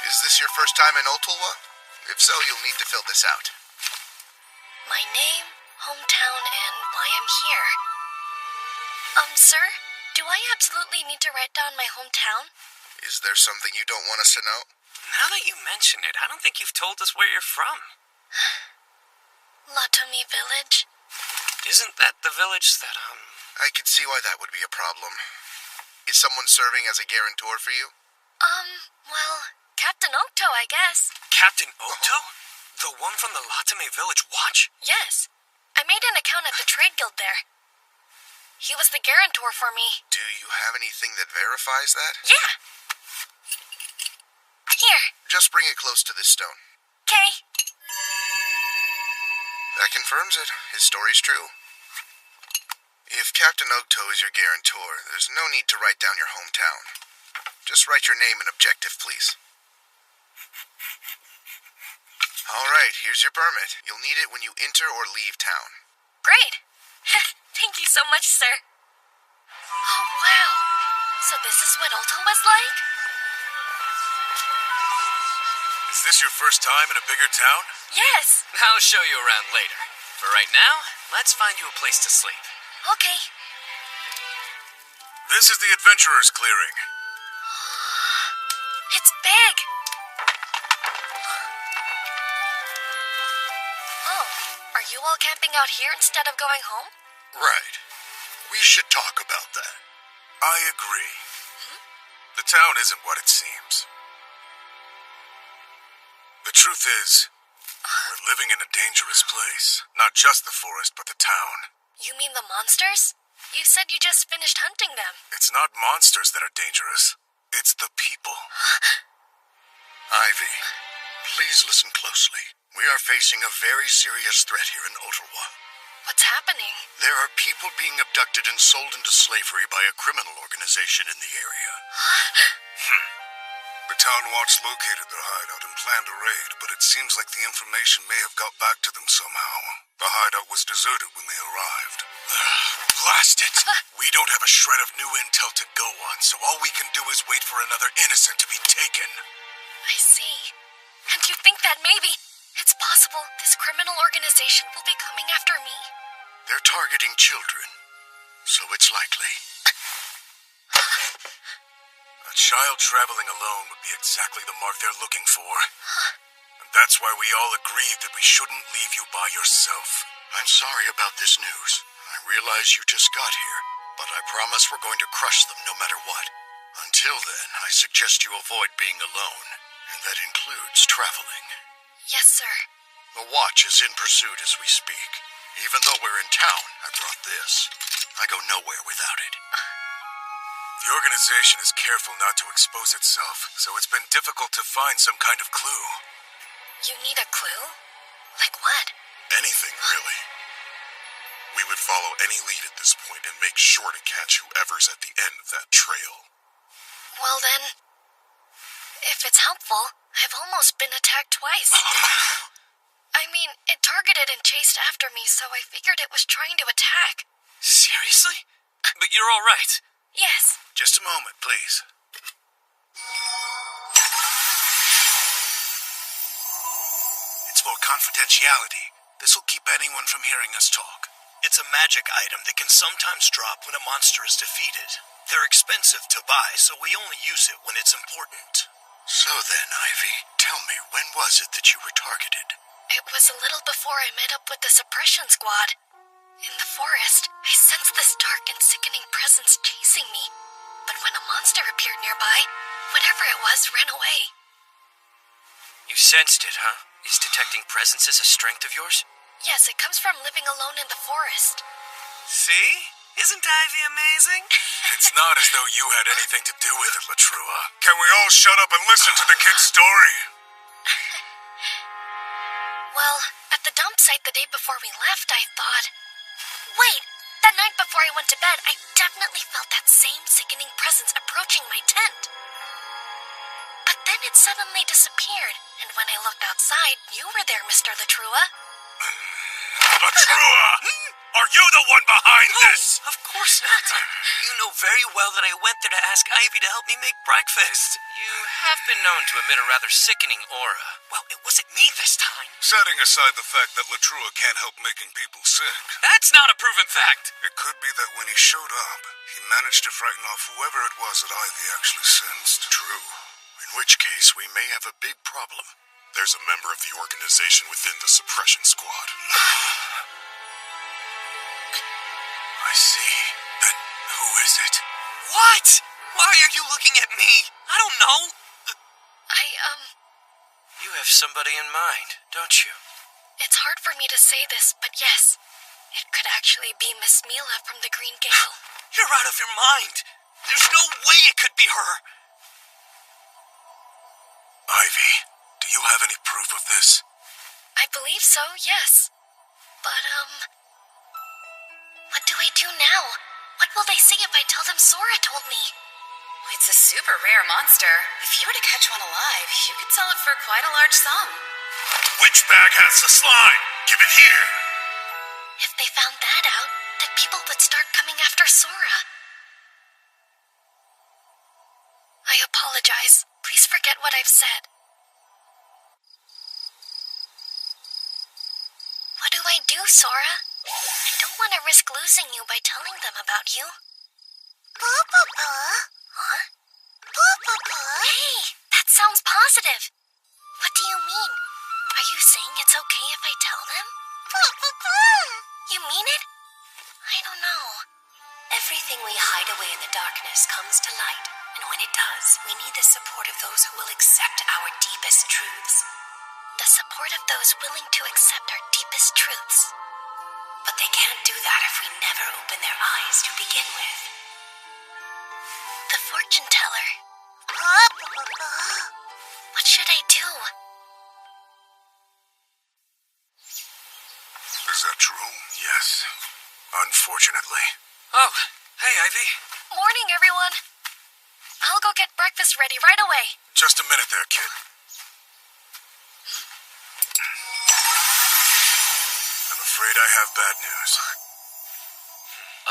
Is this your first time in Otulwa? If so, you'll need to fill this out. My name, hometown, and why I'm here. Sir, do I absolutely need to write down my hometown? Is there something you don't want us to know? Now that you mention it, I don't think you've told us where you're from. Latomi Village. Isn't that the village that, I could see why that would be a problem. Is someone serving as a guarantor for you? Well, Captain Okto, I guess. Captain Okto? The one from the Latame Village Watch? Yes. I made an account at the trade guild there. He was the guarantor for me. Do you have anything that verifies that? Yeah. Here. Just bring it close to this stone. Okay. That confirms it. His story's true. If Captain Okto is your guarantor, there's no need to write down your hometown. Just write your name and objective, please. All right, here's your permit. You'll need it when you enter or leave town. Great. Thank you so much, sir. Oh, wow. So this is what Ulta was like? Is this your first time in a bigger town? Yes. I'll show you around later. For right now, let's find you a place to sleep. Okay. This is the Adventurers' Clearing. It's big. Oh, are you all camping out here instead of going home? Right. We should talk about that. I agree. The town isn't what it seems. The truth is, we're living in a dangerous place. Not just the forest, but the town. You mean the monsters? You said you just finished hunting them. It's not monsters that are dangerous. It's the people. Ivy, please listen closely. We are facing a very serious threat here in Ottawa. What's happening? There are people being abducted and sold into slavery by a criminal organization in the area. The town watch located their hideout and planned a raid, but it seems like the information may have got back to them somehow. The hideout was deserted when they arrived. Blast it! We don't have a shred of new intel to go on, so all we can do is wait for another innocent to be taken. I see. And you think that maybe it's possible this criminal organization will be coming after me? They're targeting children, so it's likely. A child traveling alone would be exactly the mark they're looking for. And that's why we all agreed that we shouldn't leave you by yourself. I'm sorry about this news. I realize you just got here, but I promise we're going to crush them no matter what. Until then, I suggest you avoid being alone, and that includes traveling. Yes, sir. The watch is in pursuit as we speak. Even though we're in town, I brought this. I go nowhere without it. The organization is careful not to expose itself, so it's been difficult to find some kind of clue. You need a clue? Like what? Anything, really. We would follow any lead at this point and make sure to catch whoever's at the end of that trail. Well then, if it's helpful, I've almost been attacked twice. I mean, it targeted and chased after me, so I figured it was trying to attack. Seriously? But you're all right. Yes. Just a moment, please. It's for confidentiality. This'll keep anyone from hearing us talk. It's a magic item that can sometimes drop when a monster is defeated. They're expensive to buy, so we only use it when it's important. So then, Ivy, tell me, when was it that you were targeted? It was a little before I met up with the suppression squad. In the forest, I sensed this dark and sickening presence chasing me. But when a monster appeared nearby, whatever it was ran away. You sensed it, huh? Is detecting presences a strength of yours? Yes, it comes from living alone in the forest. See? Isn't Ivy amazing? It's not as though you had anything to do with it, Latrua. Can we all shut up and listen to the kid's story? Well, at the dump site the day before we left, I thought... Wait! That night before I went to bed, I definitely felt that same sickening presence approaching my tent. But then it suddenly disappeared, and when I looked outside, you were there, Mr. Latrua. Latrua! Are you the one behind this? Of course not. You know very well that I went there to ask Ivy to help me make breakfast. You have been known to emit a rather sickening aura. Well, it wasn't me this time. Setting aside the fact that Latrua can't help making people sick, That's not a proven fact. it could be that when he showed up, he managed to frighten off whoever it was that Ivy actually sensed. True. In which case, we may have a big problem. There's a member of the organization within the suppression squad. I see. Then who is it? What? Why are you looking at me? I don't know. You have somebody in mind, don't you? It's hard for me to say this, but yes. It could actually be Miss Mila from the Green Gale. You're out of your mind. There's no way it could be her. Ivy, do you have any proof of this? I believe so, yes. But, what do I do now? What will they say if I tell them Sora told me? It's a super rare monster. If you were to catch one alive, you could sell it for quite a large sum. Which bag has the slime? Give it here. If they found that out, then people would start coming after Sora. I apologize. Please forget what I've said. What do I do, Sora? I don't want to risk losing you by telling them about you. Huh? Hey, that sounds positive. What do you mean? Are you saying it's okay if I tell them? You mean it? I don't know. Everything we hide away in the darkness comes to light, and when it does, we need the support of those who will accept our deepest truths. The support of those willing to accept our deepest truths. But they can't do that if we never open their eyes to begin with. The fortune teller. What should I do? Is that true? Yes. Unfortunately. Oh, hey, Ivy. Morning, everyone. I'll go get breakfast ready right away. Just a minute there, kid. I'm afraid I have bad news.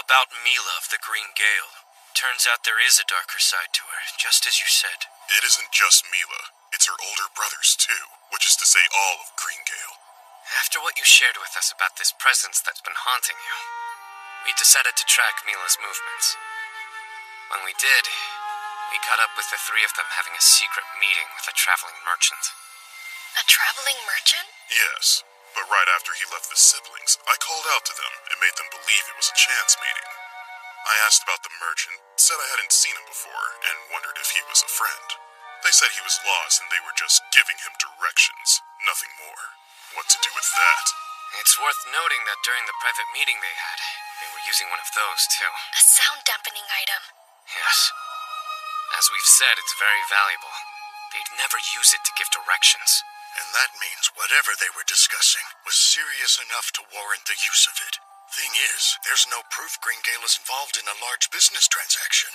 About Mila of the Green Gale. Turns out there is a darker side to her, just as you said. It isn't just Mila. It's her older brothers, too. Which is to say all of Green Gale. After what you shared with us about this presence that's been haunting you, we decided to track Mila's movements. When we did, we caught up with the three of them having a secret meeting with a traveling merchant. A traveling merchant? Yes, but right after he left the siblings, I called out to them and made them believe it was a chance meeting. I asked about the merchant, said I hadn't seen him before, and wondered if he was a friend. They said he was lost and they were just giving him directions, nothing more. What to do with that? It's worth noting that during the private meeting they had, they were using one of those, too. A sound dampening item. Yes. As we've said, it's very valuable. They'd never use it to give directions. And that means whatever they were discussing was serious enough to warrant the use of it. Thing is, there's no proof Green Gale is involved in a large business transaction.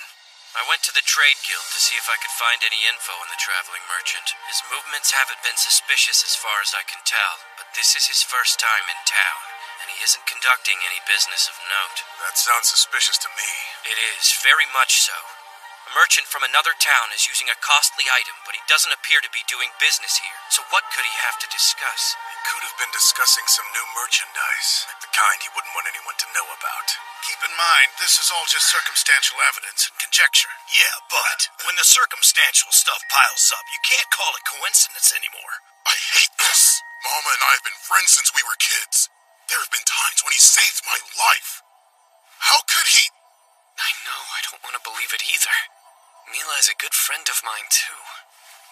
I went to the trade guild to see if I could find any info on the traveling merchant. His movements haven't been suspicious as far as I can tell, but this is his first time in town, and he isn't conducting any business of note. That sounds suspicious to me. It is, very much so. A merchant from another town is using a costly item, but he doesn't appear to be doing business here. So what could he have to discuss? He could have been discussing some new merchandise, the kind he wouldn't want anyone to know about. Keep in mind, this is all just circumstantial evidence and conjecture. Yeah, but when the circumstantial stuff piles up, you can't call it coincidence anymore. I hate this. Mama and I have been friends since we were kids. There have been times when he saved my life. How could he? I know, I don't want to believe it either. Mila is a good friend of mine, too.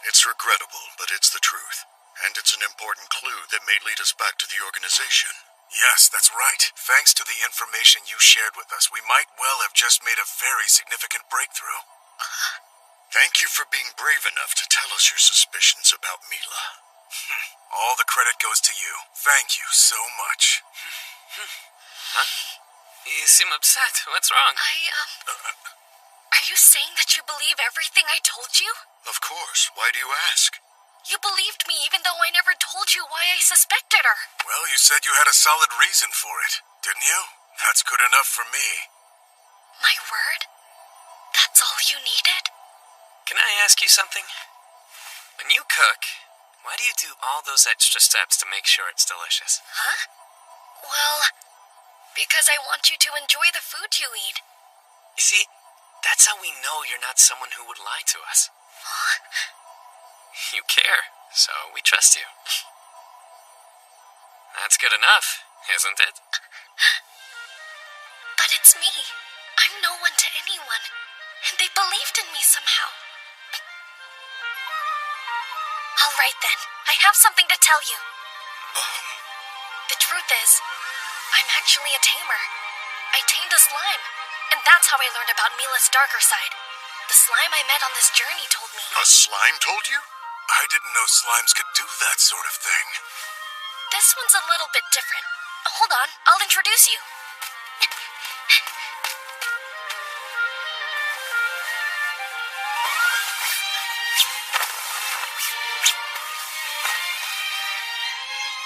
It's regrettable, but it's the truth. And it's an important clue that may lead us back to the organization. Yes, that's right. Thanks to the information you shared with us, we might well have just made a very significant breakthrough. Thank you for being brave enough to tell us your suspicions about Mila. All the credit goes to you. Thank you so much. Huh? You seem upset. What's wrong? Are you saying that you believe everything I told you? Of course. Why do you ask? You believed me even though I never told you why I suspected her. Well, you said you had a solid reason for it, didn't you? That's good enough for me. My word? That's all you needed? Can I ask you something? When you cook, why do you do all those extra steps to make sure it's delicious? Huh? Well, because I want you to enjoy the food you eat. You see, that's how we know you're not someone who would lie to us. Huh? You care, so we trust you. That's good enough, isn't it? But it's me. I'm no one to anyone, and they believed in me somehow. All right then, I have something to tell you. The truth is, I'm actually a tamer. I tamed a slime, and that's how I learned about Mila's darker side. The slime I met on this journey told me. A slime told you? I didn't know slimes could do that sort of thing. This one's a little bit different. Hold on, I'll introduce you.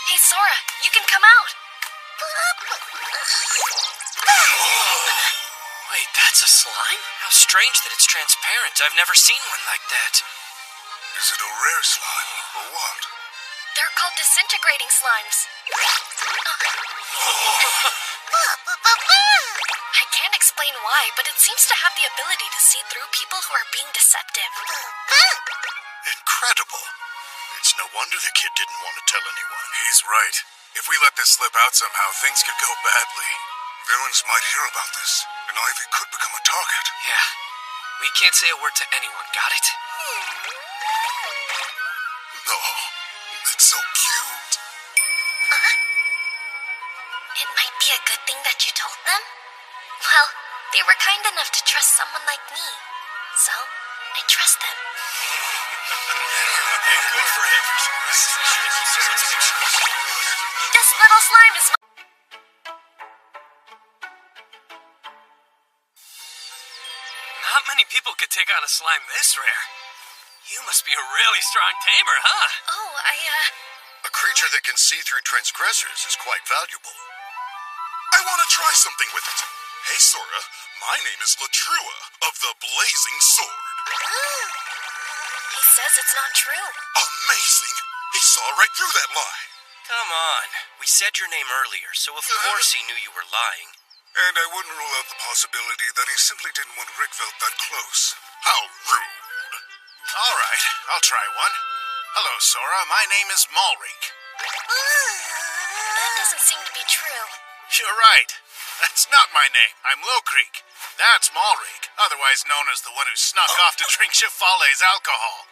Hey, Sora, you can come out. Wait, that's a slime? How strange that it's transparent. I've never seen one like that. Is it a rare slime, or what? They're called disintegrating slimes. I can't explain why, but it seems to have the ability to see through people who are being deceptive. Incredible. It's no wonder the kid didn't want to tell anyone. He's right. If we let this slip out somehow, things could go badly. Villains might hear about this, and Ivy could become a target. Yeah. We can't say a word to anyone, got it? Oh, it's so cute. It might be a good thing that you told them. Well, they were kind enough to trust someone like me. So, I trust them. This little slime is Not many people could take on a slime this rare. You must be a really strong tamer, huh? Oh, A creature that can see through transgressors is quite valuable. I want to try something with it. Hey, Sora, my name is Latrua of the Blazing Sword. He says it's not true. Amazing! He saw right through that lie. Come on. We said your name earlier, so of course he knew you were lying. And I wouldn't rule out the possibility that he simply didn't want Rickveld that close. How rude. All right, I'll try one. Hello, Sora. My name is Malrik. That doesn't seem to be true. You're right. That's not my name. I'm Low Creek. That's Malrik, otherwise known as the one who snuck off to drink Chifale's alcohol.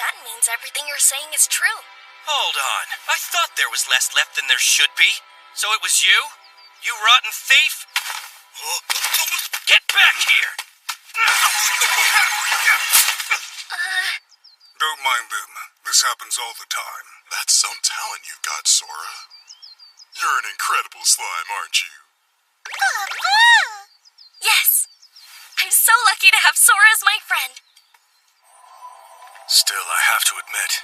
That means everything you're saying is true. Hold on. I thought there was less left than there should be. So it was you? You rotten thief? Get back here! Don't mind them. This happens all the time. That's some talent you've got, Sora. You're an incredible slime, aren't you? Yes. I'm so lucky to have Sora as my friend. Still, I have to admit,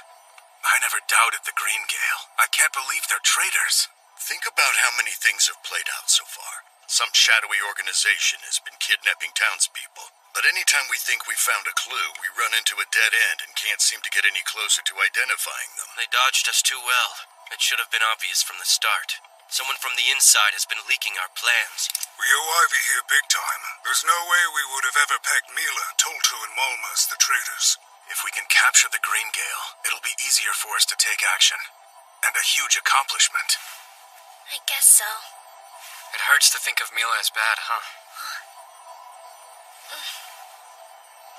I never doubted the Green Gale. I can't believe they're traitors. Think about how many things have played out so far. Some shadowy organization has been kidnapping townspeople. But anytime we think we found a clue, we run into a dead end and can't seem to get any closer to identifying them. They dodged us too well. It should have been obvious from the start. Someone from the inside has been leaking our plans. We owe Ivy here big time. There's no way we would have ever pegged Mila, Tolto, and Malma as the traitors. If we can capture the Green Gale, it'll be easier for us to take action. And a huge accomplishment. I guess so. It hurts to think of Mila as bad, huh?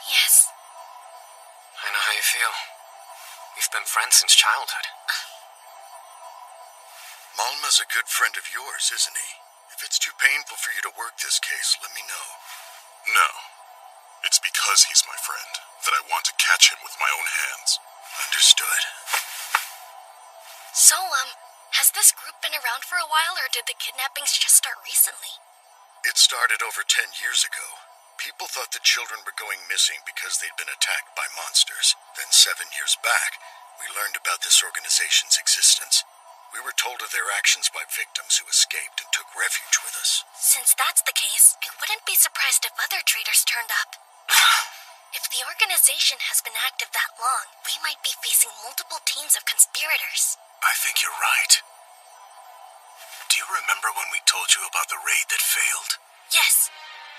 Yes. I know how you feel. We've been friends since childhood. Malma's a good friend of yours, isn't he? If it's too painful for you to work this case, let me know. No. It's because he's my friend that I want to catch him with my own hands. Understood. So, has this group been around for a while, or did the kidnappings just start recently? It started over 10 years ago. People thought the children were going missing because they'd been attacked by monsters. Then 7 years back, we learned about this organization's existence. We were told of their actions by victims who escaped and took refuge with us. Since that's the case, I wouldn't be surprised if other traitors turned up. If the organization has been active that long, we might be facing multiple teams of conspirators. I think you're right. Do you remember when we told you about the raid that failed? Yes.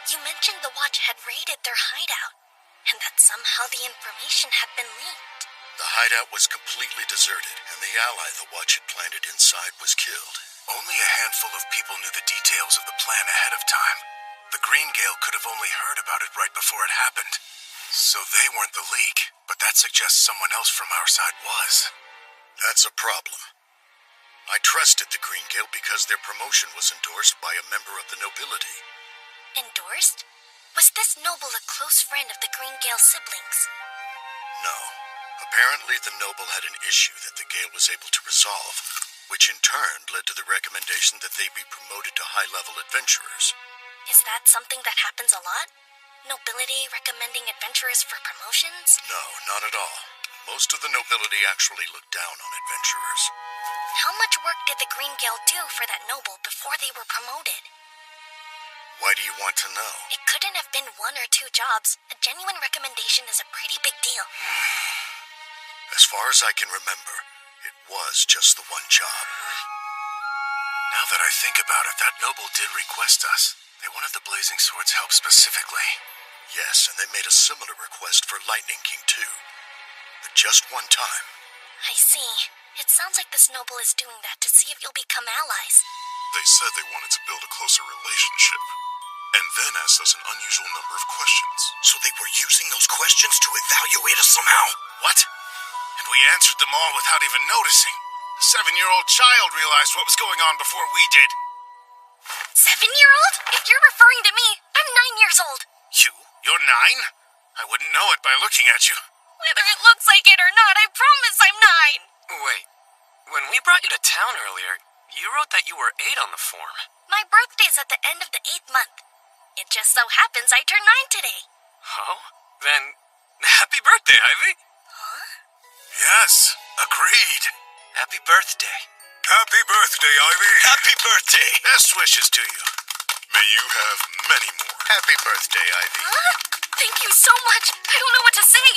You mentioned the Watch had raided their hideout, and that somehow the information had been leaked. The hideout was completely deserted, and the ally the Watch had planted inside was killed. Only a handful of people knew the details of the plan ahead of time. The Green Gale could have only heard about it right before it happened. So they weren't the leak, but that suggests someone else from our side was. That's a problem. I trusted the Green Gale because their promotion was endorsed by a member of the nobility. Endorsed? Was this noble a close friend of the Green Gale siblings? No. Apparently the noble had an issue that the Gale was able to resolve, which in turn led to the recommendation that they be promoted to high-level adventurers. Is that something that happens a lot? Nobility recommending adventurers for promotions? No, not at all. Most of the nobility actually look down on adventurers. How much work did the Green Gale do for that noble before they were promoted? Why do you want to know? It couldn't have been 1 or 2 jobs. A genuine recommendation is a pretty big deal. As far as I can remember, it was just the one job. Now that I think about it, that noble did request us. They wanted the Blazing Swords help specifically. Yes, and they made a similar request for Lightning King too. But just one time. I see. It sounds like this noble is doing that to see if you'll become allies. They said they wanted to build a closer relationship, and then asked us an unusual number of questions. So they were using those questions to evaluate us somehow? What? And we answered them all without even noticing. A 7-year-old child realized what was going on before we did. 7-year-old? If you're referring to me, I'm 9 years old. You're 9? I wouldn't know it by looking at you. Whether it looks like it or not, I promise I'm 9. Wait, when we brought you to town earlier, you wrote that you were 8 on the form. My birthday's at the end of the 8th month. It just so happens I turned 9 today. Oh? Then, happy birthday, Ivy! Huh? Yes, agreed. Happy birthday. Happy birthday, Ivy. Happy birthday! Best wishes to you. May you have many more. Happy birthday, Ivy. Huh? Thank you so much. I don't know what to say.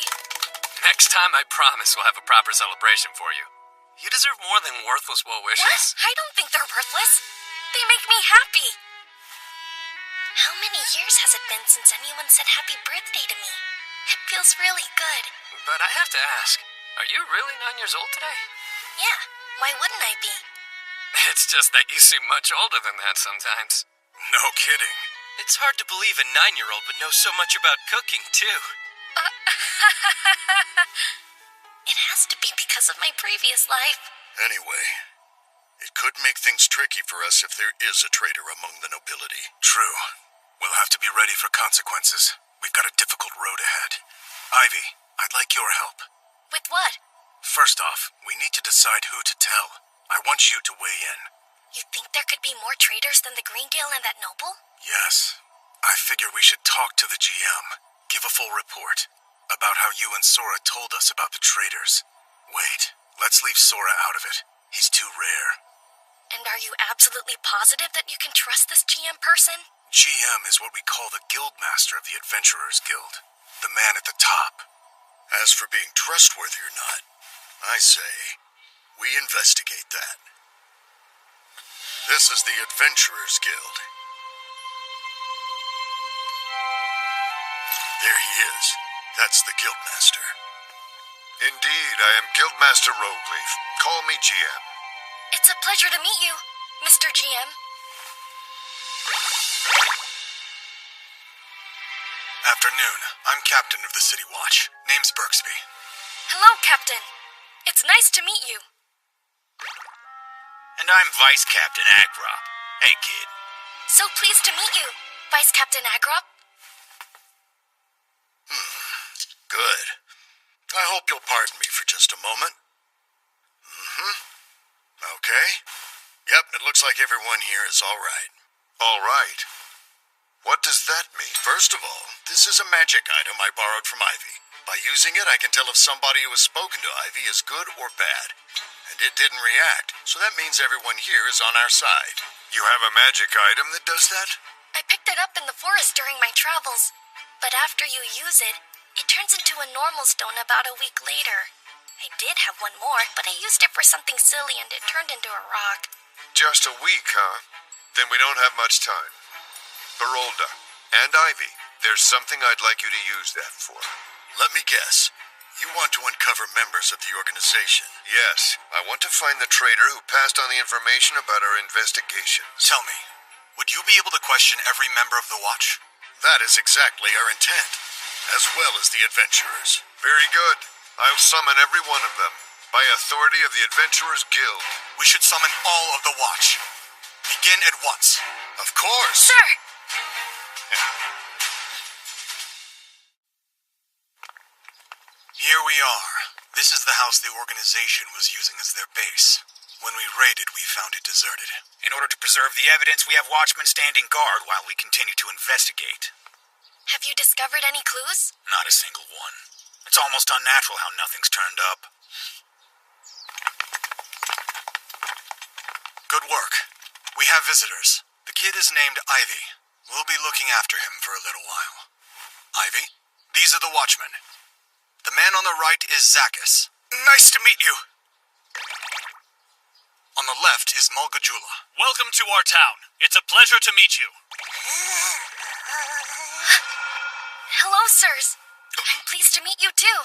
Next time, I promise we'll have a proper celebration for you. You deserve more than worthless well wishes. What? I don't think they're worthless. They make me happy. How many years has it been since anyone said happy birthday to me? It feels really good. But I have to ask, are you really 9 years old today? Yeah, why wouldn't I be? It's just that you seem much older than that sometimes. No kidding. It's hard to believe a 9-year-old would know so much about cooking, too. It has to be because of my previous life. Anyway, it could make things tricky for us if there is a traitor among the nobility. True. We'll have to be ready for consequences. We've got a difficult road ahead. Ivy, I'd like your help. With what? First off, we need to decide who to tell. I want you to weigh in. You think there could be more traitors than the Green Gale and that noble? Yes. I figure we should talk to the GM. Give a full report about how you and Sora told us about the traitors. Wait, let's leave Sora out of it. He's too rare. And are you absolutely positive that you can trust this GM person? GM is what we call the Guildmaster of the Adventurers Guild. The man at the top. As for being trustworthy or not, I say, we investigate that. This is the Adventurers Guild. There he is. That's the Guildmaster. Indeed, I am Guildmaster Rogleaf. Call me GM. It's a pleasure to meet you. Mr. GM? Afternoon. I'm captain of the City Watch. Name's Berksby. Hello, Captain. It's nice to meet you. And I'm Vice Captain Agrop. Hey, kid. So pleased to meet you, Vice Captain Agrop. Good. I hope you'll pardon me for just a moment. Okay. Yep, it looks like everyone here is all right. All right? What does that mean? First of all, this is a magic item I borrowed from Ivy. By using it, I can tell if somebody who has spoken to Ivy is good or bad. And it didn't react, so that means everyone here is on our side. You have a magic item that does that? I picked it up in the forest during my travels, but after you use it, it turns into a normal stone about a week later. I did have one more, but I used it for something silly and it turned into a rock. Just a week, huh? Then we don't have much time. Barolda and Ivy, there's something I'd like you to use that for. Let me guess. You want to uncover members of the organization? Yes, I want to find the traitor who passed on the information about our investigations. Tell me, would you be able to question every member of the Watch? That is exactly our intent, as well as the adventurers. Very good. I'll summon every one of them, by authority of the Adventurers Guild. We should summon all of the Watch. Begin at once. Of course. Sir! Here we are. This is the house the organization was using as their base. When we raided, we found it deserted. In order to preserve the evidence, we have watchmen standing guard while we continue to investigate. Have you discovered any clues? Not a single one. It's almost unnatural how nothing's turned up. Good work. We have visitors. The kid is named Ivy. We'll be looking after him for a little while. Ivy, these are the watchmen. The man on the right is Zakis. Nice to meet you. On the left is Mulgajula. Welcome to our town. It's a pleasure to meet you. Hello, sirs. I'm pleased to meet you, too.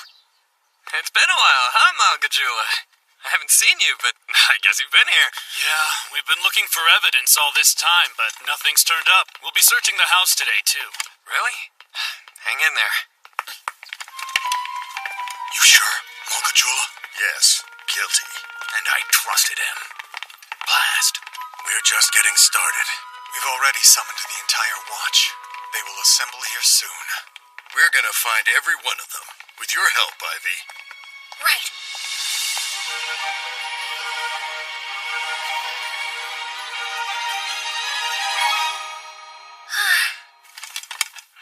It's been a while, huh, Mulgajula? I haven't seen you, but I guess you've been here. Yeah, we've been looking for evidence all this time, but nothing's turned up. We'll be searching the house today, too. Really? Hang in there. You sure, Mulgajula? Yes, guilty. And I trusted him. Blast. We're just getting started. We've already summoned the entire Watch. They will assemble here soon. We're gonna find every one of them. With your help, Ivy. Right.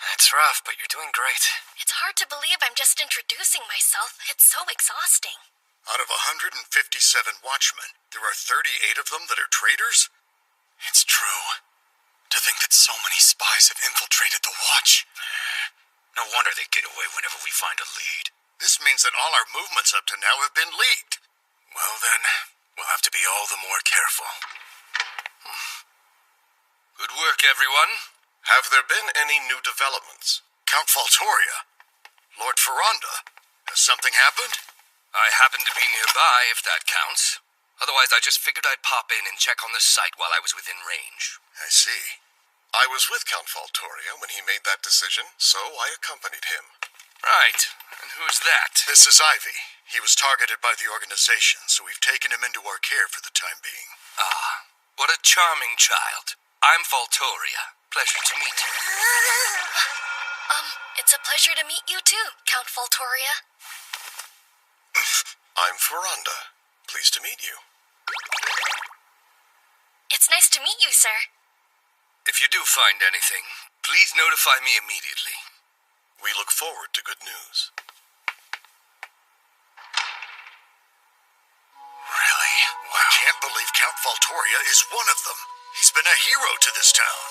That's rough, but you're doing great. It's hard to believe I'm just introducing myself. It's so exhausting. Out of 157 watchmen, there are 38 of them that are traitors? It's true. To think that so many spies have infiltrated the Watch. No wonder they get away whenever we find a lead. This means that all our movements up to now have been leaked. Well then, we'll have to be all the more careful. Good work, everyone. Have there been any new developments? Count Faltoria? Lord Ferranda? Has something happened? I happen to be nearby, if that counts. Otherwise, I just figured I'd pop in and check on the site while I was within range. I see. I was with Count Faltoria when he made that decision, so I accompanied him. Right. And who's that? This is Ivy. He was targeted by the organization, so we've taken him into our care for the time being. Ah, what a charming child. I'm Faltoria. Pleasure to meet you. It's a pleasure to meet you too, Count Faltoria. I'm Ferranda. Pleased to meet you. It's nice to meet you, sir. If you do find anything, please notify me immediately. We look forward to good news. Really? Wow. I can't believe Count Faltoria is one of them. He's been a hero to this town.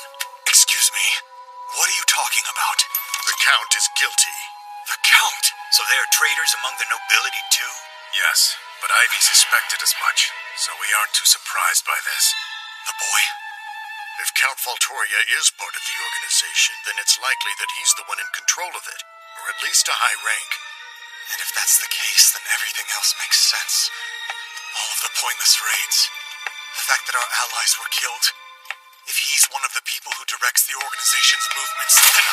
Excuse me, what are you talking about? The Count is guilty. The Count? So there are traitors among the nobility, too? Yes, but Ivy suspected as much, so we aren't too surprised by this. The boy? If Count Faltoria is part of the organization, then it's likely that he's the one in control of it, or at least a high rank. And if that's the case, then everything else makes sense. All of the pointless raids, the fact that our allies were killed. If he's one of the people who directs the organization's movements, then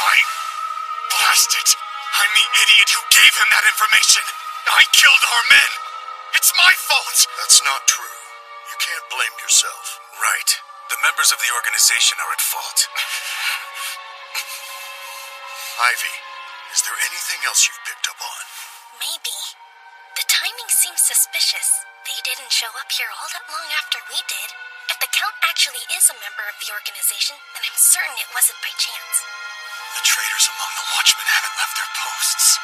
blast it! I'm the idiot who gave him that information! I killed our men! It's my fault! That's not true. You can't blame yourself. Right. The members of the organization are at fault. Ivy, is there anything else you've picked up on? Maybe. The timing seems suspicious. They didn't show up here all that long after we did. If the Count actually is a member of the organization, then I'm certain it wasn't by chance. The traitors among the Watchmen haven't left their posts.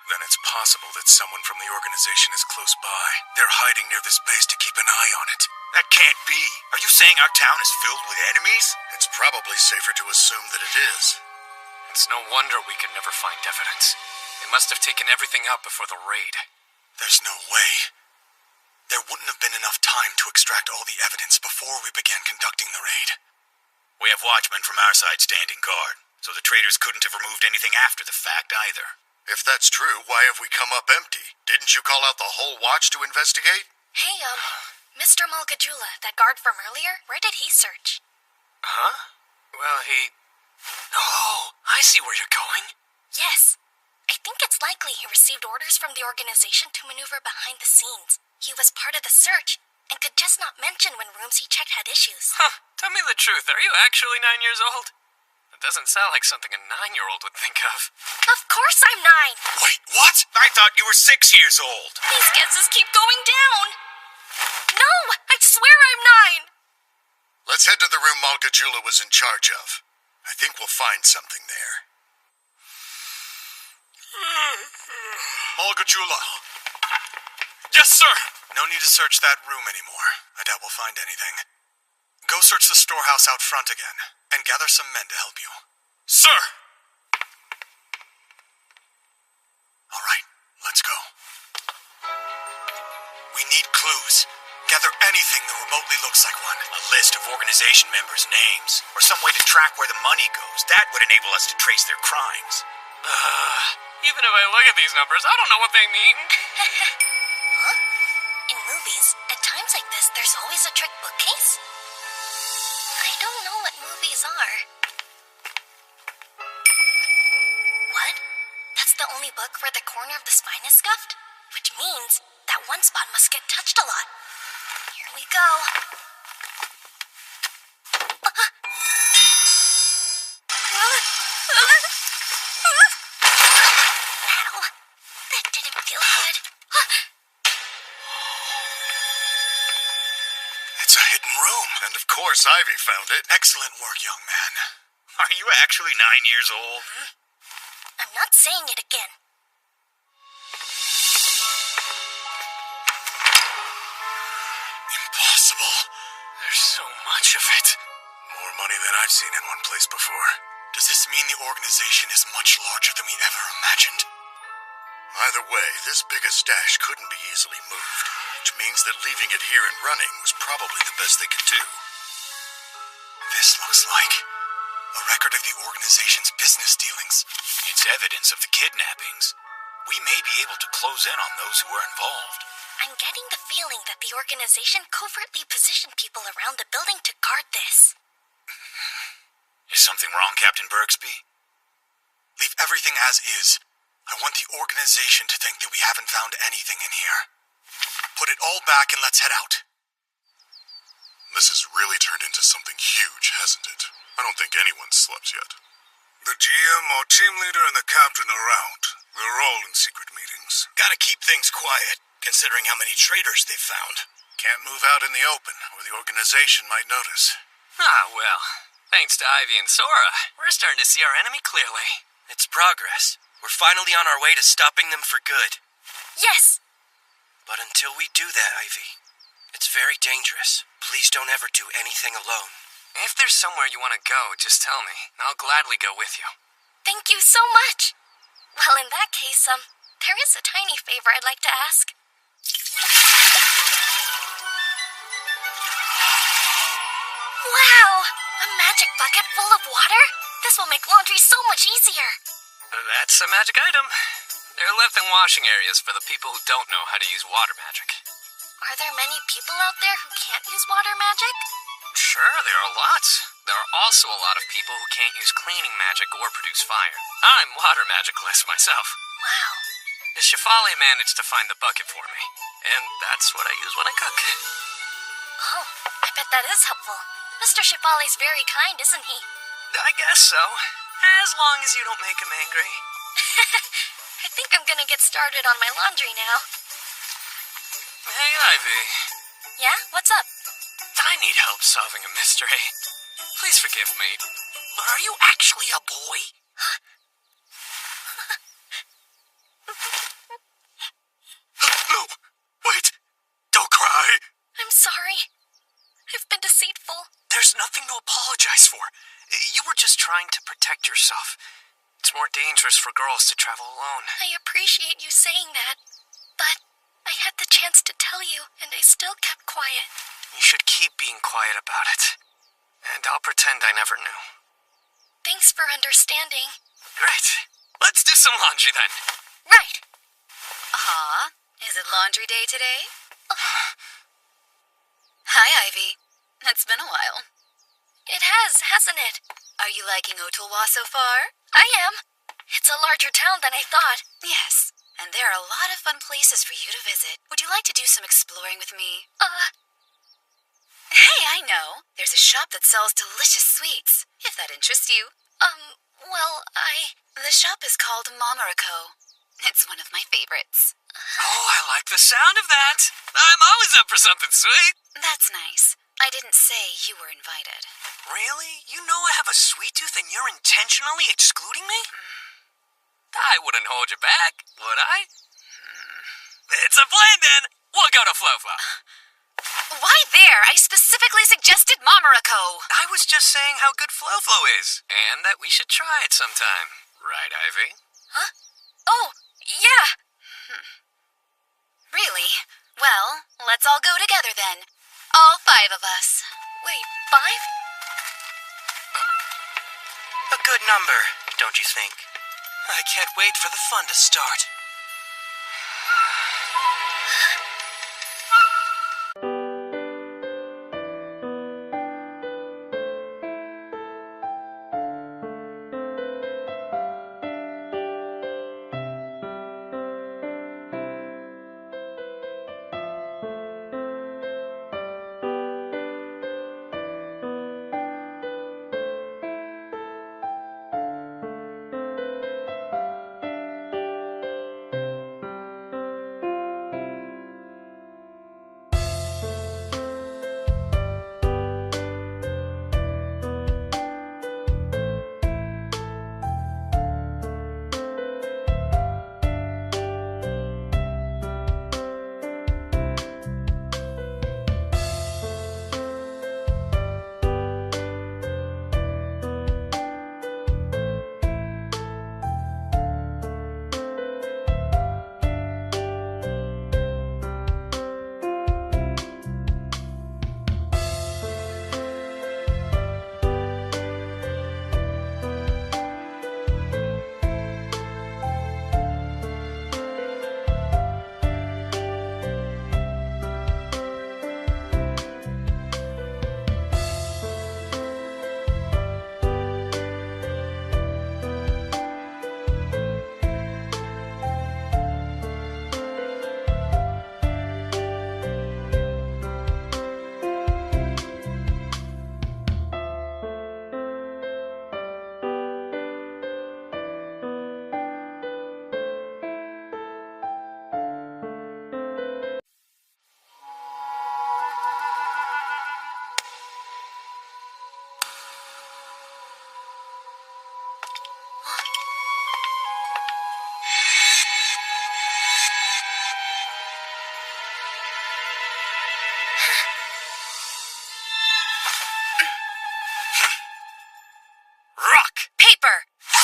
Then it's possible that someone from the organization is close by. They're hiding near this base to keep an eye on it. That can't be. Are you saying our town is filled with enemies? It's probably safer to assume that it is. It's no wonder we could never find evidence. They must have taken everything out before the raid. There's no way. There wouldn't have been enough time to extract all the evidence before we began conducting the raid. We have watchmen from our side standing guard, so the traitors couldn't have removed anything after the fact either. If that's true, why have we come up empty? Didn't you call out the whole watch to investigate? Hey, Mr. Malgajula, that guard from earlier, where did he search? Huh? Well, Oh, I see where you're going. Yes. I think it's likely he received orders from the organization to maneuver behind the scenes. He was part of the search, and could just not mention when rooms he checked had issues. Huh, tell me the truth, are you actually 9 years old? That doesn't sound like something a 9-year-old would think of. Of course I'm 9! Wait, what? I thought you were 6 years old. These guesses keep going down! No! I swear I'm 9! Let's head to the room Malgajula was in charge of. I think we'll find something there. Malgajula! Yes, sir! No need to search that room anymore. I doubt we'll find anything. Go search the storehouse out front again, and gather some men to help you. Sir! All right, let's go. We need clues. Gather anything that remotely looks like one. A list of organization members' names, or some way to track where the money goes. That would enable us to trace their crimes. Even if I look at these numbers, I don't know what they mean. Huh? In movies, at times like this, there's always a trick bookcase? I don't know what movies are. What? That's the only book where the corner of the spine is scuffed? Which means that one spot must get touched a lot. Here we go. Ow. That didn't feel good. It's a hidden room. And of course Ivy found it. Excellent work, young man. Are you actually 9 years old? I'm not saying it again. Impossible. There's so much of it. More money than I've seen in one place before. Does this mean the organization is much larger than we ever imagined? Either way, this big a stash couldn't be easily moved, which means that leaving it here and running was probably the best they could do. This looks like a record of the organization's business dealings. It's evidence of the kidnappings. We may be able to close in on those who were involved. I'm getting the feeling that the organization covertly positioned people around the building to guard this. Is something wrong, Captain Bergsby? Leave everything as is. I want the organization to think that we haven't found anything in here. Put it all back and let's head out. This has really turned into something huge, hasn't it? I don't think anyone's slept yet. The GM or team leader and the captain are out. They're all in secret meetings. Gotta keep things quiet, considering how many traitors they've found. Can't move out in the open, or the organization might notice. Ah, well. Thanks to Ivy and Sora, we're starting to see our enemy clearly. It's progress. We're finally on our way to stopping them for good. Yes! But until we do that, Ivy, it's very dangerous. Please don't ever do anything alone. If there's somewhere you want to go, just tell me. I'll gladly go with you. Thank you so much! Well, in that case, there is a tiny favor I'd like to ask. Wow! A magic bucket full of water? This will make laundry so much easier. That's a magic item. They're left in washing areas for the people who don't know how to use water magic. Are there many people out there who can't use water magic? Sure, there are lots. There are also a lot of people who can't use cleaning magic or produce fire. I'm water magicless myself. Wow. The Shefali managed to find the bucket for me, and that's what I use when I cook. Oh, I bet that is helpful. Mr. Shefali's very kind, isn't he? I guess so. As long as you don't make him angry. I think I'm gonna get started on my laundry now. Hey, Ivy. Yeah? What's up? I need help solving a mystery. Please forgive me, but are you actually a boy? No! Wait! Don't cry! I'm sorry. I've been deceitful. There's nothing to apologize for. You were just trying to protect yourself. It's more dangerous for girls to travel alone. I appreciate you saying that, but I had the chance to tell you, and I still kept quiet. You should keep being quiet about it. And I'll pretend I never knew. Thanks for understanding. Great. Let's do some laundry then. Right. Is it laundry day today? Hi, Ivy. It's been a while. It has, hasn't it? Are you liking Ottawa so far? I am. It's a larger town than I thought. Yes, and there are a lot of fun places for you to visit. Would you like to do some exploring with me? Hey, I know. There's a shop that sells delicious sweets, if that interests you. Well, The shop is called Momoriko. It's one of my favorites. Oh, I like the sound of that. I'm always up for something sweet. That's nice. I didn't say you were invited. Really? You know I have a sweet tooth and you're intentionally excluding me? I wouldn't hold you back, would I? It's a plan then. We'll go to Flo-Flo. Why there? I specifically suggested Momoriko. I was just saying how good Flo-Flo is, and that we should try it sometime. Right, Ivy? Huh? Oh, yeah. Really? Well, let's all go together then. All 5 of us. Wait, 5? A good number, don't you think? I can't wait for the fun to start.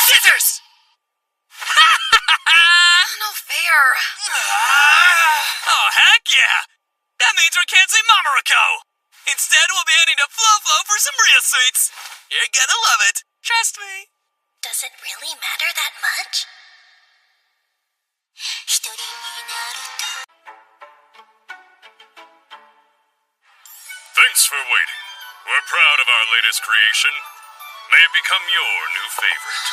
Scissors! No fair. Oh, heck yeah! That means we're canceling Momoriko! Instead, we'll be heading to Flo-Flo for some real sweets. You're gonna love it. Trust me. Does it really matter that much? Thanks for waiting. We're proud of our latest creation. May it become your new favorite.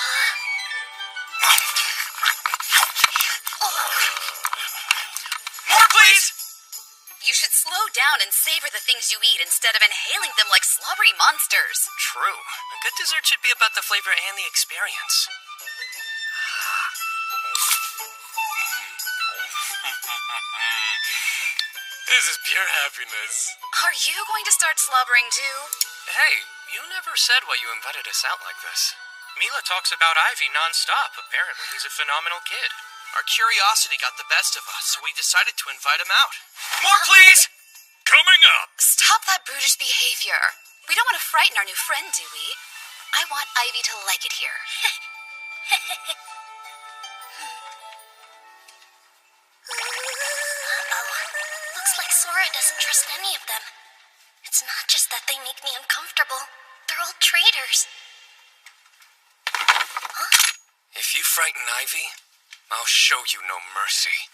More, please! You should slow down and savor the things you eat instead of inhaling them like slobbery monsters. True. A good dessert should be about the flavor and the experience. This is pure happiness. Are you going to start slobbering too? Hey, you never said why you invited us out like this. Mila talks about Ivy nonstop. Apparently, he's a phenomenal kid. Our curiosity got the best of us, so we decided to invite him out. More, please! Coming up! Stop that brutish behavior. We don't want to frighten our new friend, do we? I want Ivy to like it here. Looks like Sora doesn't trust any of them. It's not just that they make me uncomfortable. They're all traitors. If you frighten Ivy, I'll show you no mercy.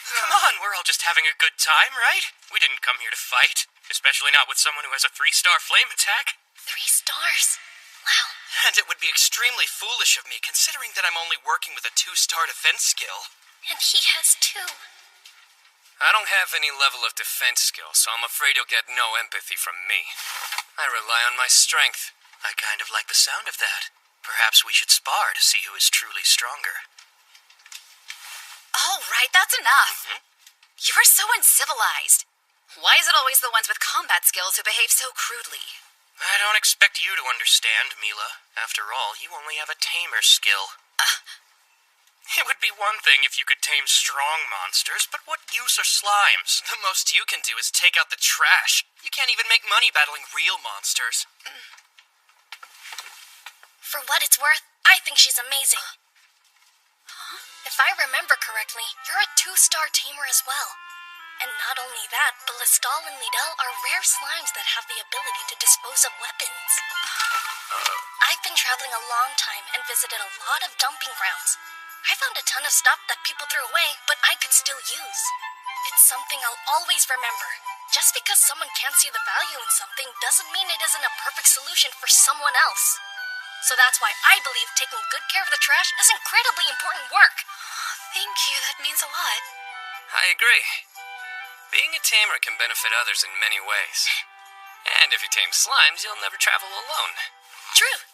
Come on, we're all just having a good time, right? We didn't come here to fight. Especially not with someone who has a 3-star flame attack. 3 stars? Wow. And it would be extremely foolish of me, considering that I'm only working with a 2-star defense skill. And he has 2. I don't have any level of defense skill, so I'm afraid you'll get no empathy from me. I rely on my strength. I kind of like the sound of that. Perhaps we should spar to see who is truly stronger. All right, that's enough. You are so uncivilized. Why is it always the ones with combat skills who behave so crudely? I don't expect you to understand, Mila. After all, you only have a tamer skill. It would be one thing if you could tame strong monsters, but what use are slimes? The most you can do is take out the trash. You can't even make money battling real monsters. For what it's worth, I think she's amazing. If I remember correctly, you're a 2-star tamer as well. And not only that, Ballistal and Lidl are rare slimes that have the ability to dispose of weapons. I've been traveling a long time and visited a lot of dumping grounds. I found a ton of stuff that people threw away, but I could still use. It's something I'll always remember. Just because someone can't see the value in something doesn't mean it isn't a perfect solution for someone else. So that's why I believe taking good care of the trash is incredibly important work. Thank you, that means a lot. I agree. Being a tamer can benefit others in many ways. And if you tame slimes, you'll never travel alone. True.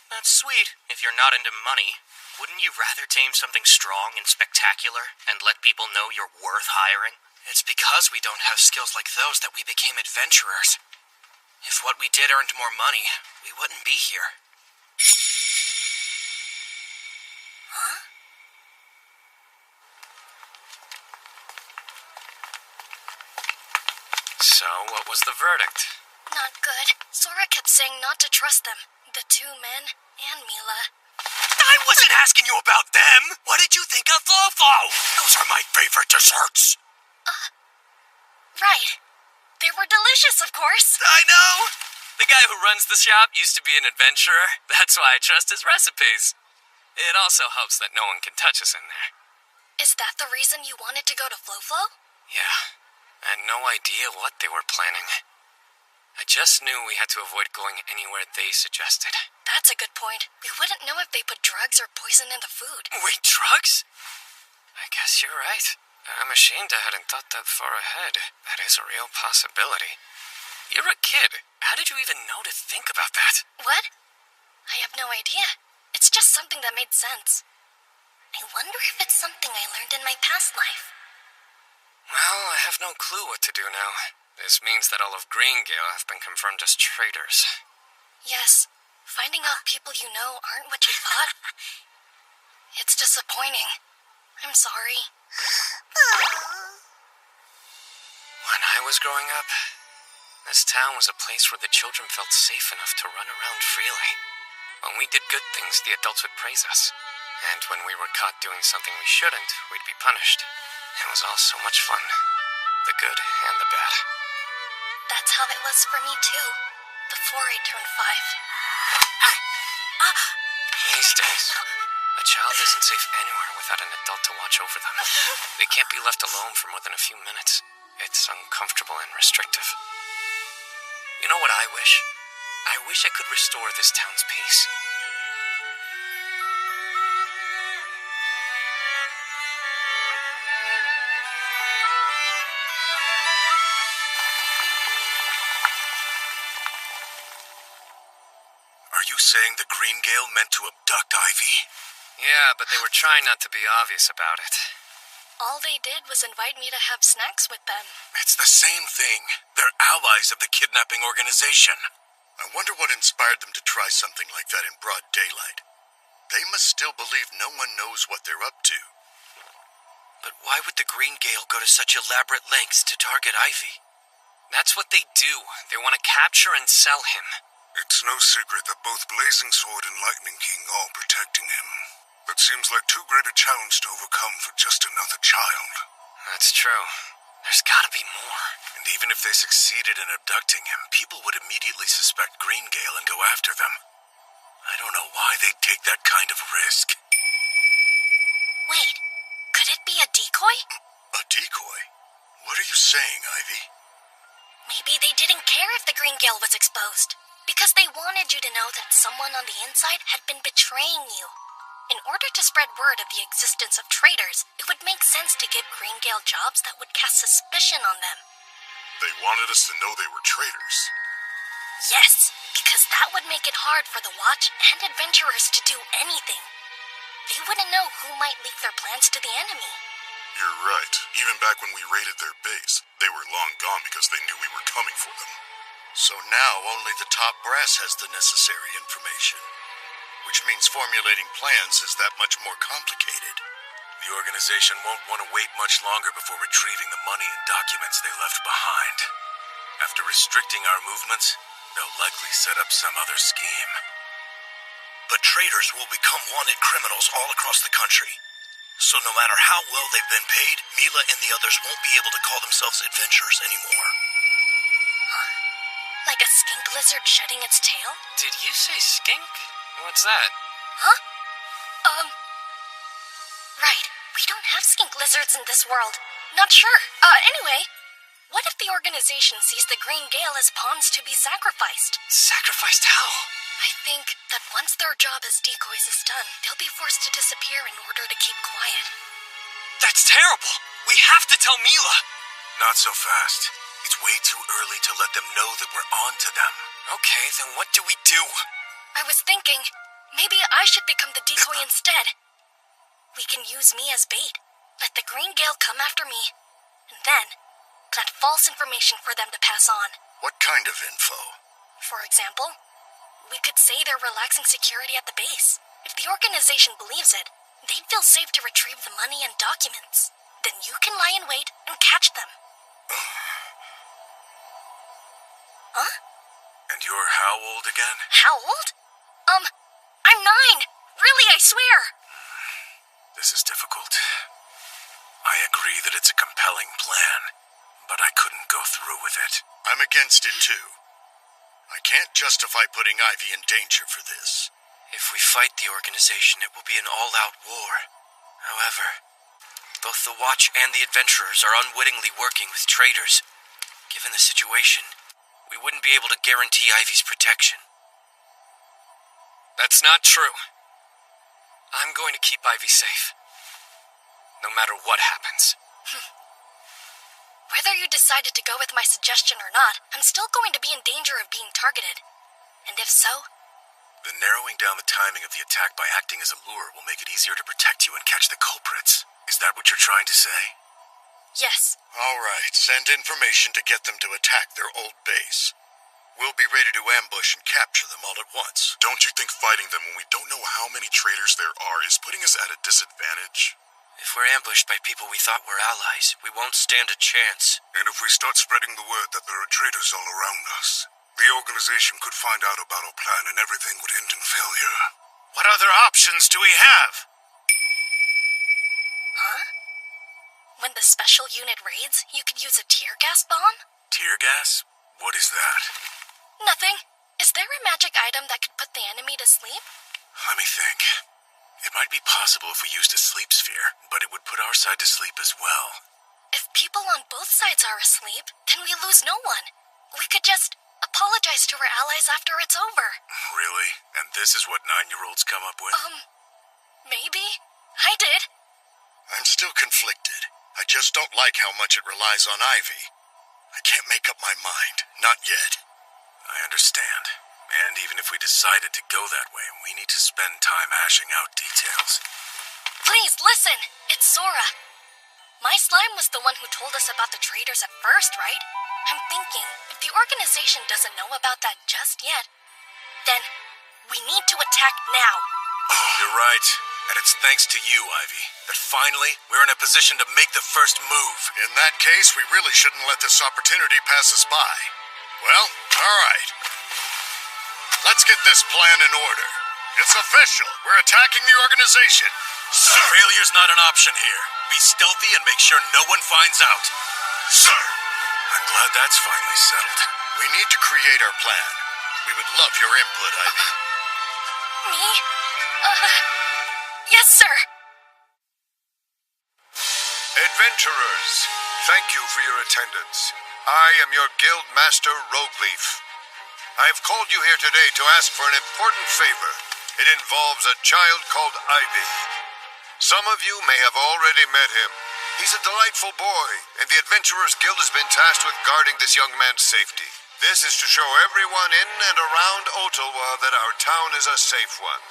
That's sweet. If you're not into money, wouldn't you rather tame something strong and spectacular and let people know you're worth hiring? It's because we don't have skills like those that we became adventurers. If what we did earned more money, we wouldn't be here. Huh? So, what was the verdict? Not good. Sora kept saying not to trust them. The 2 men and Mila. I wasn't asking you about them! What did you think of Flo-Flo? Those are my favorite desserts! Right. They were delicious, of course. I know! The guy who runs the shop used to be an adventurer. That's why I trust his recipes. It also helps that no one can touch us in there. Is that the reason you wanted to go to Flo-Flo? Yeah. I had no idea what they were planning. I just knew we had to avoid going anywhere they suggested. That's a good point. We wouldn't know if they put drugs or poison in the food. Wait, drugs? I guess you're right. I'm ashamed I hadn't thought that far ahead. That is a real possibility. You're a kid. How did you even know to think about that? What? I have no idea. It's just something that made sense. I wonder if it's something I learned in my past life. Well, I have no clue what to do now. This means that all of Greengale have been confirmed as traitors. Yes. Finding out people you know aren't what you thought. It's disappointing. I'm sorry. When I was growing up, this town was a place where the children felt safe enough to run around freely. When we did good things, the adults would praise us. And when we were caught doing something we shouldn't, we'd be punished. It was all so much fun. The good and the bad. That's how it was for me, too. Before I turned 5. These days, a child isn't safe anywhere without an adult to watch over them. They can't be left alone for more than a few minutes. It's uncomfortable and restrictive. You know what I wish? I wish I could restore this town's peace. Are you saying the Green Gale meant to abduct Ivy? Yeah, but they were trying not to be obvious about it. All they did was invite me to have snacks with them. It's the same thing. They're allies of the kidnapping organization. I wonder what inspired them to try something like that in broad daylight. They must still believe no one knows what they're up to. But why would the Green Gale go to such elaborate lengths to target Ivy? That's what they do. They want to capture and sell him. It's no secret that both Blazing Sword and Lightning King are protecting him. That seems like too great a challenge to overcome for just another child. That's true. There's gotta be more. And even if they succeeded in abducting him, people would immediately suspect Green Gale and go after them. I don't know why they'd take that kind of risk. Wait, could it be a decoy? A decoy? What are you saying, Ivy? Maybe they didn't care if the Green Gale was exposed, because they wanted you to know that someone on the inside had been betraying you. In order to spread word of the existence of traitors, it would make sense to give Green Gale jobs that would cast suspicion on them. They wanted us to know they were traitors. Yes, because that would make it hard for the Watch and adventurers to do anything. They wouldn't know who might leak their plans to the enemy. You're right. Even back when we raided their base, they were long gone because they knew we were coming for them. So now only the top brass has the necessary information. Which means formulating plans is that much more complicated. The organization won't want to wait much longer before retrieving the money and documents they left behind. After restricting our movements, they'll likely set up some other scheme. But traitors will become wanted criminals all across the country. So no matter how well they've been paid, Mila and the others won't be able to call themselves adventurers anymore. Huh? Like a skink lizard shedding its tail? Did you say skink? What's that? Huh? Right. We don't have skink lizards in this world. Not sure. Anyway, what if the organization sees the Green Gale as pawns to be sacrificed? Sacrificed how? I think that once their job as decoys is done, they'll be forced to disappear in order to keep quiet. That's terrible! We have to tell Mila! Not so fast. It's way too early to let them know that we're on to them. Okay, then what do we do? I was thinking, maybe I should become the decoy instead. We can use me as bait, let the Green Gale come after me, and then plant false information for them to pass on. What kind of info? For example, we could say they're relaxing security at the base. If the organization believes it, they'd feel safe to retrieve the money and documents. Then you can lie in wait and catch them. Huh? And you're how old again? How old? I'm 9. Really, I swear. This is difficult. I agree that it's a compelling plan, but I couldn't go through with it. I'm against it too. I can't justify putting Ivy in danger for this. If we fight the organization, it will be an all-out war. However, both the Watch and the Adventurers are unwittingly working with traitors. Given the situation, we wouldn't be able to guarantee Ivy's protection. That's not true. I'm going to keep Ivy safe. No matter what happens. Whether you decided to go with my suggestion or not, I'm still going to be in danger of being targeted. And if so... Then narrowing down the timing of the attack by acting as a lure will make it easier to protect you and catch the culprits. Is that what you're trying to say? Yes. All right, send information to get them to attack their old base. We'll be ready to ambush and capture them all at once. Don't you think fighting them when we don't know how many traitors there are is putting us at a disadvantage? If we're ambushed by people we thought were allies, we won't stand a chance. And if we start spreading the word that there are traitors all around us, the organization could find out about our plan and everything would end in failure. What other options do we have? Huh? When the special unit raids, you could use a tear gas bomb? Tear gas? What is that? Nothing. Is there a magic item that could put the enemy to sleep? Let me think. It might be possible if we used a sleep sphere, but it would put our side to sleep as well. If people on both sides are asleep, then we lose no one. We could just apologize to her allies after it's over. Really? And this is what 9-year-olds come up with? Maybe. I did. I'm still conflicted. I just don't like how much it relies on Ivy. I can't make up my mind. Not yet. I understand. And even if we decided to go that way, we need to spend time hashing out details. Please, listen. It's Sora. My slime was the one who told us about the traitors at first, right? I'm thinking, if the organization doesn't know about that just yet, then we need to attack now. You're right. And it's thanks to you, Ivy, that finally we're in a position to make the first move. In that case, we really shouldn't let this opportunity pass us by. Well, all right. Let's get this plan in order. It's official. We're attacking the organization. Sir! Failure's not an option here. Be stealthy and make sure no one finds out. Sir! I'm glad that's finally settled. We need to create our plan. We would love your input, Ivy. Me? Yes, sir. Adventurers, thank you for your attendance. I am your guild master, Rogueleaf. I have called you here today to ask for an important favor. It involves a child called Ivy. Some of you may have already met him. He's a delightful boy, and the Adventurers Guild has been tasked with guarding this young man's safety. This is to show everyone in and around Ottawa that our town is a safe one.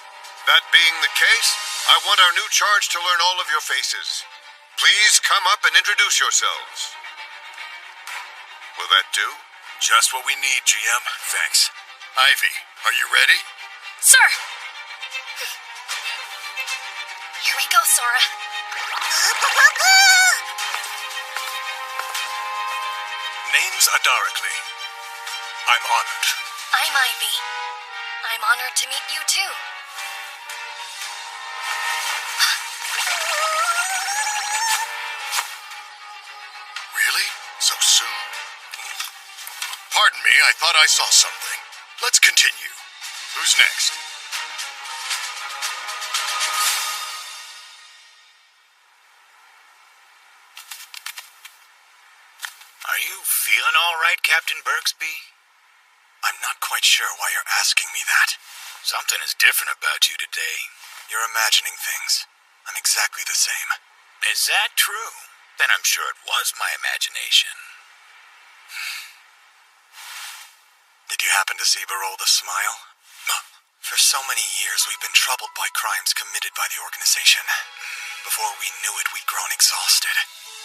That being the case, I want our new charge to learn all of your faces. Please come up and introduce yourselves. Will that do? Just what we need, GM. Thanks. Ivy, are you ready? Sir! Here we go, Sora. Name's Adarically. I'm honored. I'm Ivy. I'm honored to meet you, too. Really? So soon? Pardon me, I thought I saw something. Let's continue. Who's next? Are you feeling all right, Captain Bergsby? I'm not quite sure why you're asking me that. Something is different about you today. You're imagining things. I'm exactly the same. Is that true? Then I'm sure it was my imagination. Did you happen to see Barolda smile? For so many years, we've been troubled by crimes committed by the organization. Before we knew it, we'd grown exhausted.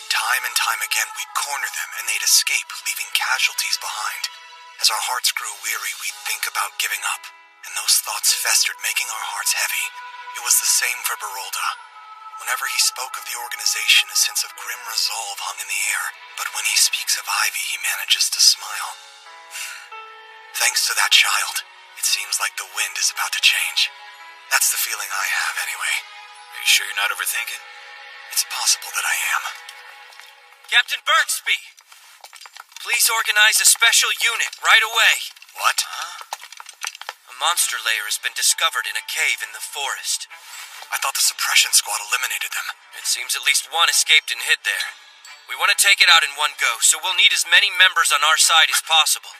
Time and time again, we'd corner them and they'd escape, leaving casualties behind. As our hearts grew weary, we'd think about giving up, and those thoughts festered, making our hearts heavy. It was the same for Barolda. Whenever he spoke of the organization, a sense of grim resolve hung in the air, but when he speaks of Ivy, he manages to smile. Thanks to that child, it seems like the wind is about to change. That's the feeling I have, anyway. Are you sure you're not overthinking? It's possible that I am. Captain Bergsby! Please organize a special unit right away. What? A monster lair has been discovered in a cave in the forest. I thought the suppression squad eliminated them. It seems at least one escaped and hid there. We want to take it out in one go, so we'll need as many members on our side as possible.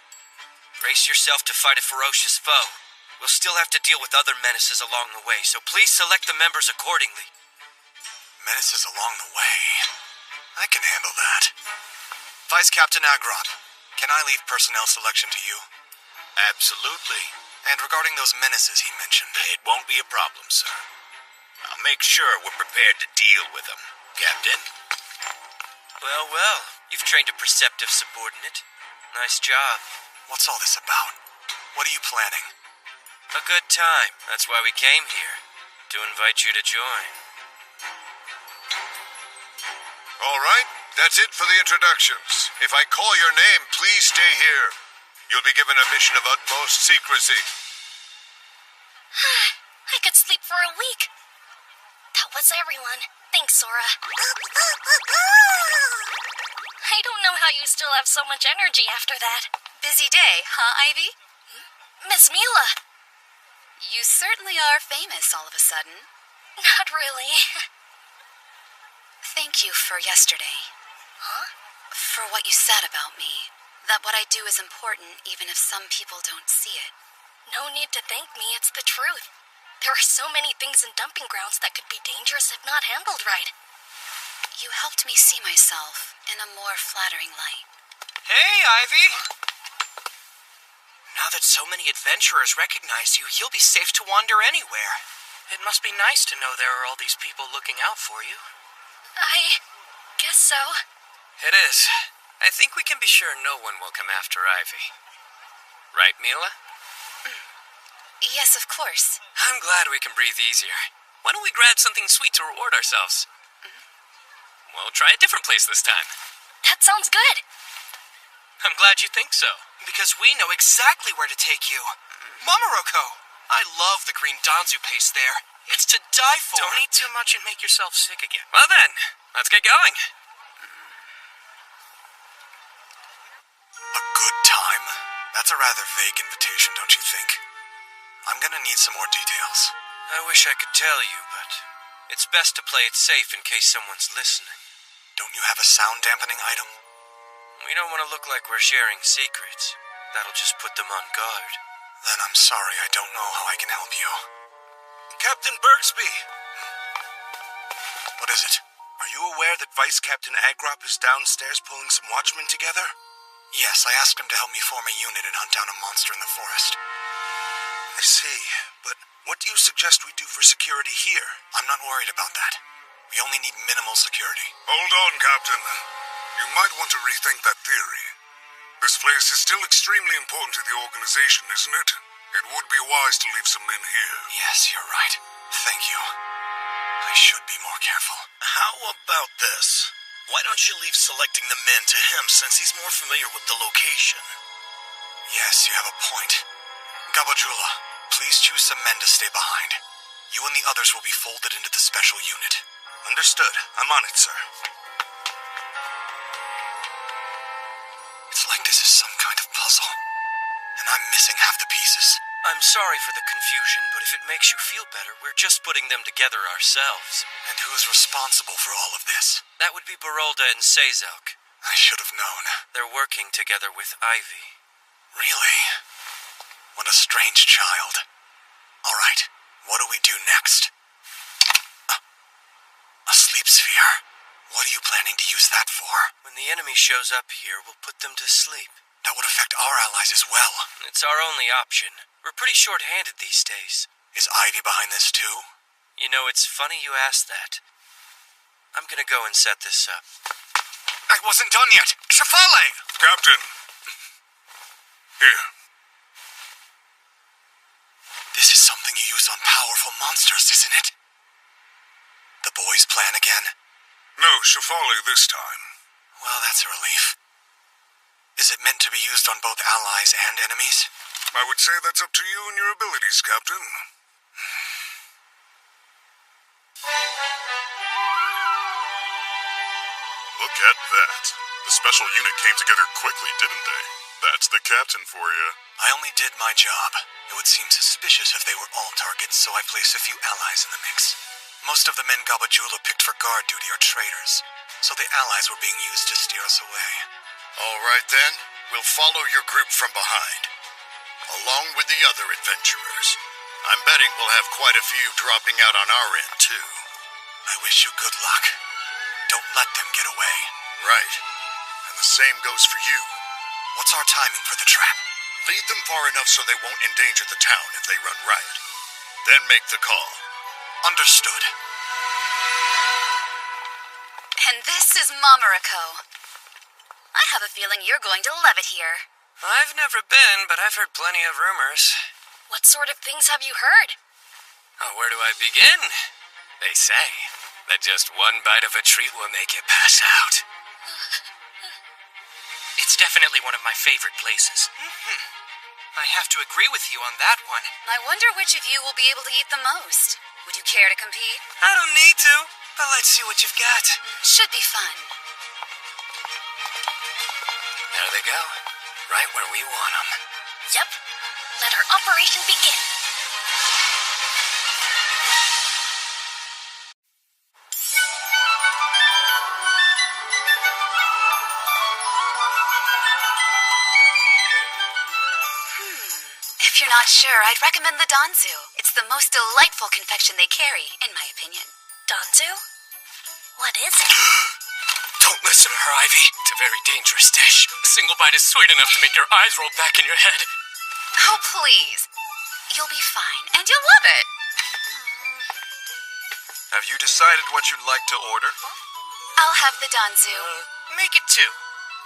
Brace yourself to fight a ferocious foe. We'll still have to deal with other menaces along the way, so please select the members accordingly. Menaces along the way? I can handle that. Vice Captain Agrot, can I leave personnel selection to you? Absolutely. And regarding those menaces he mentioned... It won't be a problem, sir. I'll make sure we're prepared to deal with them, Captain. Well, well, you've trained a perceptive subordinate. Nice job. What's all this about? What are you planning? A good time. That's why we came here. To invite you to join. All right, that's it for the introductions. If I call your name, please stay here. You'll be given a mission of utmost secrecy. I could sleep for a week. That was everyone. Thanks, Sora. I don't know how you still have so much energy after that. Busy day, huh, Ivy? Miss Mila. You certainly are famous all of a sudden. Not really. Thank you for yesterday. Huh? For what you said about me. that what I do is important, even if some people don't see it. No need to thank me, it's the truth. There are so many things in dumping grounds that could be dangerous if not handled right. You helped me see myself in a more flattering light. Hey, Ivy! Now that so many adventurers recognize you, you'll be safe to wander anywhere. It must be nice to know there are all these people looking out for you. I guess so. It is. I think we can be sure no one will come after Ivy. Right, Mila? Yes, of course. I'm glad we can breathe easier. Why don't we grab something sweet to reward ourselves? We'll try a different place this time. That sounds good. I'm glad you think so. Because we know exactly where to take you. Momoroko! I love the green danzu paste there. It's to die for. Don't eat too much and make yourself sick again. Well then, let's get going. A good time? That's a rather vague invitation, don't you think? I'm gonna need some more details. I wish I could tell you, but it's best to play it safe in case someone's listening. Don't you have a sound dampening item? We don't want to look like we're sharing secrets. That'll just put them on guard. Then I'm sorry, I don't know how I can help you. Captain Birksby! What is it? Are you aware that Vice Captain Agrop is downstairs pulling some watchmen together? Yes, I asked him to help me form a unit and hunt down a monster in the forest. I see, but what do you suggest we do for security here? I'm not worried about that. We only need minimal security. Hold on, Captain. You might want to rethink that theory. This place is still extremely important to the organization, isn't it? It would be wise to leave some men here. Yes, you're right. Thank you. I should be more careful. How about this? Why don't you leave selecting the men to him since he's more familiar with the location? Yes, you have a point. Gabajula, please choose some men to stay behind. You and the others will be folded into the special unit. Understood. I'm on it, sir. It's like this is some kind of puzzle, and I'm missing half the pieces. I'm sorry for the confusion, but if it makes you feel better, we're just putting them together ourselves. And who's responsible for all of this? That would be Barolda and Sazok. I should have known. They're working together with Ivy. Really? What a strange child. All right, what do we do next? A sleep sphere? What are you planning to use that for? When the enemy shows up here, we'll put them to sleep. That would affect our allies as well. It's our only option. We're pretty short-handed these days. Is Ivy behind this too? You know, it's funny you asked that. I'm gonna go and set this up. I wasn't done yet! Shafale! Captain! Here. This is something you use on powerful monsters, isn't it? The boys' plan again? No, Shafale this time. Well, that's a relief. Is it meant to be used on both allies and enemies? I would say that's up to you and your abilities, Captain. Look at that. The special unit came together quickly, didn't they? That's the captain for you. I only did my job. It would seem suspicious if they were all targets, so I placed a few allies in the mix. Most of the men Gabajula picked for guard duty are traitors, so the allies were being used to steer us away. All right then, we'll follow your group from behind, along with the other adventurers. I'm betting we'll have quite a few dropping out on our end, too. I wish you good luck. Don't let them get away. Right. And the same goes for you. What's our timing for the trap? Lead them far enough so they won't endanger the town if they run riot. Then make the call. Understood. And this is Momoroko. I have a feeling you're going to love it here. I've never been, but I've heard plenty of rumors. What sort of things have you heard? Oh, where do I begin? They say that just one bite of a treat will make you pass out. It's definitely one of my favorite places. I have to agree with you on that one. I wonder which of you will be able to eat the most. Would you care to compete? I don't need to, but let's see what you've got. Should be fun. There they go. Right where we want them. Yep. Let our operation begin. If you're not sure, I'd recommend the Danzu. It's the most delightful confection they carry, in my opinion. Danzu? What is it? Don't listen to her, Ivy. It's a very dangerous dish. A single bite is sweet enough to make your eyes roll back in your head. Oh, please. You'll be fine, and you'll love it. Have you decided what you'd like to order? I'll have the Danzu. Make it two.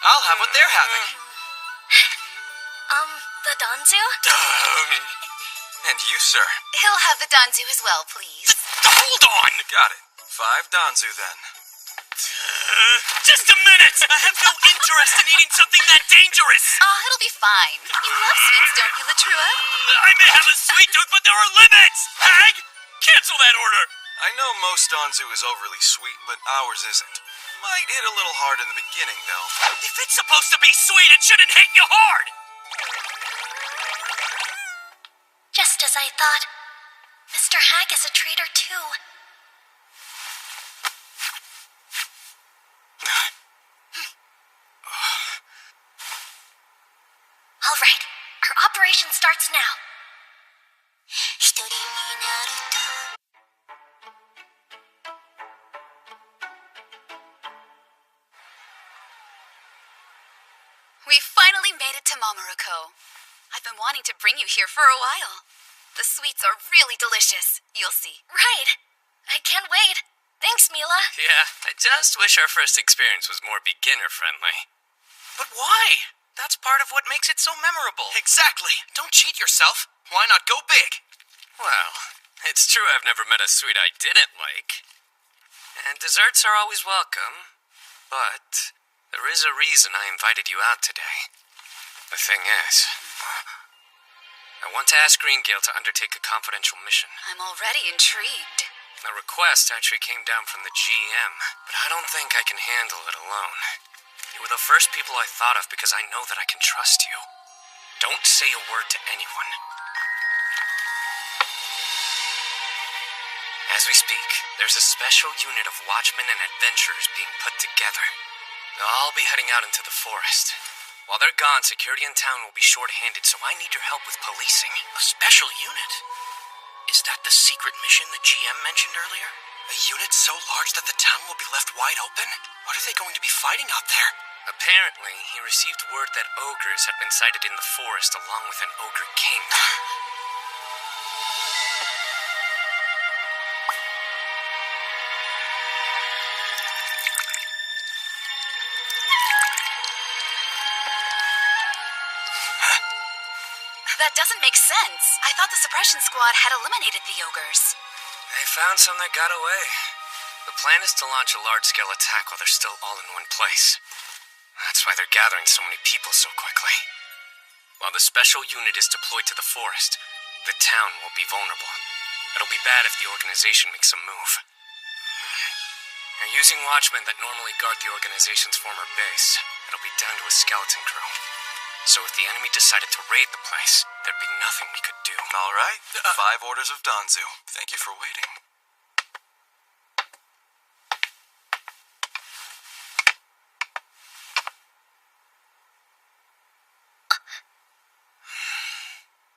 I'll have what they're having. The Danzu? And you, sir? He'll have the Danzu as well, please. Hold on! Got it. 5 danzu then. Just a minute! I have no interest in eating something that dangerous! Oh, it'll be fine. You love sweets, don't you, Latrua? I may have a sweet tooth, but there are limits! Hag! Cancel that order! I know most danzu is overly sweet, but ours isn't. Might hit a little hard in the beginning, though. If it's supposed to be sweet, it shouldn't hit you hard! Just as I thought. Mr. Hag is a traitor, too. All right, our operation starts now. We finally made it to Mamoruko. I've been wanting to bring you here for a while. The sweets are really delicious. You'll see. Right. I can't wait. Thanks, Mila. Yeah, I just wish our first experience was more beginner-friendly. But why? That's part of what makes it so memorable. Exactly. Don't cheat yourself. Why not go big? Well, it's true I've never met a sweet I didn't like. And desserts are always welcome. But there is a reason I invited you out today. The thing is, I want to ask Green Gale to undertake a confidential mission. I'm already intrigued. The request actually came down from the GM, but I don't think I can handle it alone. You were the first people I thought of because I know that I can trust you. Don't say a word to anyone. As we speak, there's a special unit of watchmen and adventurers being put together. They'll all be heading out into the forest. While they're gone, security in town will be short-handed, so I need your help with policing. A special unit? Is that the secret mission the GM mentioned earlier? A unit so large that the town will be left wide open? What are they going to be fighting out there? Apparently, he received word that ogres had been sighted in the forest along with an ogre king. That doesn't make sense. I thought the suppression squad had eliminated the ogres. They found some that got away. The plan is to launch a large-scale attack while they're still all in one place. That's why they're gathering so many people so quickly. While the special unit is deployed to the forest, the town will be vulnerable. It'll be bad if the organization makes a move. They're using watchmen that normally guard the organization's former base. It'll be down to a skeleton crew. So if the enemy decided to raid the place, there'd be nothing we could do. All right. 5 orders of danzu. Thank you for waiting.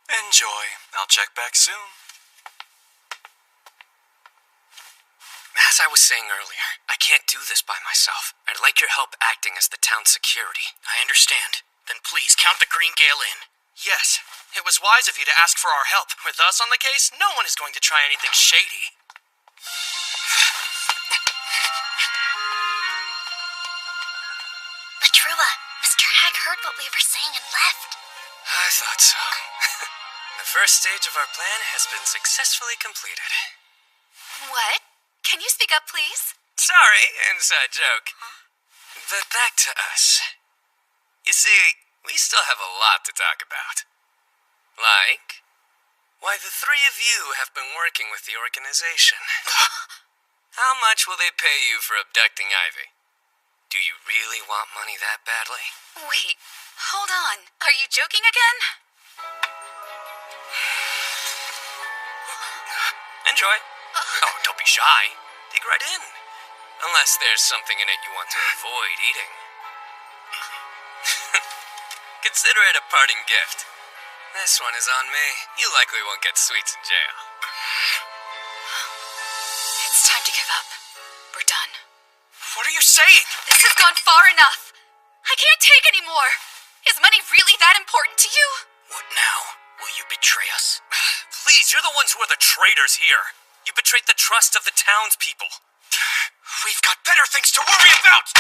Enjoy. I'll check back soon. As I was saying earlier, I can't do this by myself. I'd like your help acting as the town's security. I understand. Then please count the Green Gale in. Yes. It was wise of you to ask for our help. With us on the case, no one is going to try anything shady. Latrua, Mr. Hag heard what we were saying and left. I thought so. The first stage of our plan has been successfully completed. What? Can you speak up, please? Sorry, inside joke. Huh? But back to us. You see, we still have a lot to talk about. Like, why the 3 of you have been working with the organization. How much will they pay you for abducting Ivy? Do you really want money that badly? Wait, hold on. Are you joking again? Enjoy. Oh, don't be shy. Dig right in. Unless there's something in it you want to avoid eating. Consider it a parting gift. This one is on me. You likely won't get sweets in jail. It's time to give up. We're done. What are you saying? This has gone far enough. I can't take any more. Is money really that important to you? What now? Will you betray us? Please, you're the ones who are the traitors here. You betrayed the trust of the townspeople. We've got better things to worry about!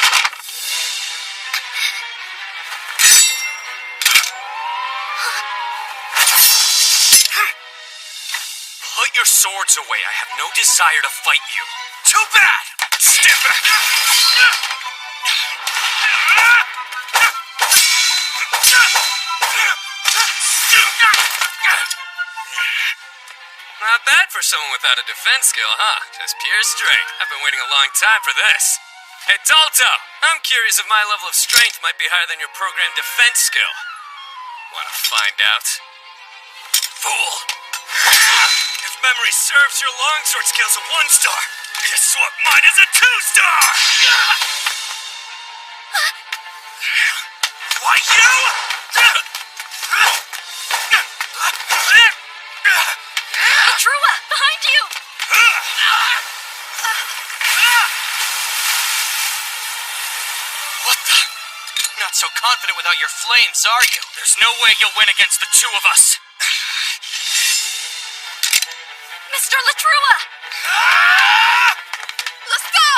Put your swords away. I have no desire to fight you. Too bad! Stand back! Not bad for someone without a defense skill, huh? Just pure strength. I've been waiting a long time for this. Hey, Dalto! I'm curious if my level of strength might be higher than your programmed defense skill. Wanna find out? Fool! If memory serves, your longsword skill's a 1-star. You swap mine as a 2-star! Why you? Trua, behind you! What the? Not so confident without your flames, are you? There's no way you'll win against the two of us. Mr. Latrua! Let's go!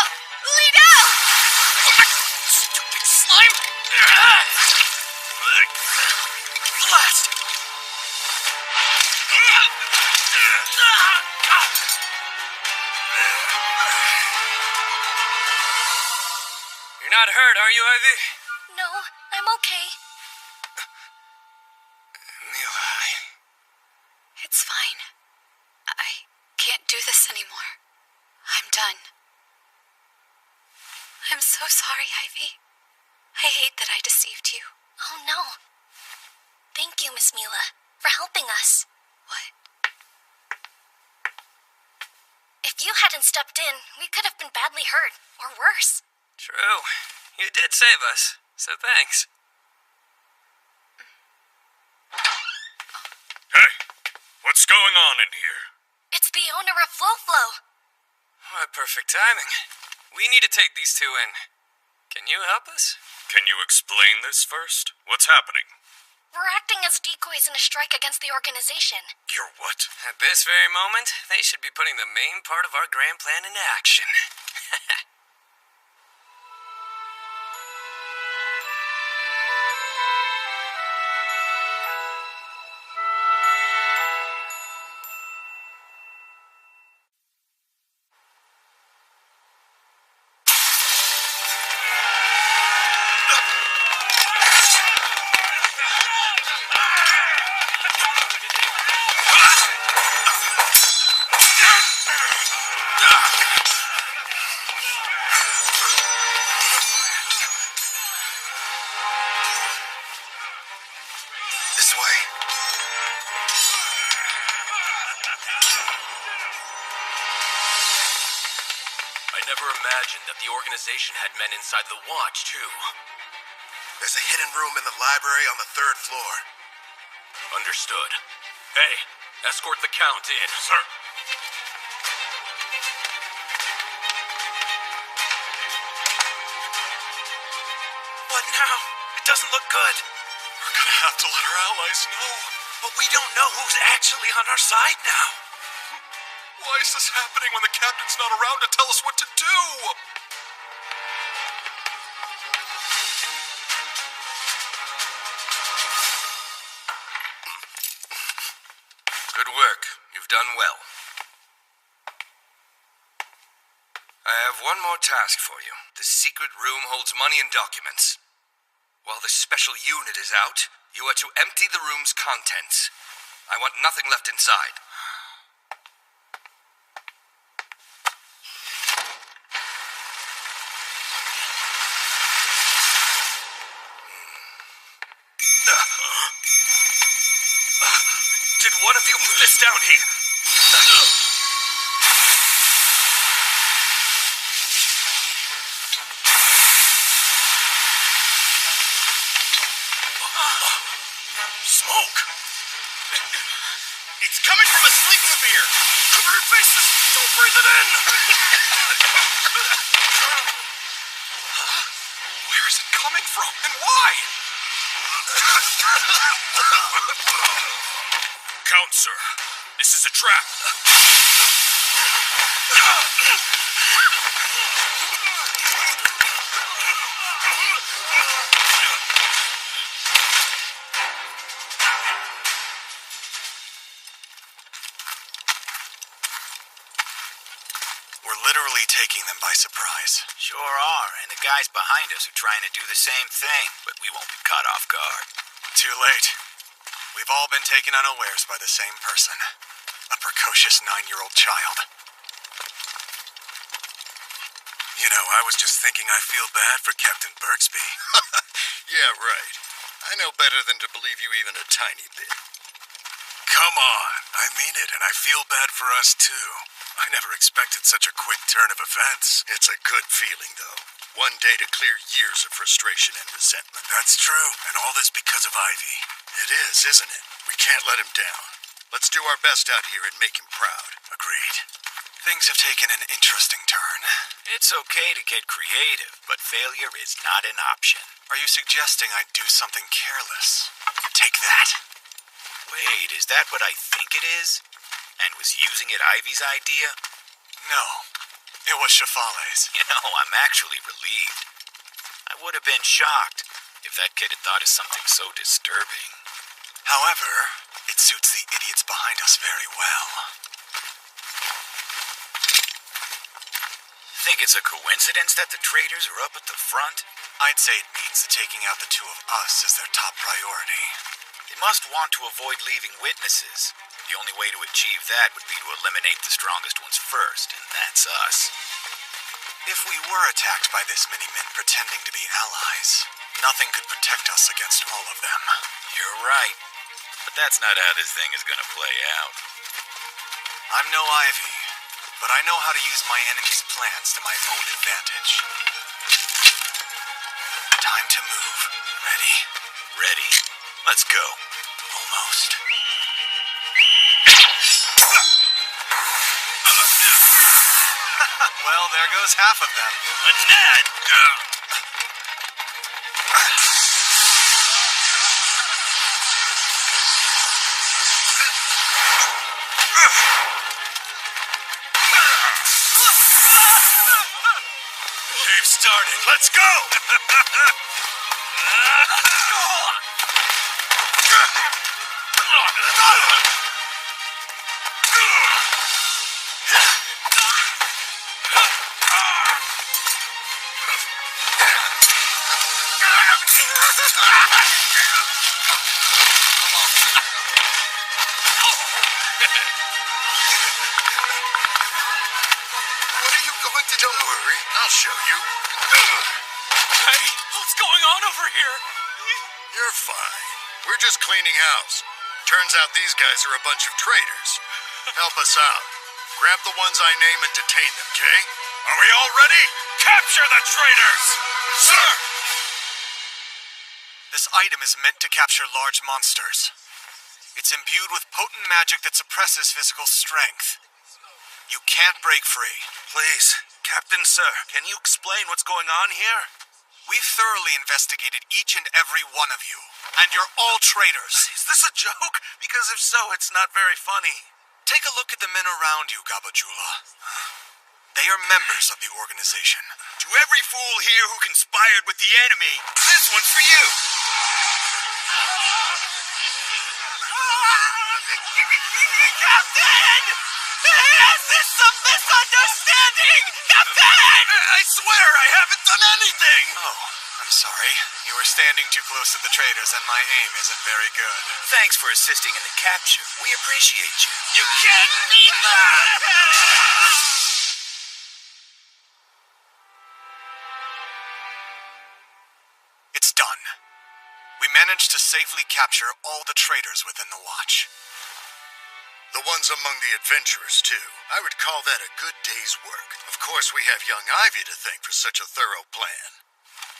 Lead out! Stupid slime! Blast! You're not hurt, are you, Ivy? No, I'm okay. Mila, It's fine. I can't do this anymore. I'm done. I'm so sorry, Ivy. I hate that I deceived you. Oh no. Thank you, Miss Mila, for helping us. What? If you hadn't stepped in, we could have been badly hurt, or worse. True. You did save us, so thanks. Hey, what's going on in here? It's the owner of Flo. What perfect timing. We need to take these two in. Can you help us? Can you explain this first? What's happening? We're acting as decoys in a strike against the organization. You're what? At this very moment, they should be putting the main part of our grand plan into action. This way. I never imagined that the organization had men inside the watch, too. There's a hidden room in the library on the 3rd floor. Understood. Hey, escort the Count in. Sir. What now? It doesn't look good. We're gonna have to let our allies know. But we don't know who's actually on our side now. Why is this happening when the captain's not around to tell us what to do? Good work. You've done well. I have one more task for you. The secret room holds money and documents. While the special unit is out, you are to empty the room's contents. I want nothing left inside. Did one of you put this down here? Smoke! It's coming from a sleep sphere! Cover your faces! Don't breathe it in! Huh? Where is it coming from, and why? Count, sir. This is a trap. We're literally taking them by surprise. Sure are, and the guys behind us are trying to do the same thing, but we won't be caught off guard. Too late. We've all been taken unawares by the same person. A precocious 9-year-old child. You know, I was just thinking I feel bad for Captain Birksby. Yeah, right. I know better than to believe you even a tiny bit. Come on. I mean it, and I feel bad for us, too. I never expected such a quick turn of events. It's a good feeling, though. One day to clear years of frustration and resentment. That's true, and all this because of Ivy. It is, isn't it? We can't let him down. Let's do our best out here and make him proud. Agreed. Things have taken an interesting turn. It's okay to get creative, but failure is not an option. Are you suggesting I do something careless? Take that. Wait, is that what I think it is? And was using it Ivy's idea? No, it was Shafale's. You know, I'm actually relieved. I would have been shocked if that kid had thought of something so disturbing. However, it suits the idiots behind us very well. Think it's a coincidence that the traitors are up at the front? I'd say it means that taking out the two of us is their top priority. They must want to avoid leaving witnesses. The only way to achieve that would be to eliminate the strongest ones first, and that's us. If we were attacked by this many men pretending to be allies, nothing could protect us against all of them. You're right. But that's not how this thing is gonna play out. I'm no Ivy, but I know how to use my enemy's plans to my own advantage. Time to move. Ready? Ready. Let's go. Almost. Well, there goes half of them. Clannad! They've started. Let's go! What are you going to do? Don't worry, I'll show you. Hey, what's going on over here? You're fine. We're just cleaning house. Turns out these guys are a bunch of traitors. Help us out. Grab the ones I name and detain them, Jay? Are we all ready? Capture the traitors! Sir! This item is meant to capture large monsters. It's imbued with potent magic that suppresses physical strength. You can't break free. Please, Captain Sir, can you explain what's going on here? We've thoroughly investigated each and every one of you, and you're all traitors. Is this a joke? Because if so, it's not very funny. Take a look at the men around you, Gabajula. They are members of the organization. To every fool here who conspired with the enemy, this one's for you! Captain! Is this some misunderstanding? Captain! I swear I haven't done anything! Oh, I'm sorry. You were standing too close to the traitors, and my aim isn't very good. Thanks for assisting in the capture. We appreciate you. You can't mean that! It's done. We managed to safely capture all the traitors within the Watch. The ones among the adventurers, too. I would call that a good day's work. Of course, we have young Ivy to thank for such a thorough plan.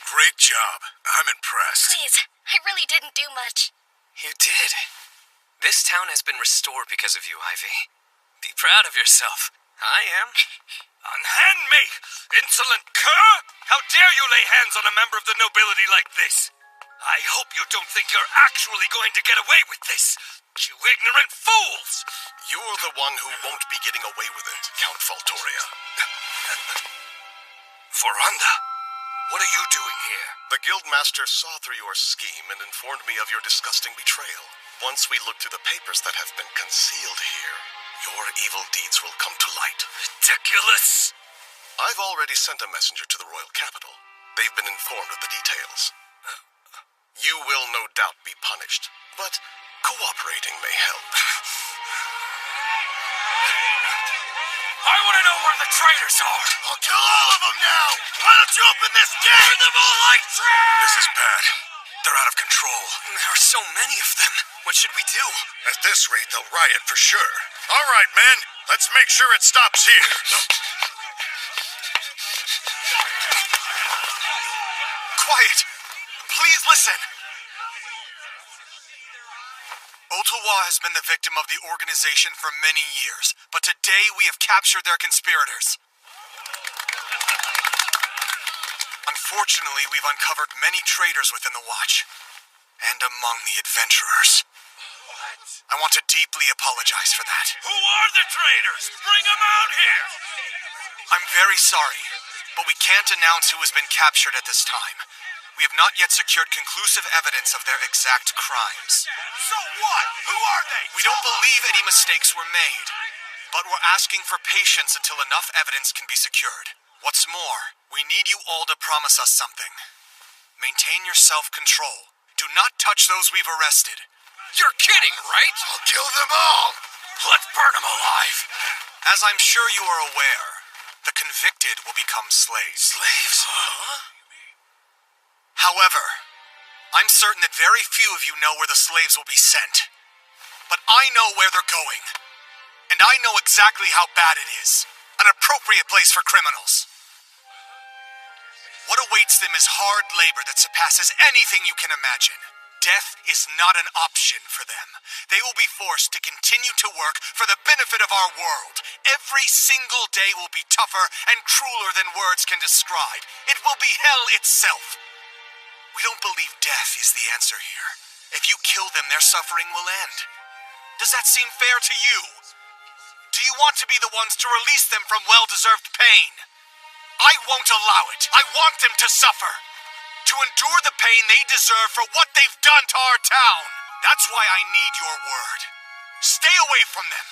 Great job. I'm impressed. Please, I really didn't do much. You did. This town has been restored because of you, Ivy. Be proud of yourself. I am. Unhand me, insolent cur! How dare you lay hands on a member of the nobility like this? I hope you don't think you're actually going to get away with this, you ignorant fools! You're the one who won't be getting away with it, Count Faltoria. Foranda, what are you doing here? The Guildmaster saw through your scheme and informed me of your disgusting betrayal. Once we look through the papers that have been concealed here, your evil deeds will come to light. Ridiculous! I've already sent a messenger to the royal capital. They've been informed of the details. You will no doubt be punished, but cooperating may help. I want to know where the traitors are! I'll kill all of them now! Why don't you open this gate? Burn them all like trash! This is bad. They're out of control. There are so many of them. What should we do? At this rate, they'll riot for sure. All right, men. Let's make sure it stops here. Quiet! Please listen! Ottawa has been the victim of the organization for many years, but today we have captured their conspirators. Unfortunately, we've uncovered many traitors within the Watch, and among the adventurers. I want to deeply apologize for that. Who are the traitors? Bring them out here! I'm very sorry, but we can't announce who has been captured at this time. We have not yet secured conclusive evidence of their exact crimes. So what? Who are they? We don't believe any mistakes were made, but we're asking for patience until enough evidence can be secured. What's more, we need you all to promise us something. Maintain your self-control. Do not touch those we've arrested. You're kidding, right? I'll kill them all! Let's burn them alive! As I'm sure you are aware, the convicted will become slaves. Slaves? Huh? However, I'm certain that very few of you know where the slaves will be sent. But I know where they're going. And I know exactly how bad it is. An appropriate place for criminals. What awaits them is hard labor that surpasses anything you can imagine. Death is not an option for them. They will be forced to continue to work for the benefit of our world. Every single day will be tougher and crueler than words can describe. It will be hell itself. We don't believe death is the answer here. If you kill them, their suffering will end. Does that seem fair to you? Do you want to be the ones to release them from well-deserved pain? I won't allow it. I want them to suffer. To endure the pain they deserve for what they've done to our town. That's why I need your word. Stay away from them.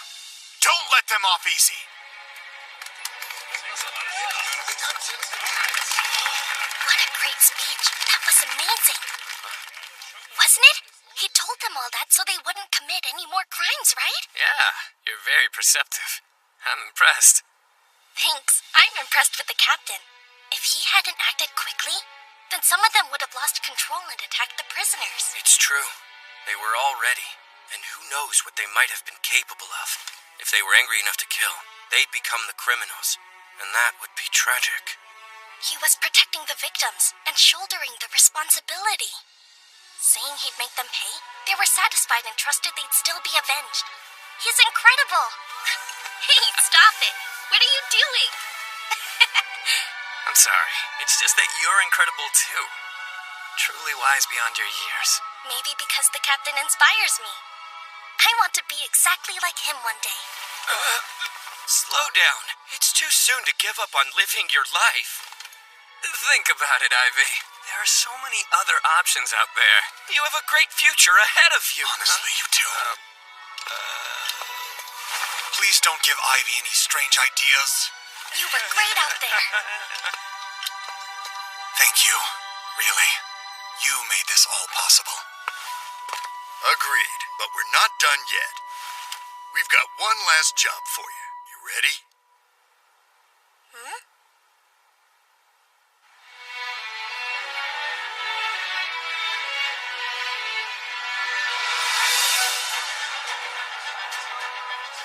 Don't let them off easy. What a great speech. That was amazing. Wasn't it? He told them all that so they wouldn't commit any more crimes, right? Yeah, you're very perceptive. I'm impressed. Thanks. I'm impressed with the captain. If he hadn't acted quickly, then some of them would have lost control and attacked the prisoners. It's true. They were all ready, and who knows what they might have been capable of. If they were angry enough to kill, they'd become the criminals, and that would be tragic. He was protecting the victims and shouldering the responsibility. Saying he'd make them pay, they were satisfied and trusted they'd still be avenged. He's incredible! Hey, stop it! What are you doing? I'm sorry. It's just that you're incredible too. Truly wise beyond your years. Maybe because the captain inspires me. I want to be exactly like him one day. Slow down. It's too soon to give up on living your life. Think about it, Ivy. There are so many other options out there. You have a great future ahead of you. Honestly, you do. Please don't give Ivy any strange ideas. You were great out there. Thank you. Really. You made this all possible. Agreed, but we're not done yet. We've got one last job for you. You ready?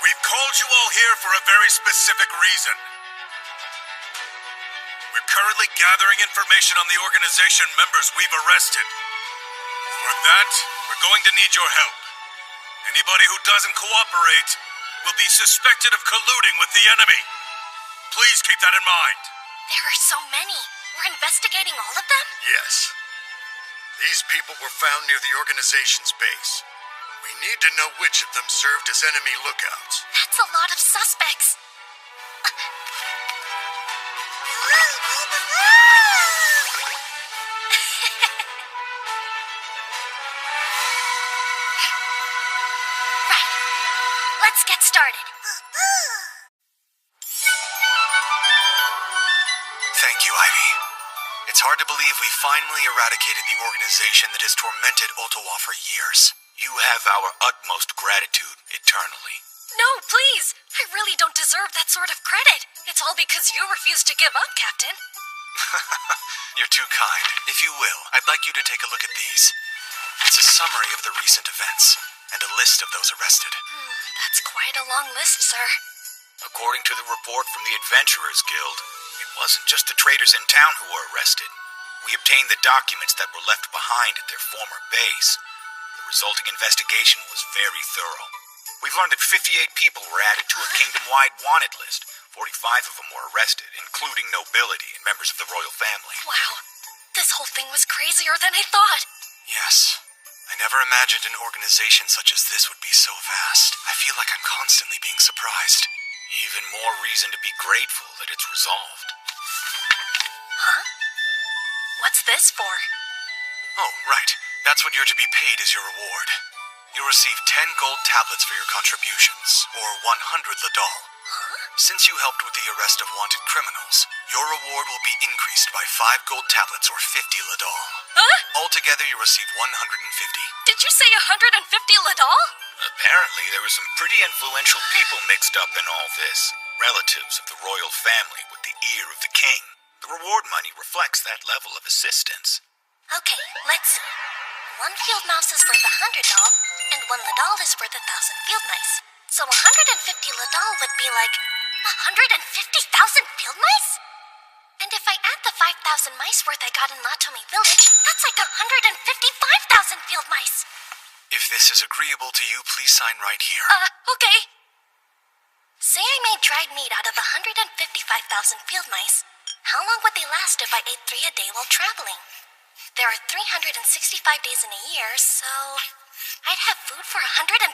We've called you all here for a very specific reason. We're currently gathering information on the organization members we've arrested. For that, we're going to need your help. And Anybody who doesn't cooperate will be suspected of colluding with the enemy. Please keep that in mind. There are so many. We're investigating all of them? Yes. These people were found near the organization's base. We need to know which of them served as enemy lookouts. That's a lot of suspects. Right. Let's get started. Thank you, Ivy. It's hard to believe we finally eradicated the organization that has tormented Ottawa for years. You have our utmost gratitude eternally. No, please! I really don't deserve that sort of credit. It's all because you refused to give up, Captain. You're too kind. If you will, I'd like you to take a look at these. It's a summary of the recent events, and a list of those arrested. That's quite a long list, sir. According to the report from the Adventurers Guild, it wasn't just the traders in town who were arrested. We obtained the documents that were left behind at their former base. The resulting investigation was very thorough. We've learned that 58 people were added to a kingdom-wide wanted list. 45 of them were arrested, including nobility and members of the royal family. Wow. This whole thing was crazier than I thought. Yes. I never imagined an organization such as this would be so vast. I feel like I'm constantly being surprised. Even more reason to be grateful that it's resolved. Huh? What's this for? Oh, right. That's what you're to be paid as your reward. You'll receive 10 gold tablets for your contributions, or 100 ladol. Huh? Since you helped with the arrest of wanted criminals, your reward will be increased by 5 gold tablets or 50 ladol. Huh? Altogether, you receive 150. Did you say 150 ladol? Apparently, there were some pretty influential people mixed up in all this. Relatives of the royal family with the ear of the king. The reward money reflects that level of assistance. Okay, let's see. 1 field mouse is worth 100 doll, and 1 ladol is worth 1,000 field mice. So 150 ladol would be like 150,000 field mice? And if I add the 5,000 mice worth I got in Latomi Village, that's like 155,000 field mice. If this is agreeable to you, please sign right here. Okay. Say I made dried meat out of 155,000 field mice. How long would they last if I ate 3 a day while traveling? There are 365 days in a year, so I'd have food for 140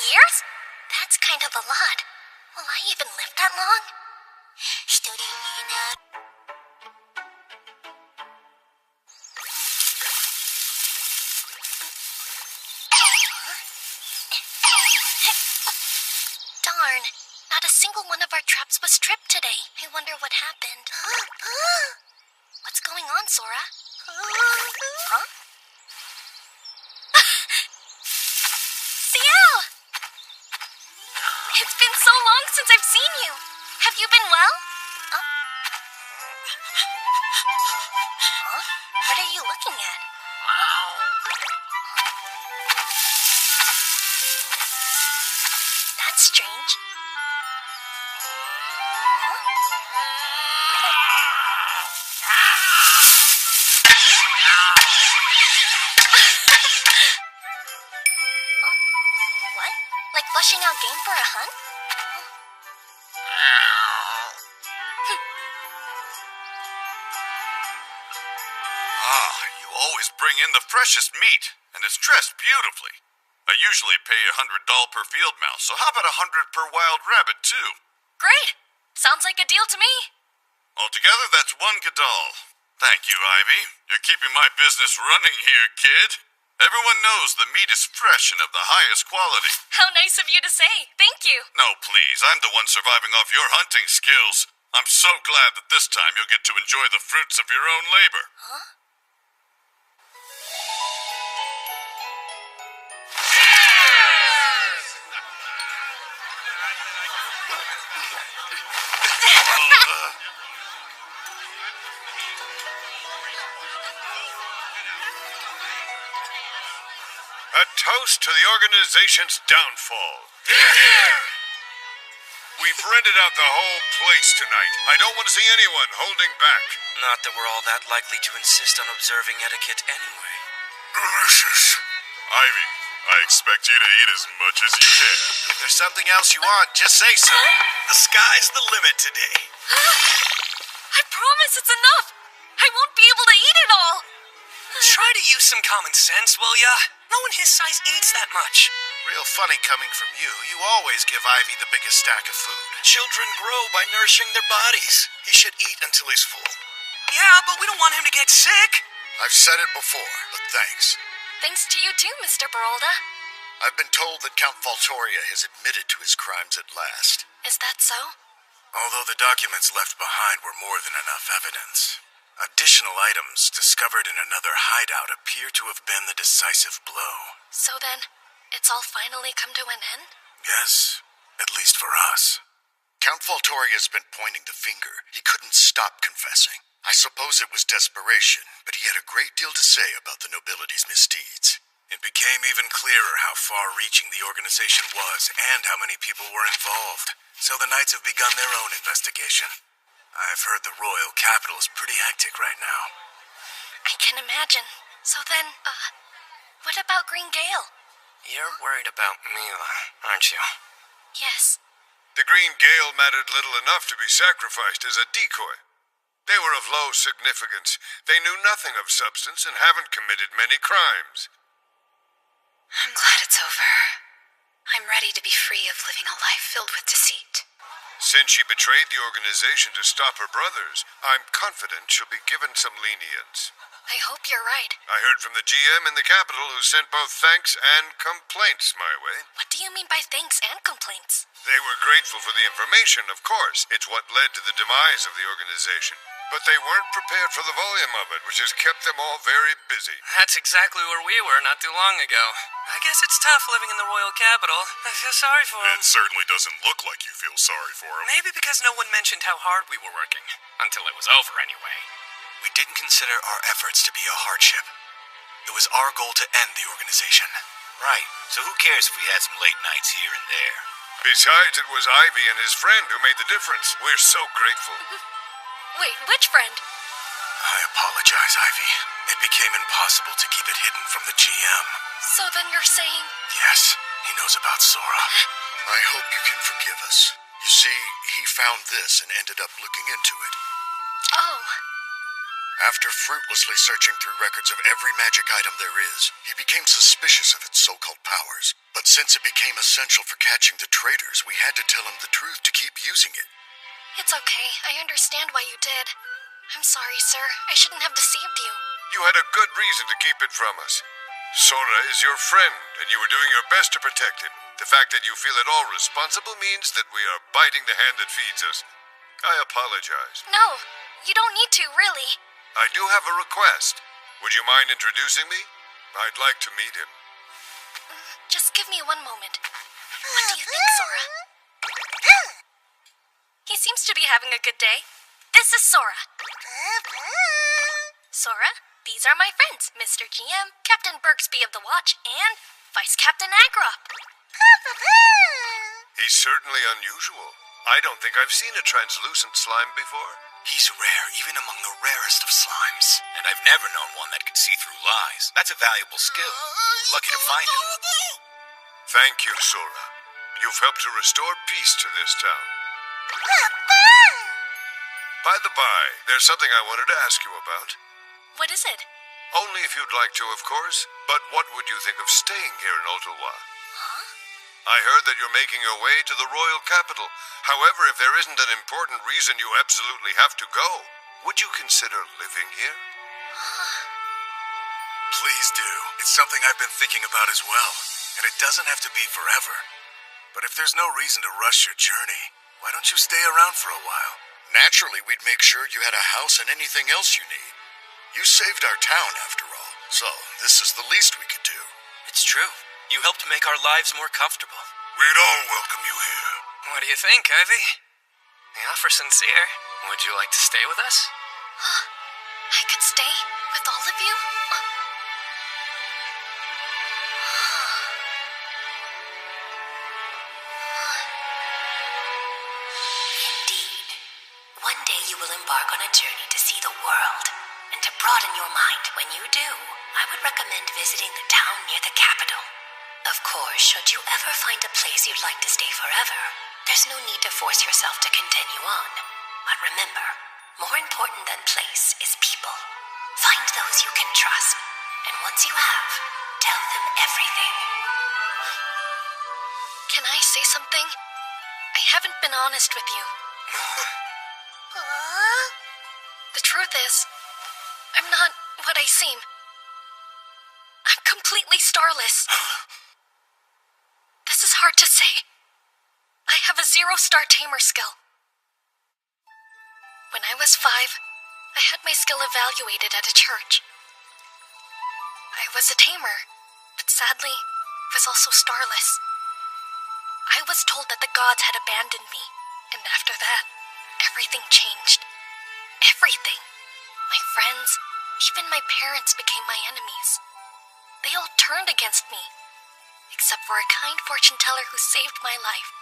years? That's kind of a lot. Will I even live that long? Darn, not a single one of our traps was tripped today. I wonder what happened. What's going on, Sora? Huh? Ciel! It's been so long since I've seen you. Have you been well? Huh? What are you looking at? That's strange. What? Like flushing out game for a hunt? You always bring in the freshest meat, and it's dressed beautifully. I usually pay $100 per field mouse, so how about 100 per wild rabbit, too? Great. Sounds like a deal to me. Altogether, that's 1 gadol. Thank you, Ivy. You're keeping my business running here, kid. Everyone knows the meat is fresh and of the highest quality. How nice of you to say. Thank you. No, please. I'm the one surviving off your hunting skills. I'm so glad that this time you'll get to enjoy the fruits of your own labor. Huh? A toast to the organization's downfall. We've rented out the whole place tonight. I don't want to see anyone holding back. Not that we're all that likely to insist on observing etiquette anyway. Delicious. Ivy, I expect you to eat as much as you can. If there's something else you want, just say so. The sky's the limit today. I promise it's enough. I won't be able to eat it all. Try to use some common sense, will ya? No one his size eats that much. Real funny coming from you. You always give Ivy the biggest stack of food. Children grow by nourishing their bodies. He should eat until he's full. Yeah, but we don't want him to get sick. I've said it before, but thanks. Thanks to you too, Mr. Barolda. I've been told that Count Faltoria has admitted to his crimes at last. Is that so? Although the documents left behind were more than enough evidence, additional items discovered in another hideout appear to have been the decisive blow. So then, it's all finally come to an end? Yes, at least for us. Count Faltoria's been pointing the finger. He couldn't stop confessing. I suppose it was desperation, but he had a great deal to say about the nobility's misdeeds. It became even clearer how far-reaching the organization was and how many people were involved. So the Knights have begun their own investigation. I've heard the royal capital is pretty hectic right now. I can imagine. So then, what about Green Gale? You're worried about Mila, aren't you? Yes. The Green Gale mattered little enough to be sacrificed as a decoy. They were of low significance. They knew nothing of substance and haven't committed many crimes. I'm glad it's over. I'm ready to be free of living a life filled with deceit. Since she betrayed the organization to stop her brothers, I'm confident she'll be given some lenience. I hope you're right. I heard from the GM in the capital who sent both thanks and complaints my way. What do you mean by thanks and complaints? They were grateful for the information, of course. It's what led to the demise of the organization. But they weren't prepared for the volume of it, which has kept them all very busy. That's exactly where we were not too long ago. I guess it's tough living in the royal capital. I feel sorry for him. It certainly doesn't look like you feel sorry for him. Maybe because no one mentioned how hard we were working. Until it was over, anyway. We didn't consider our efforts to be a hardship. It was our goal to end the organization. Right, so who cares if we had some late nights here and there? Besides, it was Ivy and his friend who made the difference. We're so grateful. Wait, which friend? I apologize, Ivy. It became impossible to keep it hidden from the GM. So then you're saying... Yes, he knows about Sora. I hope you can forgive us. You see, he found this and ended up looking into it. Oh. After fruitlessly searching through records of every magic item there is, he became suspicious of its so-called powers. But since it became essential for catching the traitors, we had to tell him the truth to keep using it. It's okay. I understand why you did. I'm sorry, sir. I shouldn't have deceived you. You had a good reason to keep it from us. Sora is your friend, and you were doing your best to protect him. The fact that you feel at all responsible means that we are biting the hand that feeds us. I apologize. No, you don't need to, really. I do have a request. Would you mind introducing me? I'd like to meet him. Just give me one moment. What do you think, Sora? He seems to be having a good day. This is Sora. Sora, these are my friends, Mr. GM, Captain Bergsby of the Watch, and Vice Captain Agrop. He's certainly unusual. I don't think I've seen a translucent slime before. He's rare, even among the rarest of slimes. And I've never known one that could see through lies. That's a valuable skill. Lucky to find him. Thank you, Sora. You've helped to restore peace to this town. By the by, there's something I wanted to ask you about. What is it? Only if you'd like to, of course. But what would you think of staying here in Ottawa? Huh? I heard that you're making your way to the royal capital. However, if there isn't an important reason you absolutely have to go, would you consider living here? Please do. It's something I've been thinking about as well. And it doesn't have to be forever. But if there's no reason to rush your journey, why don't you stay around for a while? Naturally, we'd make sure you had a house and anything else you need. You saved our town, after all. So, this is the least we could do. It's true. You helped make our lives more comfortable. We'd all welcome you here. What do you think, Ivy? The offer's sincere. Would you like to stay with us? I could stay with all of you? Indeed. One day you will embark on a journey to see the world. And to broaden your mind when you do, I would recommend visiting the town near the capital. course, should you ever find a place you'd like to stay forever, there's no need to force yourself to continue on. But remember, more important than place is people. Find those you can trust, and once you have, tell them everything. Can I say something? I haven't been honest with you. The truth is, I'm not what I seem. I'm completely starless. This is hard to say. I have a 0-star tamer skill. When I was 5, I had my skill evaluated at a church. I was a tamer, but sadly, was also starless. I was told that the gods had abandoned me, and after that, everything changed. Everything. My friends, even my parents became my enemies. They all turned against me, except for a kind fortune teller who saved my life.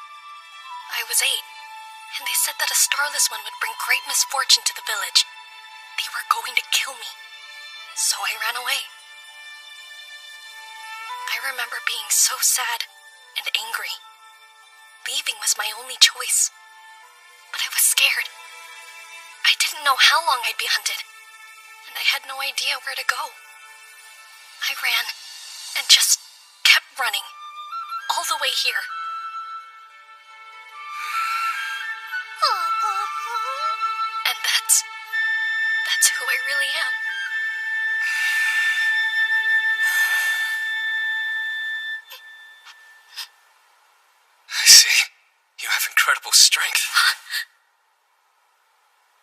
I was 8, and they said that a starless one would bring great misfortune to the village. They were going to kill me, so I ran away. I remember being so sad and angry. Leaving was my only choice, but I was scared. I didn't know how long I'd be hunted, and I had no idea where to go. I ran, and just kept running, all the way here. And that's who I really am. I see. You have incredible strength.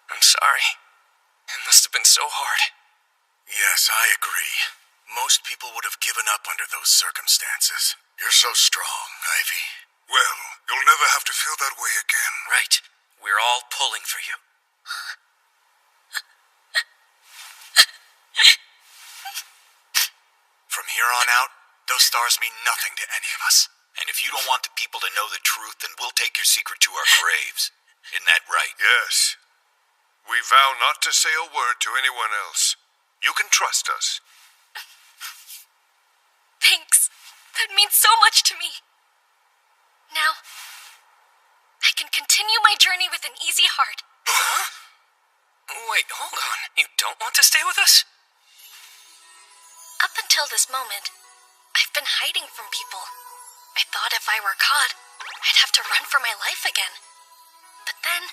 I'm sorry. It must have been so hard. Yes, I agree. Most people would have given up under those circumstances. You're so strong, Ivy. Well, you'll never have to feel that way again. Right. We're all pulling for you. From here on out, those stars mean nothing to any of us. And if you don't want the people to know the truth, then we'll take your secret to our graves. Isn't that right? Yes. We vow not to say a word to anyone else. You can trust us. Thanks. That means so much to me. Now, I can continue my journey with an easy heart. Huh? Wait, hold on. You don't want to stay with us? Up until this moment, I've been hiding from people. I thought if I were caught, I'd have to run for my life again. But then,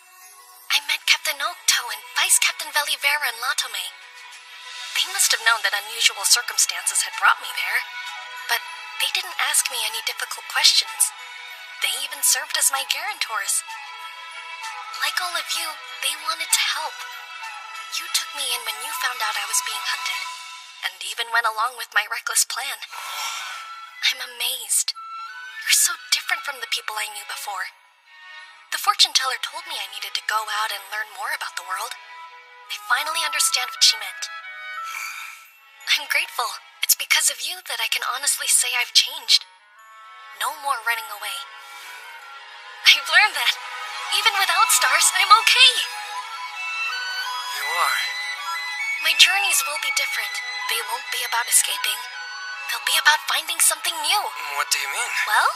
I met Captain Okto and Vice Captain Velivera and Latome. They must have known that unusual circumstances had brought me there, but they didn't ask me any difficult questions. They even served as my guarantors. Like all of you, they wanted to help. You took me in when you found out I was being hunted, and even went along with my reckless plan. I'm amazed. You're so different from the people I knew before. The fortune teller told me I needed to go out and learn more about the world. I finally understand what she meant. I'm grateful. It's because of you that I can honestly say I've changed. No more running away. I've learned that, even without stars, I'm okay. You are. My journeys will be different. They won't be about escaping. They'll be about finding something new. What do you mean? Well,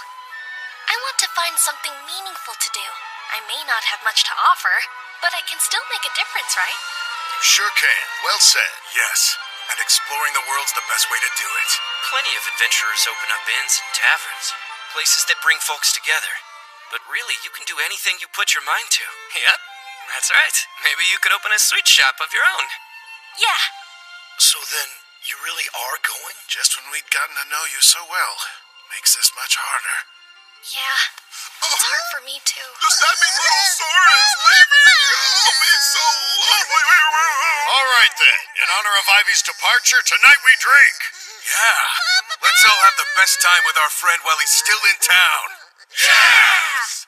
I want to find something meaningful to do. I may not have much to offer, but I can still make a difference, right? You sure can. Well said. Yes, and exploring the world's the best way to do it. Plenty of adventurers open up inns and taverns, places that bring folks together. But really, you can do anything you put your mind to. Yep, that's right. Maybe you could open a sweet shop of your own. Yeah. So then, you really are going? Just when we'd gotten to know you so well. Makes this much harder. Yeah. It's hard for me, too. Does that mean little Sora is leaving? I'll be so lonely. All right then. In honor of Ivy's departure, tonight we drink. Yeah. Let's all have the best time with our friend while he's still in town. Yes!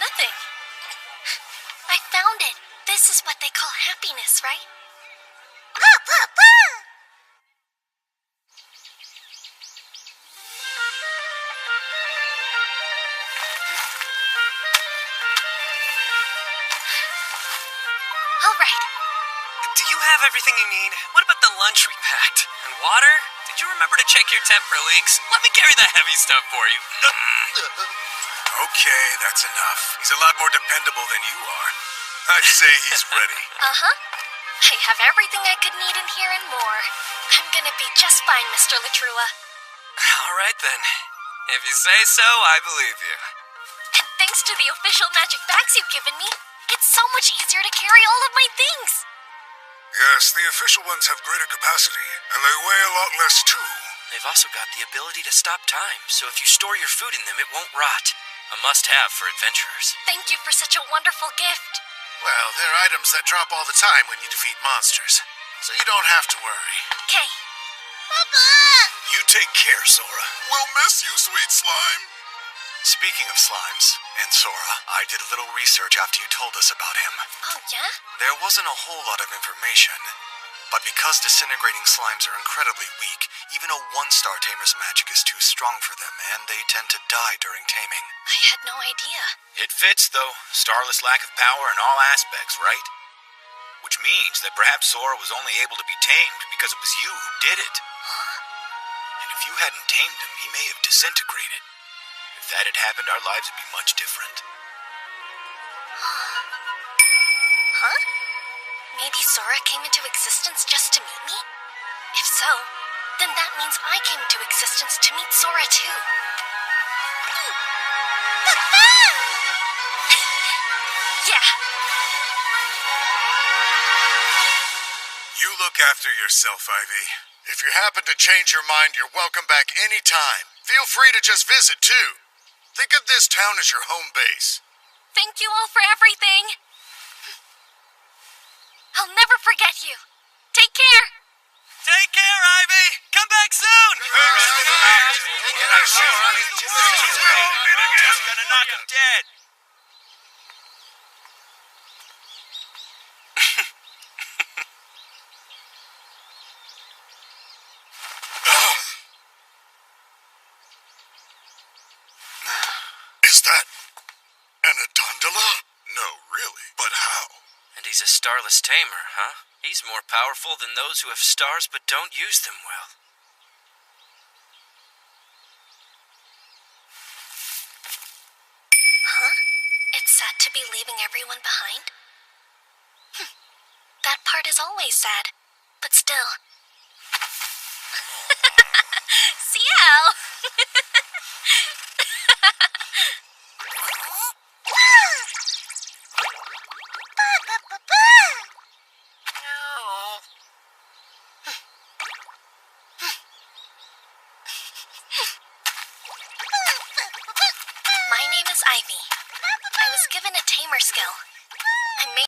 Nothing. I found it. This is what they call happiness, right? All right. Do you have everything you need? What about the lunch we packed? And water? Did you remember to check your temp for leaks? Let me carry the heavy stuff for you. Okay, that's enough. He's a lot more dependable than you are. I'd say he's ready. Uh-huh. I have everything I could need in here and more. I'm gonna be just fine, Mr. Latrua. All right, then. If you say so, I believe you. And thanks to the official magic bags you've given me, it's so much easier to carry all of my things. Yes, the official ones have greater capacity, and they weigh a lot less too. They've also got the ability to stop time, so if you store your food in them, it won't rot. A must-have for adventurers. Thank you for such a wonderful gift. Well, they're items that drop all the time when you defeat monsters, so you don't have to worry. Okay. Papa! You take care, Sora. We'll miss you, sweet slime. Speaking of slimes, and Sora, I did a little research after you told us about him. Oh, yeah? There wasn't a whole lot of information, but because disintegrating slimes are incredibly weak, even a one-star tamer's magic is too strong for them, and they tend to die during taming. I had no idea. It fits, though. Starless lack of power in all aspects, right? Which means that perhaps Sora was only able to be tamed because it was you who did it. Huh? And if you hadn't tamed him, he may have disintegrated. If that had happened, our lives would be much different. Huh? Maybe Sora came into existence just to meet me? If so, then that means I came into existence to meet Sora too. Yeah. You look after yourself, Ivy. If you happen to change your mind, you're welcome back anytime. Feel free to just visit, too. Think of this town as your home base. Thank you all for everything. I'll never forget you. Take care. Take care, Ivy! Come back soon! Just gonna knock him dead. Is that an Adondola? No, really. But how? And he's a starless tamer, huh? He's more powerful than those who have stars but don't use them well. Huh? It's sad to be leaving everyone behind? That part is always sad, but still. Ciao! My name is Ivy. I was given a tamer skill. I made